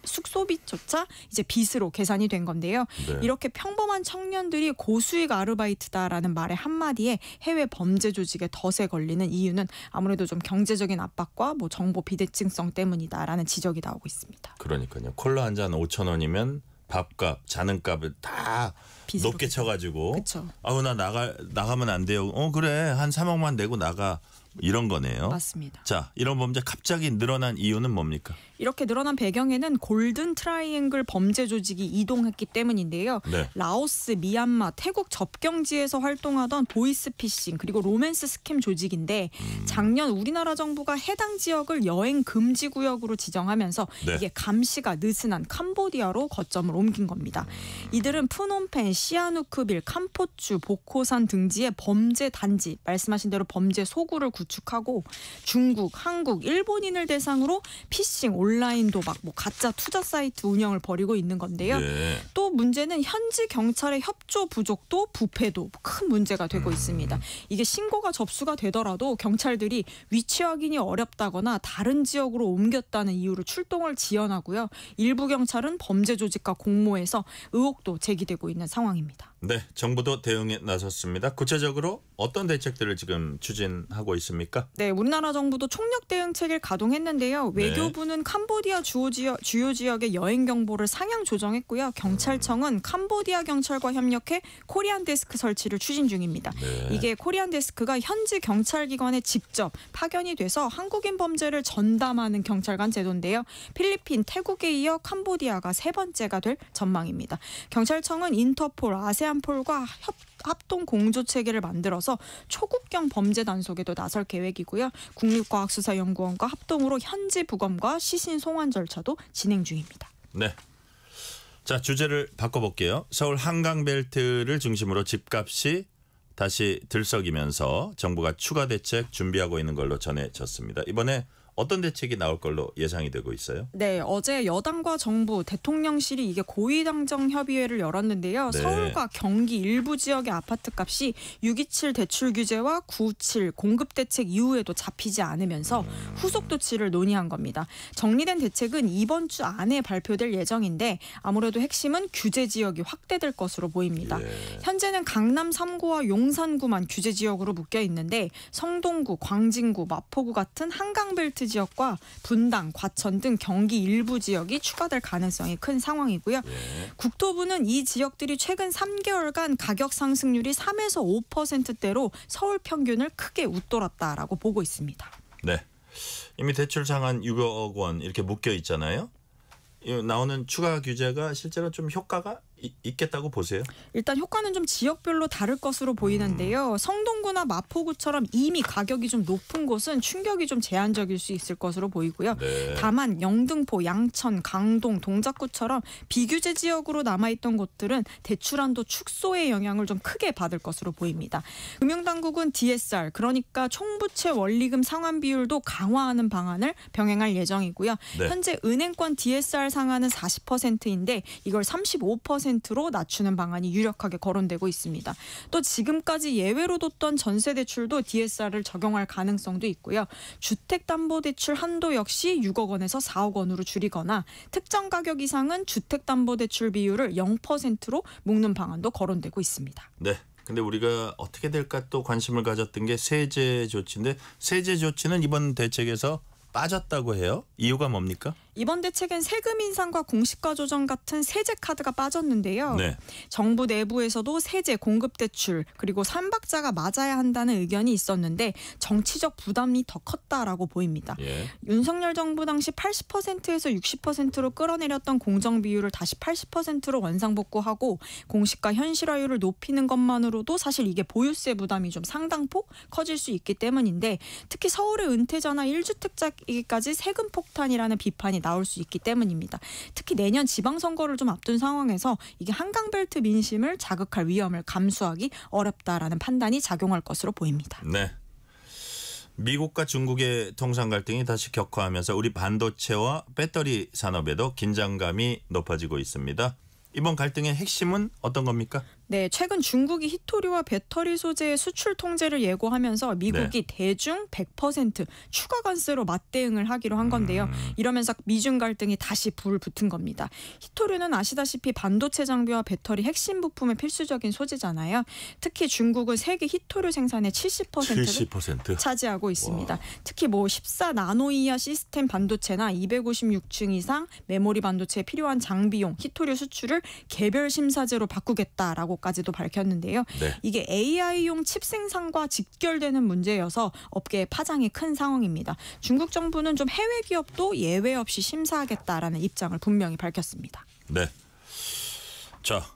숙소비조차 이제 빚으로 계산이 된 건데요. 네. 이렇게 평범한 청년들이 고수익 아르바이트다라는 말의 한마디에 해외 범죄 조직의 덫에 걸리는 이유는 아무래도 좀 경제적인 압박과 뭐 정보 비대칭성 때문이다라는 지적이 나오고 있습니다. 그러니까요. 콜라 한 잔 5,000원이면 밥값, 자는값을 다 높게 쳐가지고 그쵸. 아우 나 나가면 안 돼요. 그래 한 3억만 내고 나가. 이런 거네요. 맞습니다. 자, 이런 범죄 갑자기 늘어난 이유는 뭡니까? 이렇게 늘어난 배경에는 골든 트라이앵글 범죄 조직이 이동했기 때문인데요. 네. 라오스, 미얀마, 태국 접경지에서 활동하던 보이스피싱 그리고 로맨스 스캠 조직인데 작년 우리나라 정부가 해당 지역을 여행 금지 구역으로 지정하면서 네. 이게 감시가 느슨한 캄보디아로 거점을 옮긴 겁니다. 이들은 푸놈펜, 시아누크빌, 캄포추, 보코산 등지의 범죄 단지, 말씀하신 대로 범죄 소굴을 구축하고 중국, 한국, 일본인을 대상으로 피싱, 온라인 도박, 가짜 투자 사이트 운영을 벌이고 있는 건데요. 네. 또 문제는 현지 경찰의 협조 부족도 부패도 큰 문제가 되고 있습니다. 이게 신고가 접수가 되더라도 경찰들이 위치 확인이 어렵다거나 다른 지역으로 옮겼다는 이유로 출동을 지연하고요. 일부 경찰은 범죄 조직과 공모해서 의혹도 제기되고 있는 상황입니다. 네, 정부도 대응에 나섰습니다. 구체적으로 어떤 대책들을 지금 추진하고 있습니까? 네, 우리나라 정부도 총력 대응책을 가동했는데요. 외교부는 캄보디아 주요 지역의 여행 경보를 상향 조정했고요. 경찰청은 캄보디아 경찰과 협력해 코리안 데스크 설치를 추진 중입니다. 네. 이게 코리안 데스크가 현지 경찰기관에 직접 파견이 돼서 한국인 범죄를 전담하는 경찰관 제도인데요. 필리핀, 태국에 이어 캄보디아가 3번째가 될 전망입니다. 경찰청은 인터폴, 아세안폴과 합동 공조 체계를 만들어서 초국경 범죄 단속에도 나설 계획이고요. 국립과학수사연구원과 합동으로 현지 부검과 시신 송환 절차도 진행 중입니다. 네. 자, 주제를 바꿔볼게요. 서울 한강벨트를 중심으로 집값이 다시 들썩이면서 정부가 추가 대책 준비하고 있는 걸로 전해졌습니다. 이번에 어떤 대책이 나올 걸로 예상이 되고 있어요? 네, 어제 여당과 정부, 대통령실이 이게 고위당정 협의회를 열었는데요. 네. 서울과 경기 일부 지역의 아파트값이 6.27 대출 규제와 9.7 공급 대책 이후에도 잡히지 않으면서 후속 조치를 논의한 겁니다. 정리된 대책은 이번 주 안에 발표될 예정인데 아무래도 핵심은 규제 지역이 확대될 것으로 보입니다. 현재는 강남 3구와 용산구만 규제 지역으로 묶여 있는데 성동구, 광진구, 마포구 같은 한강벨트 지역과 분당, 과천 등 경기 일부 지역이 추가될 가능성이 큰 상황이고요. 국토부는 이 지역들이 최근 3개월간 가격 상승률이 3에서 5%대로 서울 평균을 크게 웃돌았다라고 보고 있습니다. 네, 이미 대출 상한 6억 원 이렇게 묶여 있잖아요. 나오는 추가 규제가 실제로 좀 효과가 있겠다고 보세요? 일단 효과는 좀 지역별로 다를 것으로 보이는데요. 성동구나 마포구처럼 이미 가격이 좀 높은 곳은 충격이 좀 제한적일 수 있을 것으로 보이고요. 네. 다만 영등포, 양천, 강동, 동작구처럼 비규제 지역으로 남아있던 곳들은 대출 한도 축소의 영향을 좀 크게 받을 것으로 보입니다. 금융당국은 DSR, 그러니까 총부채 원리금 상환 비율도 강화하는 방안을 병행할 예정이고요. 네. 현재 은행권 DSR 상한은 40%인데 이걸 35%로 낮추는 방안이 유력하게 거론되고 있습니다. 또 지금까지 예외로 뒀던 전세대출도 DSR을 적용할 가능성도 있고요. 주택담보대출 한도 역시 6억 원에서 4억 원으로 줄이거나 특정 가격 이상은 주택담보대출 비율을 0%로 묶는 방안도 거론되고 있습니다. 네. 근데 우리가 어떻게 될까 또 관심을 가졌던 게 세제 조치인데 세제 조치는 이번 대책에서 빠졌다고 해요. 이유가 뭡니까? 이번 대책엔 세금 인상과 공시가 조정 같은 세제 카드가 빠졌는데요. 네. 정부 내부에서도 세제, 공급 대출 그리고 삼박자가 맞아야 한다는 의견이 있었는데 정치적 부담이 더 컸다라고 보입니다. 예. 윤석열 정부 당시 80%에서 60%로 끌어내렸던 공정 비율을 다시 80%로 원상복구하고 공시가 현실화율을 높이는 것만으로도 사실 이게 보유세 부담이 좀 상당폭 커질 수 있기 때문인데 특히 서울의 은퇴자나 1주택자에게까지 세금 폭탄이라는 비판이 나올 수 있기 때문입니다. 특히 내년 지방선거를 좀 앞둔 상황에서 이게 한강벨트 민심을 자극할 위험을 감수하기 어렵다라는 판단이 작용할 것으로 보입니다. 네. 미국과 중국의 통상 갈등이 다시 격화하면서 우리 반도체와 배터리 산업에도 긴장감이 높아지고 있습니다. 이번 갈등의 핵심은 어떤 겁니까? 네, 최근 중국이 히토류와 배터리 소재의 수출 통제를 예고하면서 미국이 대중 100% 추가 관세로 맞대응을 하기로 한 건데요. 이러면서 미중 갈등이 다시 불 붙은 겁니다. 히토류는 아시다시피 반도체 장비와 배터리 핵심 부품의 필수적인 소재잖아요. 특히 중국은 세계 히토류 생산의 70%를 차지하고 있습니다. 와. 특히 14 나노 이하 시스템 반도체나 256층 이상 메모리 반도체에 필요한 장비용 히토류 수출을 개별 심사제로 바꾸겠다라고 까지도 밝혔는데요. 네. 이게 AI용 칩 생산과 직결되는 문제여서 업계의 파장이 큰 상황입니다. 중국 정부는 좀 해외 기업도 예외 없이 심사하겠다라는 입장을 분명히 밝혔습니다. 네. 자,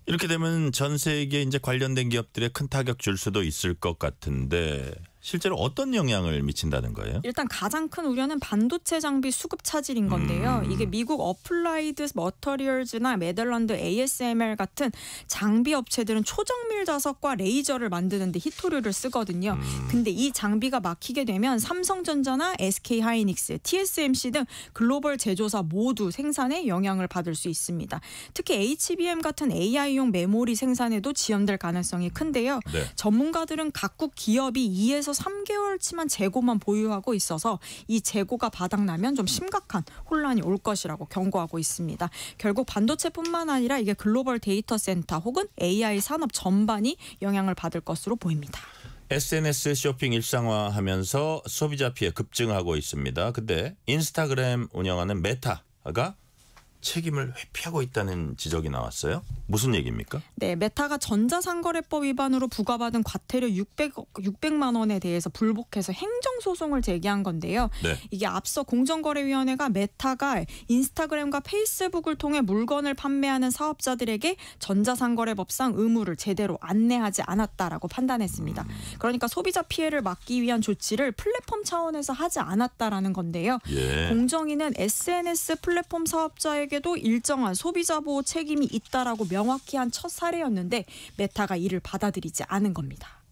이렇게 되면 전 세계 이제 관련된 기업들에 큰 타격 줄 수도 있을 것 같은데 실제로 어떤 영향을 미친다는 거예요? 일단 가장 큰 우려는 반도체 장비 수급 차질인 건데요. 이게 미국 어플라이드 머터리얼즈나 네덜란드 ASML 같은 장비 업체들은 초정밀 자석과 레이저를 만드는데 히토류를 쓰거든요. 근데 이 장비가 막히게 되면 삼성전자나 SK하이닉스, TSMC 등 글로벌 제조사 모두 생산에 영향을 받을 수 있습니다. 특히 HBM 같은 AI용 메모리 생산에도 지연될 가능성이 큰데요. 네. 전문가들은 각국 기업이 2에서 3개월치만 재고만 보유하고 있어서 이 재고가 바닥나면 좀 심각한 혼란이 올 것이라고 경고하고 있습니다. 결국 반도체뿐만 아니라 이게 글로벌 데이터 센터 혹은 AI 산업 전반이 영향을 받을 것으로 보입니다. SNS 쇼핑 일상화하면서 소비자 피해 급증하고 있습니다. 근데 인스타그램 운영하는 메타가 책임을 회피하고 있다는 지적이 나왔어요. 무슨 얘기입니까? 네, 메타가 전자상거래법 위반으로 부과받은 과태료 600만 원에 대해서 불복해서 행정소송을 제기한 건데요. 네. 이게 앞서 공정거래위원회가 메타가 인스타그램과 페이스북을 통해 물건을 판매하는 사업자들에게 전자상거래법상 의무를 제대로 안내하지 않았다라고 판단했습니다. 그러니까 소비자 피해를 막기 위한 조치를 플랫폼 차원에서 하지 않았다라는 건데요. 예. 공정위는 SNS 플랫폼 사업자에게도 일정한 소비자 보호 책임이 있다라고 명확히 한 첫 사례였는데 메타가 이를 받아들이지 않은 겁니다.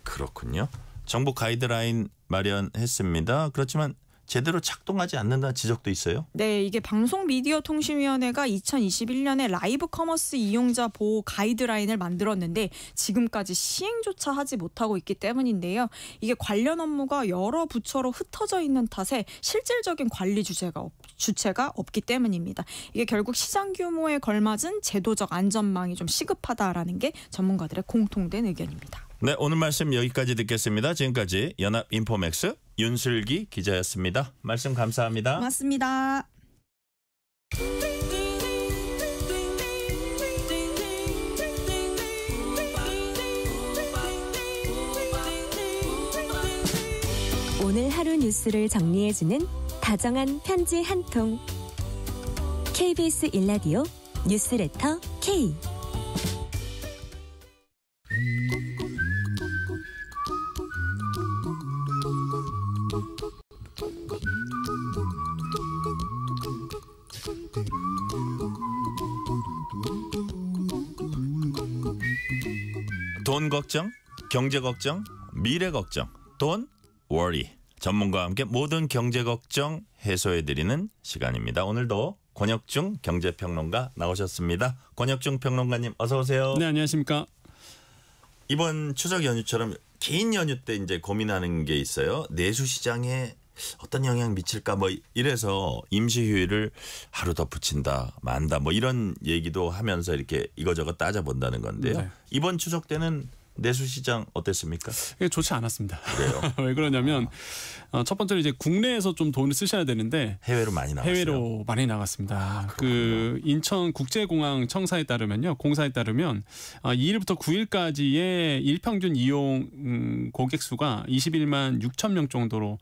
그렇군요. 정부 가이드라인 마련했습니다. 그렇지만 제대로 작동하지 않는다는 지적도 있어요? 네, 이게 방송미디어통신위원회가 2021년에 라이브 커머스 이용자 보호 가이드라인을 만들었는데 지금까지 시행조차 하지 못하고 있기 때문인데요. 이게 관련 업무가 여러 부처로 흩어져 있는 탓에 실질적인 관리 주체가 없기 때문입니다. 이게 결국 시장 규모에 걸맞은 제도적 안전망이 좀 시급하다라는 게 전문가들의 공통된 의견입니다. 네, 오늘 말씀 여기까지 듣겠습니다. 지금까지 연합인포맥스 윤슬기 기자였습니다. 말씀 감사합니다. 고맙습니다. 오늘 하루 뉴스를 정리해주는 다정한 편지 한 통. KBS 1라디오 뉴스레터 K. 돈 걱정, 경제 걱정, 미래 걱정, 돈 워리. 전문가와 함께 모든 경제 걱정 해소해드리는 시간입니다. 오늘도 권혁중 경제평론가 나오셨습니다. 권혁중 평론가님 어서 오세요. 네, 안녕하십니까. 이번 추석 연휴처럼 긴 연휴 때 이제 고민하는 게 있어요. 내수 시장에 어떤 영향 미칠까 뭐 이래서 임시휴일을 하루 더 붙인다 만다 뭐 이런 얘기도 하면서 이렇게 이거저거 따져본다는 건데요. 네. 이번 추석 때는 내수 시장 어땠습니까? 좋지 않았습니다. 그래요? 왜 그러냐면 첫 번째로 이제 국내에서 좀 돈을 쓰셔야 되는데 해외로 많이 나갔어요. 해외로 많이 나갔습니다. 그 인천 국제공항 청사에 따르면요, 공사에 따르면 2일부터 9일까지의 일평균 이용 고객 수가 21만 6천 명 정도로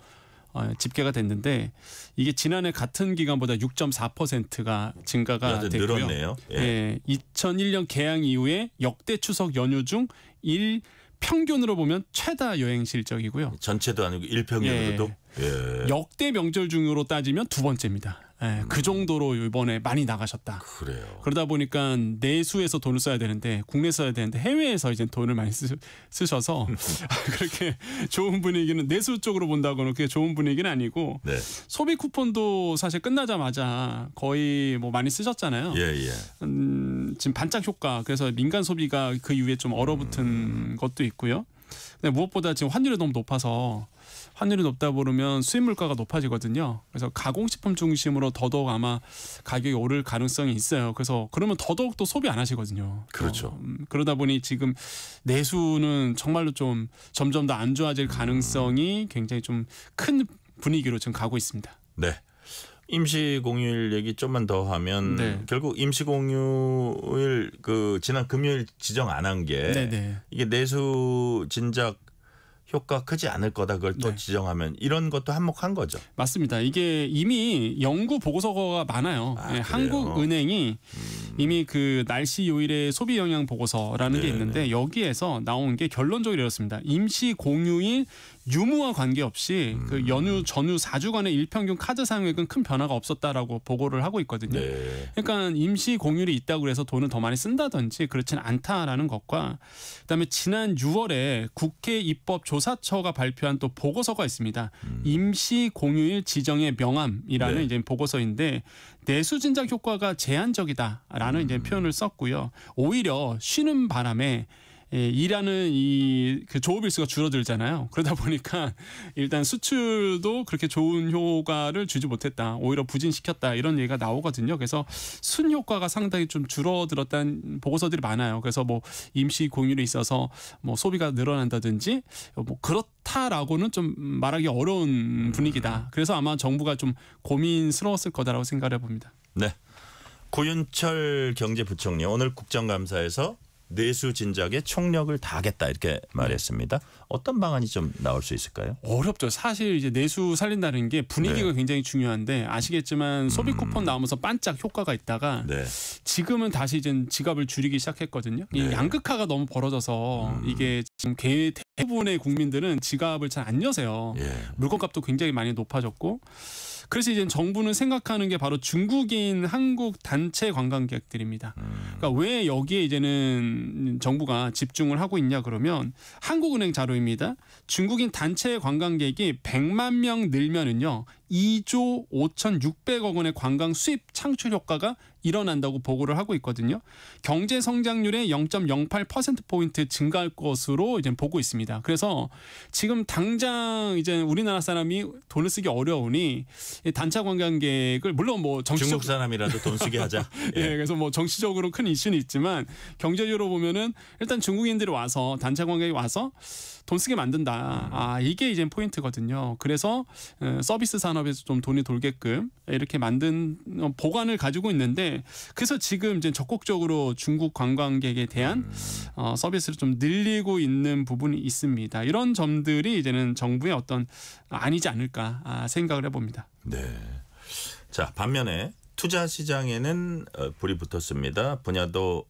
집계가 됐는데 이게 지난해 같은 기간보다 6.4%가 증가가 됐고요. 늘었네요. 예. 2001년 개항 이후에 역대 추석 연휴 중 평균으로 보면 최다 여행 실적이고요. 전체도 아니고 일평균으로도. 역대 명절 중으로 따지면 두 번째입니다. 그 정도로 이번에 많이 나가셨다. 그래요. 그러다 보니까 내수에서 돈을 써야 되는데 국내 써야 되는데 해외에서 이제 돈을 많이 쓰셔서 그렇게 좋은 분위기는 내수 쪽으로 본다고는 그게 좋은 분위기는 아니고 네. 소비 쿠폰도 사실 끝나자마자 거의 뭐 많이 쓰셨잖아요. 지금 반짝 효과 그래서 민간 소비가 그 이후에 좀 얼어붙은 것도 있고요. 근데 무엇보다 지금 환율이 너무 높아서 환율이 높다 보면 수입 물가가 높아지거든요. 그래서 가공식품 중심으로 더더욱 아마 가격이 오를 가능성이 있어요. 그래서 그러면 더더욱 또 소비 안 하시거든요. 그렇죠. 그러다 보니 지금 내수는 정말로 좀 점점 더 안 좋아질 가능성이 굉장히 좀 큰 분위기로 지금 가고 있습니다. 네. 임시 공휴일 얘기 좀만 더 하면 결국 임시 공휴일 그 지난 금요일 지정 안 한 게 이게 내수 진작 효과 크지 않을 거다. 그걸 또 지정하면 이런 것도 한몫한 거죠. 맞습니다. 이게 이미 연구 보고서가 많아요. 한국은행이 이미 그 날씨 요일의 소비 영향 보고서라는 게 있는데 여기에서 나온 게 결론적으로 이렇습니다. 임시 공휴일 유무와 관계없이 그 연휴 전후 4주간의 일평균 카드 사용액은 큰 변화가 없었다라고 보고를 하고 있거든요. 그러니까 임시 공휴일이 있다고 해서 돈을 더 많이 쓴다든지 그렇지는 않다라는 것과 그다음에 지난 6월에 국회 입법조사처가 발표한 또 보고서가 있습니다. 임시 공휴일 지정의 명암이라는 이제 보고서인데 내수 진작 효과가 제한적이다라는 이제 표현을 썼고요. 오히려 쉬는 바람에 일하는 그 조업일수가 줄어들잖아요. 그러다 보니까 일단 수출도 그렇게 좋은 효과를 주지 못했다. 오히려 부진시켰다. 이런 얘기가 나오거든요. 그래서 순 효과가 상당히 좀 줄어들었다는 보고서들이 많아요. 그래서 뭐 임시 공휴일에 있어서 뭐 소비가 늘어난다든지 뭐 그렇다라고는 좀 말하기 어려운 분위기다. 그래서 아마 정부가 좀 고민스러웠을 거다라고 생각을 해봅니다. 네. 고윤철 경제부총리 오늘 국정감사에서 내수 진작에 총력을 다하겠다 이렇게 말했습니다. 어떤 방안이 좀 나올 수 있을까요? 어렵죠. 사실 이제 내수 살린다는 게 분위기가 굉장히 중요한데 아시겠지만 소비 쿠폰 나오면서 반짝 효과가 있다가 지금은 다시 이제 지갑을 줄이기 시작했거든요. 이 양극화가 너무 벌어져서 이게 지금 대부분의 국민들은 지갑을 잘 안 여세요. 물건값도 굉장히 많이 높아졌고 그래서 이제 정부는 생각하는 게 바로 중국인 한국 단체 관광객들입니다. 그러니까 왜 여기에 이제는 정부가 집중을 하고 있냐 그러면 한국은행 자료입니다. 중국인 단체 관광객이 100만 명 늘면은요. 2조 5,600억 원의 관광 수입 창출 효과가 일어난다고 보고를 하고 있거든요. 경제 성장률의 0.08%포인트 증가할 것으로 이제 보고 있습니다. 그래서 지금 당장 이제 우리나라 사람이 돈을 쓰기 어려우니 단체 관광객을 물론 뭐 중국 사람이라도 돈 쓰게 하자. 그래서 뭐 정치적으로 큰 이슈는 있지만 경제적으로 보면은 일단 중국인들이 와서 단체 관광객이 와서 돈 쓰게 만든다. 이게 이제 포인트거든요. 그래서 서비스 산업에서 좀 돈이 돌게끔 이렇게 만든 보관을 가지고 있는데 그래서 지금 이제 적극적으로 중국 관광객에 대한 서비스를 좀 늘리고 있는 부분이 있습니다. 이런 점들이 이제는 정부의 어떤 아니지 않을까 생각을 해봅니다. 네. 자, 반면에 투자 시장에는 불이 붙었습니다. 분야도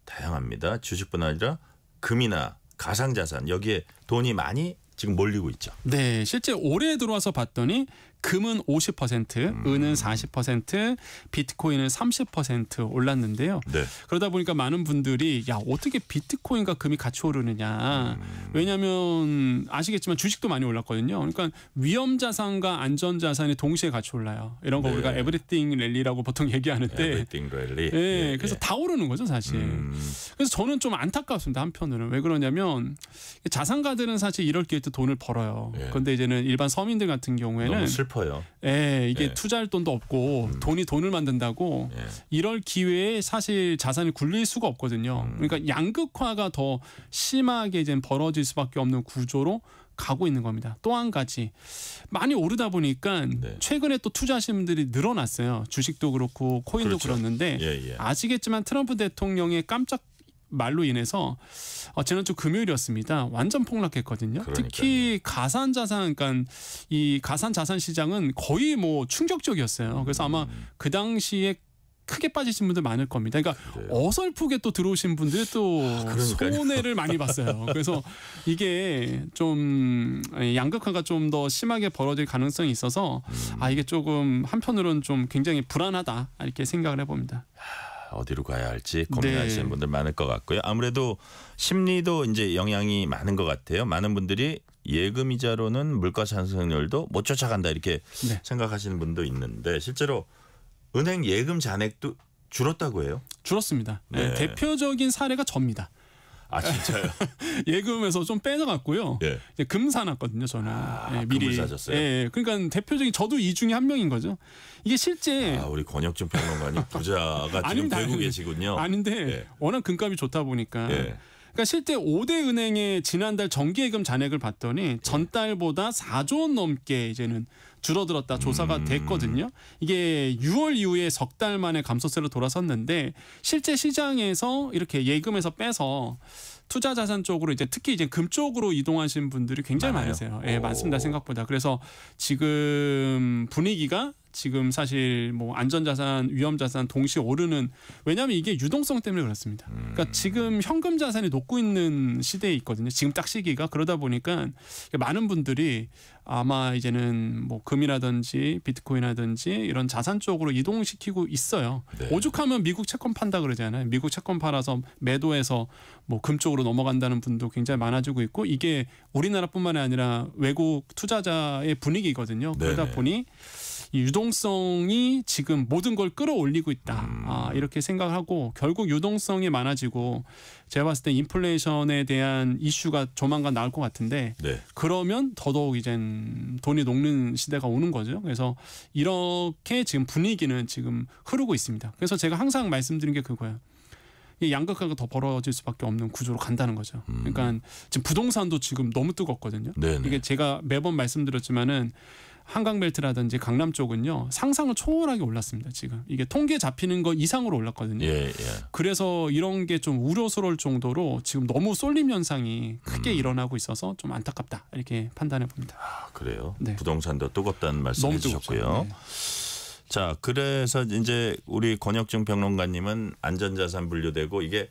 다양합니다. 주식뿐 아니라 금이나 가상자산 여기에 돈이 많이 지금 몰리고 있죠. 네, 실제 올해 들어와서 봤더니 금은 50%, 은은 40%, 비트코인은 30% 올랐는데요. 그러다 보니까 많은 분들이 야 어떻게 비트코인과 금이 같이 오르느냐. 왜냐하면 아시겠지만 주식도 많이 올랐거든요. 그러니까 위험 자산과 안전 자산이 동시에 같이 올라요. 이런 거 우리가 에브리띵 랠리라고 보통 얘기하는데. 에브리띵 랠리. 네, 그래서 다 오르는 거죠 사실. 그래서 저는 좀 안타깝습니다 한편으로는. 왜 그러냐면 자산가들은 사실 이럴 기회 때 돈을 벌어요. 그런데 이제는 일반 서민들 같은 경우에는 너무 슬퍼요. 슬퍼요. 예, 이게 투자할 돈도 없고 돈이 돈을 만든다고 이럴 기회에 사실 자산이 굴릴 수가 없거든요. 그러니까 양극화가 더 심하게 이제 벌어질 수밖에 없는 구조로 가고 있는 겁니다. 또 한 가지 많이 오르다 보니까 최근에 또 투자하시는 분들이 늘어났어요. 주식도 그렇고 코인도 그렇죠. 그렇는데 아시겠지만 트럼프 대통령의 깜짝 말로 인해서 지난주 금요일이었습니다. 완전 폭락했거든요. 그러니까요. 특히 가산자산, 그러니까 이 가산자산 시장은 거의 뭐 충격적이었어요. 그래서 아마 그 당시에 크게 빠지신 분들 많을 겁니다. 그러니까 어설프게 또 들어오신 분들이 또 손해를 많이 봤어요. 그래서 이게 좀 양극화가 좀 더 심하게 벌어질 가능성이 있어서 이게 조금 한편으로는 좀 굉장히 불안하다 이렇게 생각을 해봅니다. 어디로 가야 할지 고민하시는 분들 많을 것 같고요. 아무래도 심리도 이제 영향이 많은 것 같아요. 많은 분들이 예금 이자로는 물가 상승률도 못 쫓아간다 이렇게 생각하시는 분도 있는데 실제로 은행 예금 잔액도 줄었다고 해요? 줄었습니다. 대표적인 사례가 접니다. 아 진짜요? 예금에서 좀 빼져갔고요. 금 사놨거든요. 저는 미리. 금을 사셨어요? 그러니까 대표적인 저도 이 중에 한 명인 거죠. 이게 실제 우리 권혁준 평론가님 부자가 지금 되고 계시군요. 아닌데 워낙 금값이 좋다 보니까. 그러니까 실제 5대 은행의 지난달 정기예금 잔액을 봤더니 전달보다 4조 원 넘게 이제는 줄어들었다 조사가 됐거든요. 이게 6월 이후에 석 달 만에 감소세로 돌아섰는데 실제 시장에서 이렇게 예금에서 빼서 투자 자산 쪽으로 이제 특히 이제 금 쪽으로 이동하신 분들이 굉장히 많으세요. 많습니다 생각보다. 그래서 지금 분위기가 지금 사실 뭐 안전자산, 위험자산 동시에 오르는 왜냐하면 이게 유동성 때문에 그렇습니다. 그러니까 지금 현금 자산이 녹고 있는 시대에 있거든요. 지금 딱 시기가 그러다 보니까 많은 분들이 아마 이제는 뭐 금이라든지 비트코인이라든지 이런 자산 쪽으로 이동시키고 있어요. 오죽하면 미국 채권 판다 그러잖아요. 미국 채권 팔아서 매도해서 뭐 금 쪽으로 넘어간다는 분도 굉장히 많아지고 있고 이게 우리나라뿐만 아니라 외국 투자자의 분위기거든요. 그러다 보니 이 유동성이 지금 모든 걸 끌어올리고 있다. 이렇게 생각하고 결국 유동성이 많아지고 제가 봤을 때 인플레이션에 대한 이슈가 조만간 나올 것 같은데 그러면 더더욱 이젠 돈이 녹는 시대가 오는 거죠. 그래서 이렇게 지금 분위기는 지금 흐르고 있습니다. 그래서 제가 항상 말씀드린 게 그거예요. 이 양극화가 더 벌어질 수밖에 없는 구조로 간다는 거죠. 그러니까 지금 부동산도 지금 너무 뜨겁거든요. 이게 제가 매번 말씀드렸지만은 한강벨트라든지 강남 쪽은요 상상을 초월하게 올랐습니다. 지금 이게 통계 잡히는 것 이상으로 올랐거든요. 그래서 이런 게 좀 우려스러울 정도로 지금 너무 쏠림 현상이 크게 일어나고 있어서 좀 안타깝다 이렇게 판단해 봅니다. 그래요? 부동산도 뜨겁다는 말씀해 주셨고요. 자, 그래서 이제 우리 권혁중 평론가님은 안전자산 분류되고 이게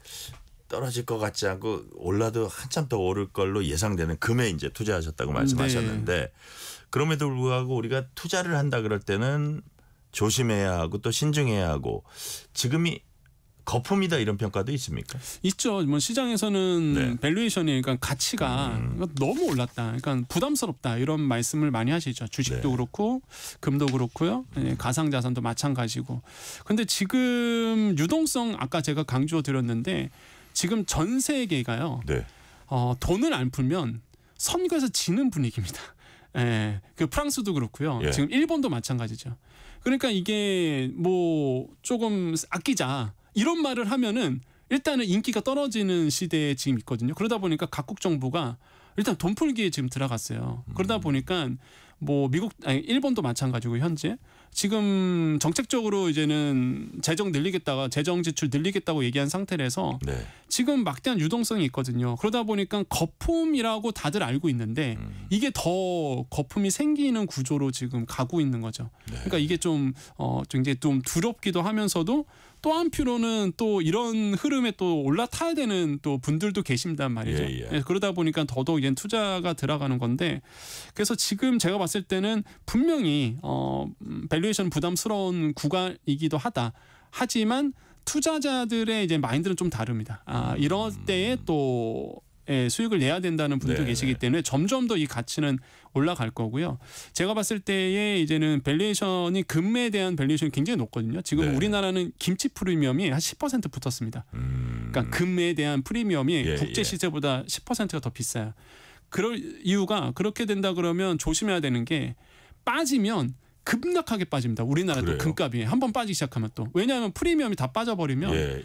떨어질 것 같지 않고 올라도 한참 더 오를 걸로 예상되는 금에 이제 투자하셨다고 말씀하셨는데 그럼에도 불구하고 우리가 투자를 한다 그럴 때는 조심해야 하고 또 신중해야 하고 지금이 거품이다 이런 평가도 있습니까? 있죠. 뭐 시장에서는 밸류에이션이 그러니까 가치가 너무 올랐다. 그러니까 부담스럽다 이런 말씀을 많이 하시죠. 주식도 그렇고 금도 그렇고요. 가상자산도 마찬가지고. 근데 지금 유동성 아까 제가 강조해 드렸는데 지금 전 세계가요. 돈을 안 풀면 선거에서 지는 분위기입니다. 그 프랑스도 그렇고요. 지금 일본도 마찬가지죠. 그러니까 이게 뭐 조금 아끼자 이런 말을 하면은 일단은 인기가 떨어지는 시대에 지금 있거든요. 그러다 보니까 각국 정부가 일단 돈 풀기에 지금 들어갔어요. 그러다 보니까 뭐 일본도 마찬가지고 현재 지금 정책적으로 이제는 재정 지출 늘리겠다고 얘기한 상태라서 지금 막대한 유동성이 있거든요. 그러다 보니까 거품이라고 다들 알고 있는데 이게 더 거품이 생기는 구조로 지금 가고 있는 거죠. 그러니까 이게 좀 굉장히 좀 두렵기도 하면서도 또 한편으로는 또 이런 흐름에 또 올라타야 되는 또 분들도 계신단 말이죠. 그러다 보니까 더더욱 이제 투자가 들어가는 건데 그래서 지금 제가 봤을 때는 분명히 밸류에이션 부담스러운 구간이기도 하다. 하지만 투자자들의 이제 마인드는 좀 다릅니다. 이럴 때에 또 수익을 내야 된다는 분도 계시기 때문에 점점 더 이 가치는 올라갈 거고요. 제가 봤을 때에 이제는 밸류에이션이 금에 대한 밸류에이션이 굉장히 높거든요. 지금 우리나라는 김치 프리미엄이 한 10% 붙었습니다. 그러니까 금에 대한 프리미엄이 국제 시세보다 10%가 더 비싸요. 그럴 이유가 그렇게 된다 그러면 조심해야 되는 게 빠지면 급락하게 빠집니다. 우리나라도 금값이 한번 빠지기 시작하면 또 왜냐하면 프리미엄이 다 빠져버리면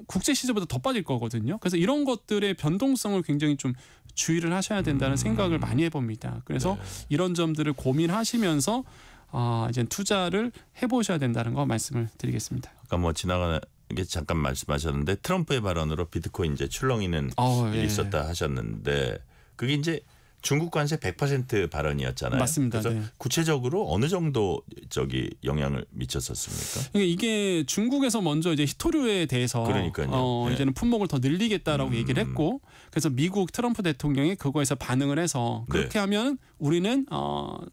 국제 시세보다 더 빠질 거거든요. 그래서 이런 것들의 변동성을 굉장히 좀 주의를 하셔야 된다는 생각을 많이 해봅니다. 그래서 이런 점들을 고민하시면서 이제 투자를 해보셔야 된다는 거 말씀을 드리겠습니다. 아까 뭐 지나가게 잠깐 말씀하셨는데 트럼프의 발언으로 비트코인 이제 출렁이는 일이 있었다 하셨는데 그게 이제 중국 관세 100% 발언이었잖아요. 맞습니다. 그래서 구체적으로 어느 정도 영향을 미쳤었습니까? 이게 중국에서 먼저 이제 히토류에 대해서 이제는 품목을 더 늘리겠다라고 얘기를 했고, 그래서 미국 트럼프 대통령이 그거에서 반응을 해서 그렇게 하면 우리는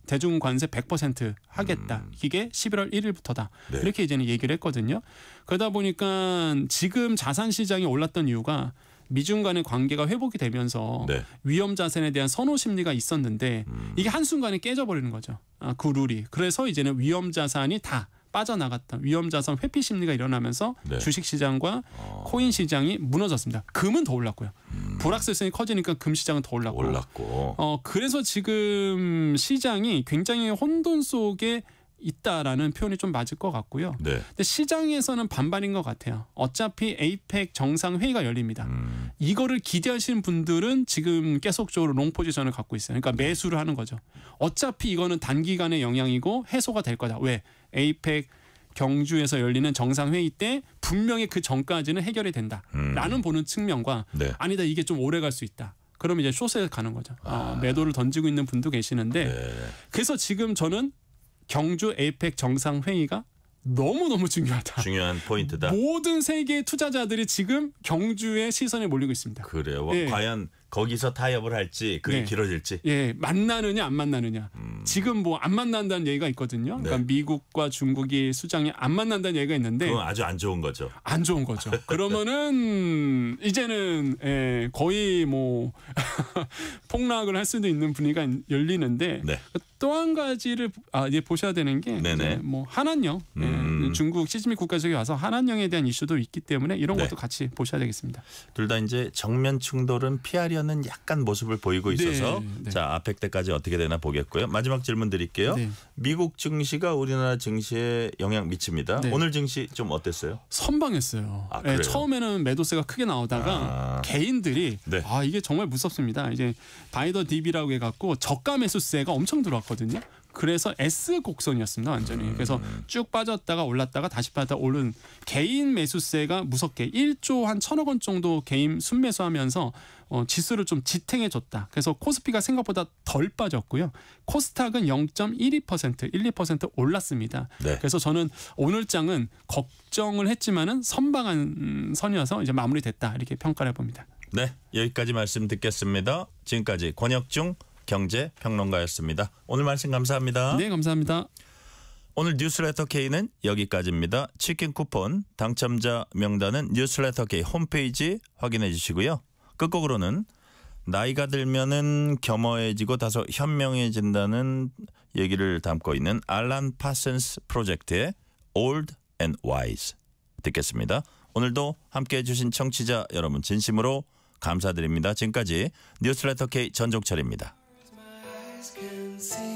대중 관세 100% 하겠다. 이게 11월 1일부터다. 이렇게 이제는 얘기를 했거든요. 그러다 보니까 지금 자산 시장이 올랐던 이유가 미중 간의 관계가 회복이 되면서 위험 자산에 대한 선호 심리가 있었는데 이게 한순간에 깨져버리는 거죠. 그 룰이. 그래서 이제는 위험 자산이 다 빠져나갔다. 위험 자산 회피 심리가 일어나면서 주식 시장과 코인 시장이 무너졌습니다. 금은 더 올랐고요. 불확실성이 커지니까 금 시장은 더 올랐고. 그래서 지금 시장이 굉장히 혼돈 속에 있다라는 표현이 좀 맞을 것 같고요. 근데 시장에서는 반반인 것 같아요. 어차피 에이펙 정상회의가 열립니다. 이거를 기대하시는 분들은 지금 계속적으로 롱 포지션을 갖고 있어요. 그러니까 매수를 하는 거죠. 어차피 이거는 단기간의 영향이고 해소가 될 거다. 왜? 에이펙 경주에서 열리는 정상회의 때 분명히 그 전까지는 해결이 된다라는 보는 측면과 아니다 이게 좀 오래 갈 수 있다. 그러면 이제 숏에 가는 거죠. 매도를 던지고 있는 분도 계시는데 그래서 지금 저는 경주 에이펙 정상회의가 너무너무 중요하다. 중요한 포인트다. 모든 세계 투자자들이 지금 경주에 시선이 몰리고 있습니다. 그래요. 과연 거기서 타협을 할지 그게 길어질지. 만나느냐 안 만나느냐. 지금 뭐 안 만난다는 얘기가 있거든요. 그러니까 미국과 중국이 수장이 안 만난다는 얘기가 있는데 그건 아주 안 좋은 거죠. 안 좋은 거죠. 그러면은 이제는 거의 뭐 폭락을 할 수도 있는 분위기가 열리는데 또 한 가지를 이제 보셔야 되는 게 이제 뭐 한한령 중국 시진핑 국가주석이 와서 한한령에 대한 이슈도 있기 때문에 이런 것도 같이 보셔야 되겠습니다. 둘 다 이제 정면 충돌은 피하려는 약간 모습을 보이고 있어서 자 아펙 때까지 어떻게 되나 보겠고요. 마지막 질문 드릴게요. 미국 증시가 우리나라 증시에 영향 미칩니다. 오늘 증시 좀 어땠어요? 선방했어요. 처음에는 매도세가 크게 나오다가 개인들이 이게 정말 무섭습니다. 이제 바이더 DB라고 해갖고 저가 매수세가 엄청 들어왔거든요. 그래서 S 곡선이었습니다. 완전히. 그래서 쭉 빠졌다가 올랐다가 다시 빠졌다가 오른 개인 매수세가 무섭게 1조 한 1,000억 원 정도 개인 순매수하면서 지수를 좀 지탱해줬다. 그래서 코스피가 생각보다 덜 빠졌고요. 코스닥은 0.12%, 1~2% 올랐습니다. 그래서 저는 오늘 장은 걱정을 했지만은 선방한 선이어서 이제 마무리됐다 이렇게 평가를 해봅니다. 네, 여기까지 말씀 듣겠습니다. 지금까지 권혁중 경제평론가였습니다. 오늘 말씀 감사합니다. 네, 감사합니다. 오늘 뉴스레터 K는 여기까지입니다. 치킨 쿠폰 당첨자 명단은 뉴스레터 K 홈페이지 확인해 주시고요. 끝곡으로는 나이가 들면은 겸허해지고 다소 현명해진다는 얘기를 담고 있는 알란 파슨스 프로젝트의 Old and Wise 듣겠습니다. 오늘도 함께해 주신 청취자 여러분 진심으로 감사드립니다. 지금까지 뉴스레터 K 전종철입니다. Can see